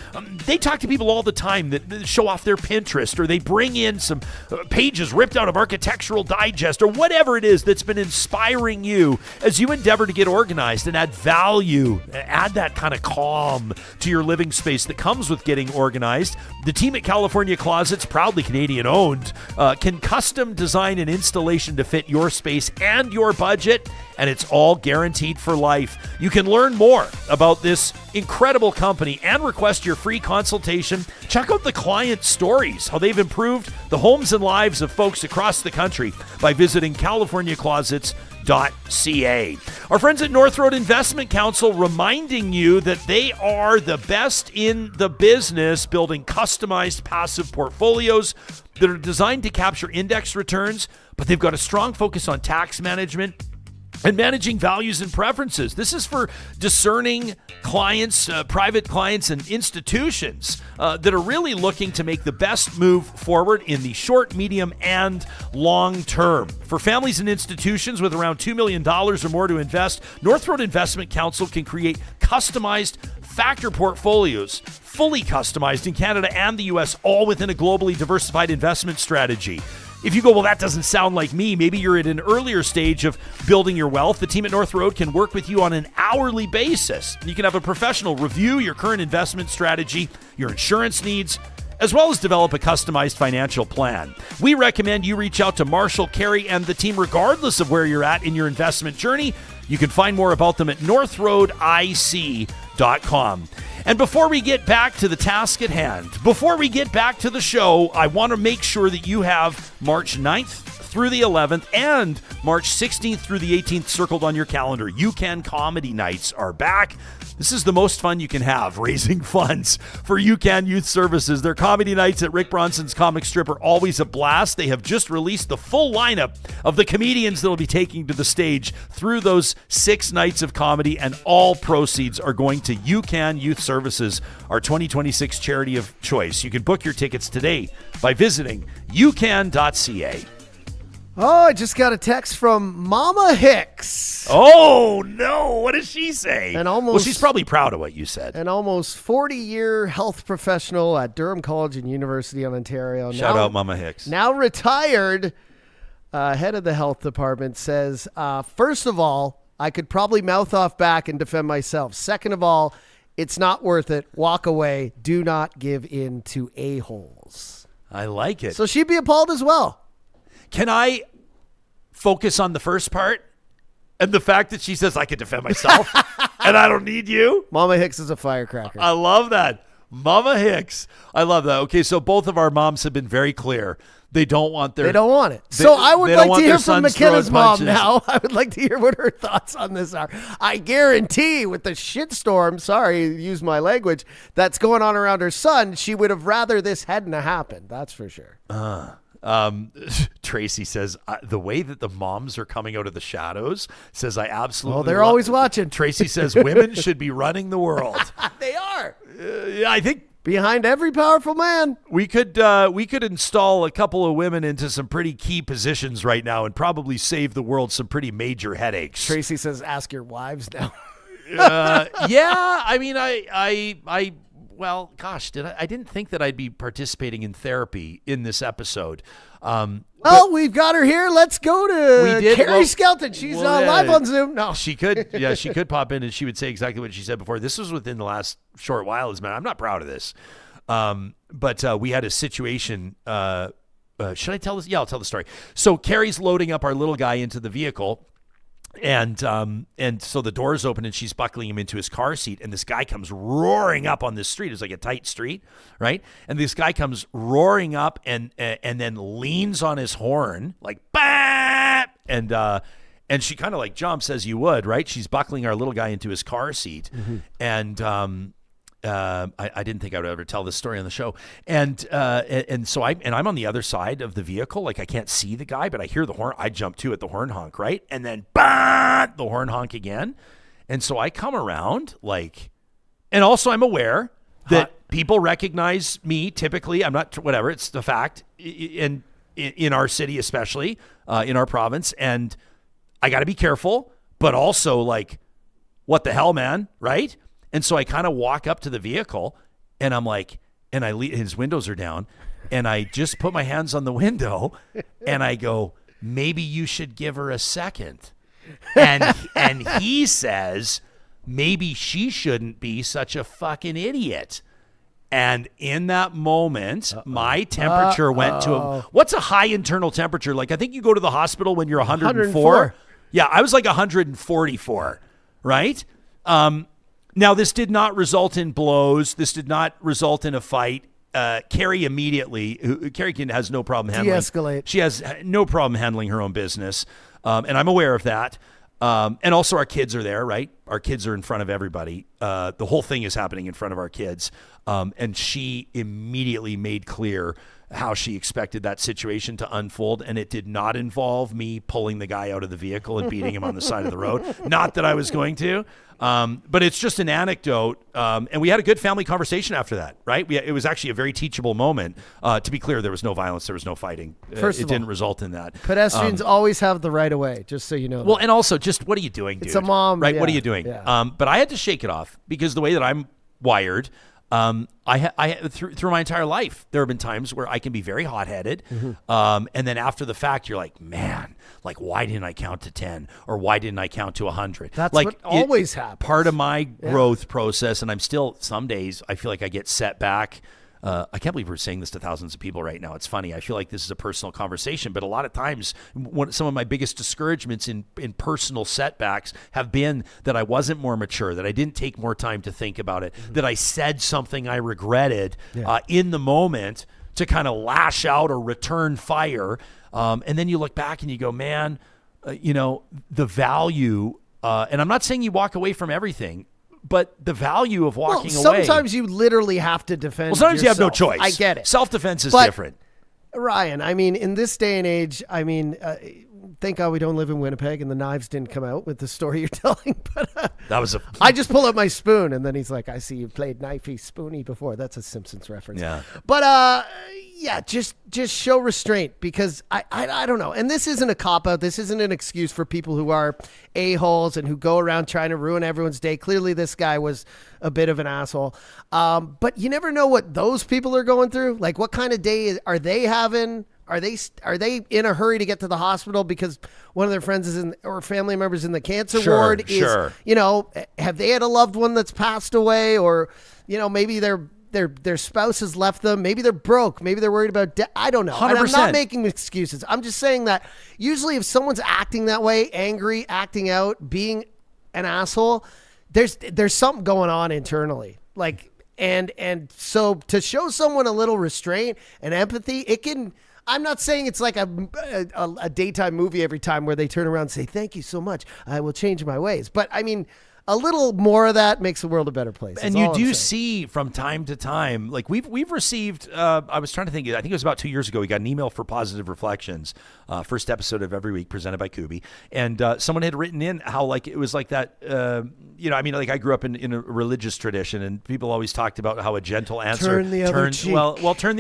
They talk to people all the time that show off their Pinterest, or they bring in some pages ripped out of Architectural Digest, or whatever it is that's been inspiring you as you endeavor to get organized and add value, add that kind of calm to your living space that comes with getting organized. The team at California Closets, proudly Canadian owned, can custom design an installation to fit your space and your budget, and it's all guaranteed for life. You can learn more about this incredible company and request your free consultation. Check out the client stories, how they've improved the homes and lives of folks across the country by visiting CaliforniaClosets.ca. Our friends at North Road Investment Council reminding you that they are the best in the business building customized passive portfolios that are designed to capture index returns, but they've got a strong focus on tax management and managing values and preferences. This is for discerning clients, private clients, and institutions that are really looking to make the best move forward in the short, medium, and long term. For families and institutions with around $2 million or more to invest, North Road Investment Council can create customized factor portfolios, fully customized in Canada and the U.S., all within a globally diversified investment strategy. If you go, well, that doesn't sound like me, maybe you're at an earlier stage of building your wealth, the team at North Road can work with you on an hourly basis. You can have a professional review your current investment strategy, your insurance needs, as well as develop a customized financial plan. We recommend you reach out to Marshall, Carey, and the team regardless of where you're at in your investment journey. You can find more about them at northroadic.com. And before we get back to the task at hand, before we get back to the show, I want to make sure that you have March 9th through the 11th and March 16th through the 18th circled on your calendar. UCAN Comedy Nights are back. This is the most fun you can have, raising funds for UCAN Youth Services. Their comedy nights at Rick Bronson's Comic Strip are always a blast. They have just released the full lineup of the comedians that will be taking to the stage through those 6 nights of comedy, and all proceeds are going to UCAN Youth Services, our 2026 charity of choice. You can book your tickets today by visiting ucan.ca. Oh, I just got a text from Mama Hicks. Oh, no. What does she say? Well, she's probably proud of what you said. An almost 40-year health professional at Durham College and University of Ontario. Shout out Mama Hicks. Now retired, head of the health department, says, first of all, I could probably mouth off back and defend myself. Second of all, it's not worth it. Walk away. Do not give in to a-holes. I like it. So she'd be appalled as well. Can I focus on the first part and the fact that she says I can defend myself and I don't need you? Mama Hicks is a firecracker. I love that. Mama Hicks. I love that. Okay, so both of our moms have been very clear. They don't want it. So I would like to hear from McKenna's mom now. I would like to hear what her thoughts on this are. I guarantee with the shitstorm, sorry, use my language, that's going on around her son, she would have rather this hadn't happened. That's for sure. Tracy says, the way that the moms are coming out of the shadows, says I absolutely they're always watching. Tracy says women should be running the world. They are. I think behind every powerful man. We could install a couple of women into some pretty key positions right now and probably save the world some pretty major headaches. Tracy says, ask your wives now. Yeah, I mean, well, gosh, I didn't think that I'd be participating in therapy in this episode. We've got her here. Let's go to Carrie Skelton. She's live on Zoom. No, she could pop in and she would say exactly what she said before. This was within the last short while. I'm not proud of this. But we had a situation. Should I tell this? Yeah, I'll tell the story. So Carrie's loading up our little guy into the vehicle. And so the door's open and she's buckling him into his car seat, and this guy comes roaring up on this street. It's like a tight street, right? And this guy comes roaring up and then leans on his horn like bah! And she kind of like jumps as you would, right? She's buckling our little guy into his car seat, and I didn't think I would ever tell this story on the show. And so I'm on the other side of the vehicle. Like I can't see the guy, but I hear the horn. I jump too at the horn honk, right? And then bah, the horn honk again. And so I come around and also I'm aware that people recognize me typically. I'm not, whatever, it's the fact in our city, especially in our province. And I got to be careful, but also like, what the hell, man, right? And so I kind of walk up to the vehicle and I'm like, his windows are down, and I just put my hands on the window and I go, maybe you should give her a second. And he says, maybe she shouldn't be such a fucking idiot. And in that moment, my temperature went to what's a high internal temperature? Like I think you go to the hospital when you're 104. Yeah, I was like 144, right? Now, this did not result in blows. This did not result in a fight. Carrie immediately, Carrie has no problem handling. De-escalate. She has no problem handling her own business. And I'm aware of that. And also our kids are there, right? Our kids are in front of everybody. The whole thing is happening in front of our kids. And she immediately made clear how she expected that situation to unfold, and it did not involve me pulling the guy out of the vehicle and beating him on the side of the road. Not that I was going to, but it's just an anecdote, and we had a good family conversation after that, right? It was actually a very teachable moment. To be clear, there was no violence, there was no fighting. It didn't result in that. Pedestrians always have the right of way, just so you know. Well, and also, just what are you doing, dude? It's a mom, right? Yeah, what are you doing? Yeah. But I had to shake it off because the way that I'm wired. Through my entire life, there have been times where I can be very hot-headed, and then after the fact, you're like, man, like why didn't I count to 10 or why didn't I count to 100? That's like what always happens. Part of my growth process, and I'm still some days I feel like I get set back I can't believe we're saying this to thousands of people right now. It's funny. I feel like this is a personal conversation, but a lot of times some of my biggest discouragements in personal setbacks have been that I wasn't more mature, that I didn't take more time to think about it, that I said something I regretted in the moment to kind of lash out or return fire. And then you look back and you go, man, the value, and I'm not saying you walk away from everything, but the value of walking away. Sometimes you literally have to defend yourself. Sometimes you have no choice. I get it. Self-defense is But, different. Ryan, I mean, in this day and age, I mean, thank God we don't live in Winnipeg and the knives didn't come out with the story you're telling. But That was I just pull up my spoon and then he's like, I see you played knifey spoony before. That's a Simpsons reference. Yeah. But yeah, just show restraint because I don't know. And this isn't a cop-out. This isn't an excuse for people who are a-holes and who go around trying to ruin everyone's day. Clearly this guy was a bit of an asshole. But you never know what those people are going through. Like what kind of day are they having? Are they in a hurry to get to the hospital because one of their friends is or family members in the cancer ward? Sure. Have they had a loved one that's passed away, or maybe their spouse has left them. Maybe they're broke. Maybe they're worried about debt. I don't know. 100%. And I'm not making excuses. I'm just saying that usually if someone's acting that way, angry, acting out, being an asshole, there's something going on internally. Like and so to show someone a little restraint and empathy, it can. I'm not saying it's like a daytime movie every time where they turn around and say, thank you so much. I will change my ways. But I mean, a little more of that makes the world a better place. And you do see from time to time, like we've received, I was trying to think, I think it was about 2 years ago, we got an email for Positive Reflections, first episode of every week presented by Kubi. And someone had written in how like it was like that, like I grew up in a religious tradition and people always talked about how a gentle answer turn the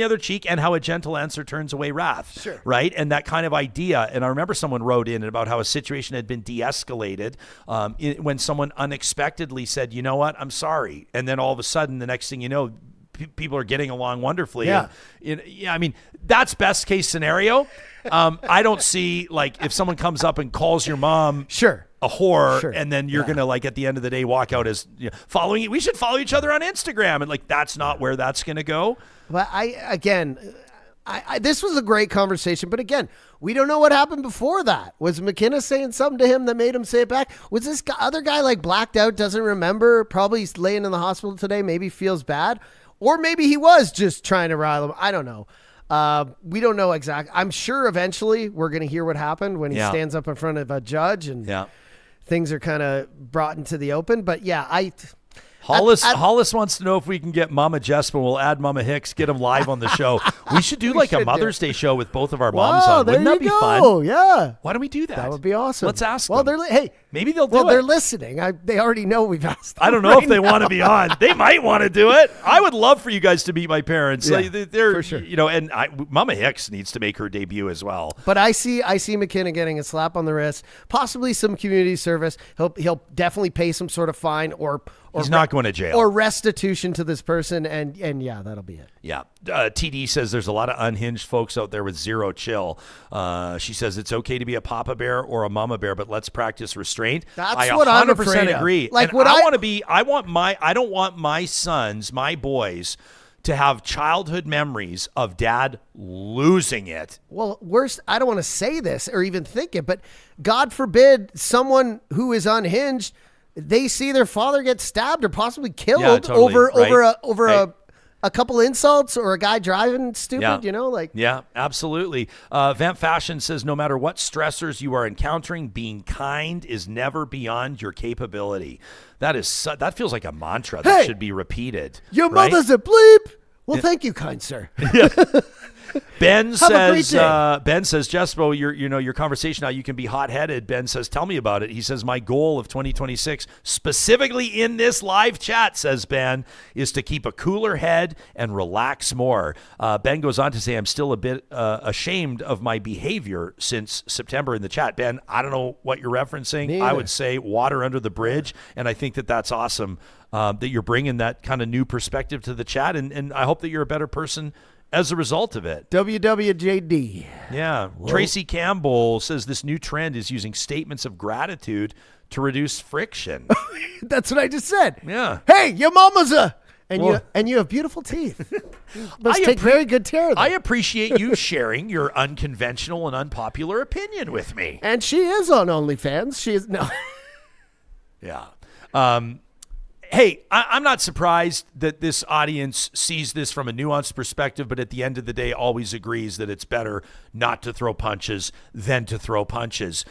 other cheek and how a gentle answer turns away wrath. Sure. Right. And that kind of idea. And I remember someone wrote in about how a situation had been de-escalated when someone unexpectedly said, you know what, I'm sorry. And then all of a sudden, the next thing you know, people are getting along wonderfully. Yeah. I mean, that's best case scenario. I don't see like if someone comes up and calls your mom a whore and then you're going to like at the end of the day walk out as following. We should follow each other on Instagram. And like, that's not where that's going to go. But this was a great conversation, but again, we don't know what happened before that. Was McKenna saying something to him that made him say it back? Was this other guy like blacked out, doesn't remember, probably he's laying in the hospital today, maybe feels bad? Or maybe he was just trying to rile him. I don't know. We don't know exactly. I'm sure eventually we're going to hear what happened when he stands up in front of a judge and things are kind of brought into the open. But yeah, Hollis wants to know if we can get Mama Jasper. We'll add Mama Hicks, get him live on the show. We should do like a Mother's Day show with both of our moms on. Wouldn't that be fun? Yeah. Why don't we do that? That would be awesome. Let's ask them. Maybe they'll do it. Well, they're listening. They already know we've asked them. I don't know if they want to be on. They might want to do it. I would love for you guys to meet my parents. Yeah, they're, for sure. And Mama Hicks needs to make her debut as well. But I see McKenna getting a slap on the wrist, possibly some community service. He'll definitely pay some sort of fine or he's not going to jail or restitution to this person. And yeah, that'll be it. Yeah. TD says there's a lot of unhinged folks out there with zero chill. She says it's okay to be a papa bear or a mama bear, but let's practice restraint. That's what I'm afraid of. Agree. Like and I don't want my sons, my boys, to have childhood memories of dad losing it. Well, worst, I don't want to say this or even think it, but God forbid someone who is unhinged, they see their father get stabbed or possibly killed over a couple insults or a guy driving stupid, Yeah, absolutely. Vamp Fashion says no matter what stressors you are encountering, being kind is never beyond your capability. That feels like a mantra that should be repeated. Your mother's a bleep. Well, thank you, kind sir. Yeah. Ben says, Jespo, your conversation, how you can be hot-headed. Ben says, tell me about it. He says, my goal of 2026, specifically in this live chat, says Ben, is to keep a cooler head and relax more. Ben goes on to say, I'm still a bit ashamed of my behavior since September in the chat. Ben, I don't know what you're referencing. I would say water under the bridge, and I think that's awesome that you're bringing that kind of new perspective to the chat, and I hope that you're a better person as a result of it. WWJD. Yeah. Whoa. Tracy Campbell says this new trend is using statements of gratitude to reduce friction. That's what I just said. Yeah. Hey, your mama's And you have beautiful teeth. You must take very good care of them. I appreciate you sharing your unconventional and unpopular opinion with me. And she is on OnlyFans. She is no. Yeah. Hey, I'm not surprised that this audience sees this from a nuanced perspective, but at the end of the day, always agrees that it's better not to throw punches than to throw punches.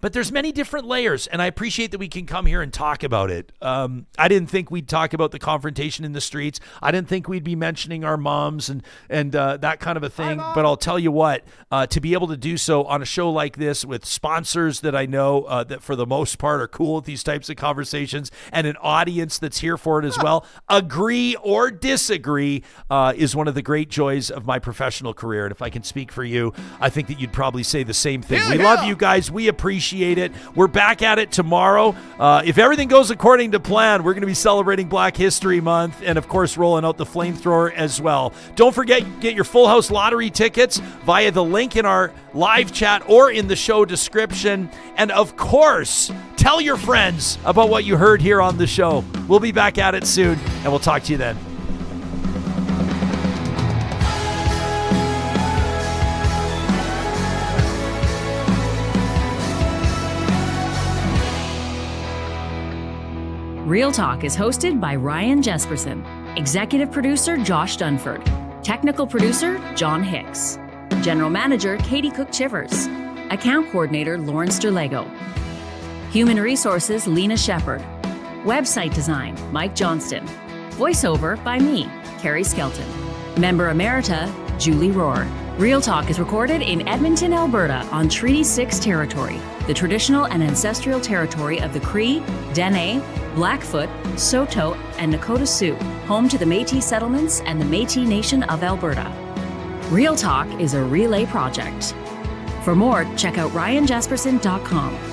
But there's many different layers, and I appreciate that we can come here and talk about it. I didn't think we'd talk about the confrontation in the streets. I didn't think we'd be mentioning our moms and that kind of a thing. But I'll tell you what, to be able to do so on a show like this with sponsors that I know that for the most part are cool with these types of conversations and an audience that's here for it as well, agree or disagree, is one of the great joys of my professional career. And if I can speak for you, I think that you'd probably say the same thing. We love you guys. We appreciate it. We're back at it tomorrow. If everything goes according to plan, we're going to be celebrating Black History Month and, of course, rolling out the flamethrower as well. Don't forget, get your Full House Lottery tickets via the link in our live chat or in the show description. And, of course, tell your friends about what you heard here on the show. We'll be back at it soon, and we'll talk to you then. Real Talk is hosted by Ryan Jespersen, executive producer Josh Dunford, technical producer John Hicks, general manager Katie Cook-Chivers, account coordinator Lawrence Derlego, human resources Lena Shepard, website design Mike Johnston, voiceover by me, Carrie Skelton, member emerita Julie Rohr. Real Talk is recorded in Edmonton, Alberta on Treaty 6 territory, the traditional and ancestral territory of the Cree, Dene, Blackfoot, Saulteaux, and Nakota Sioux, home to the Métis settlements and the Métis Nation of Alberta. Real Talk is a relay project. For more, check out ryanjespersen.com.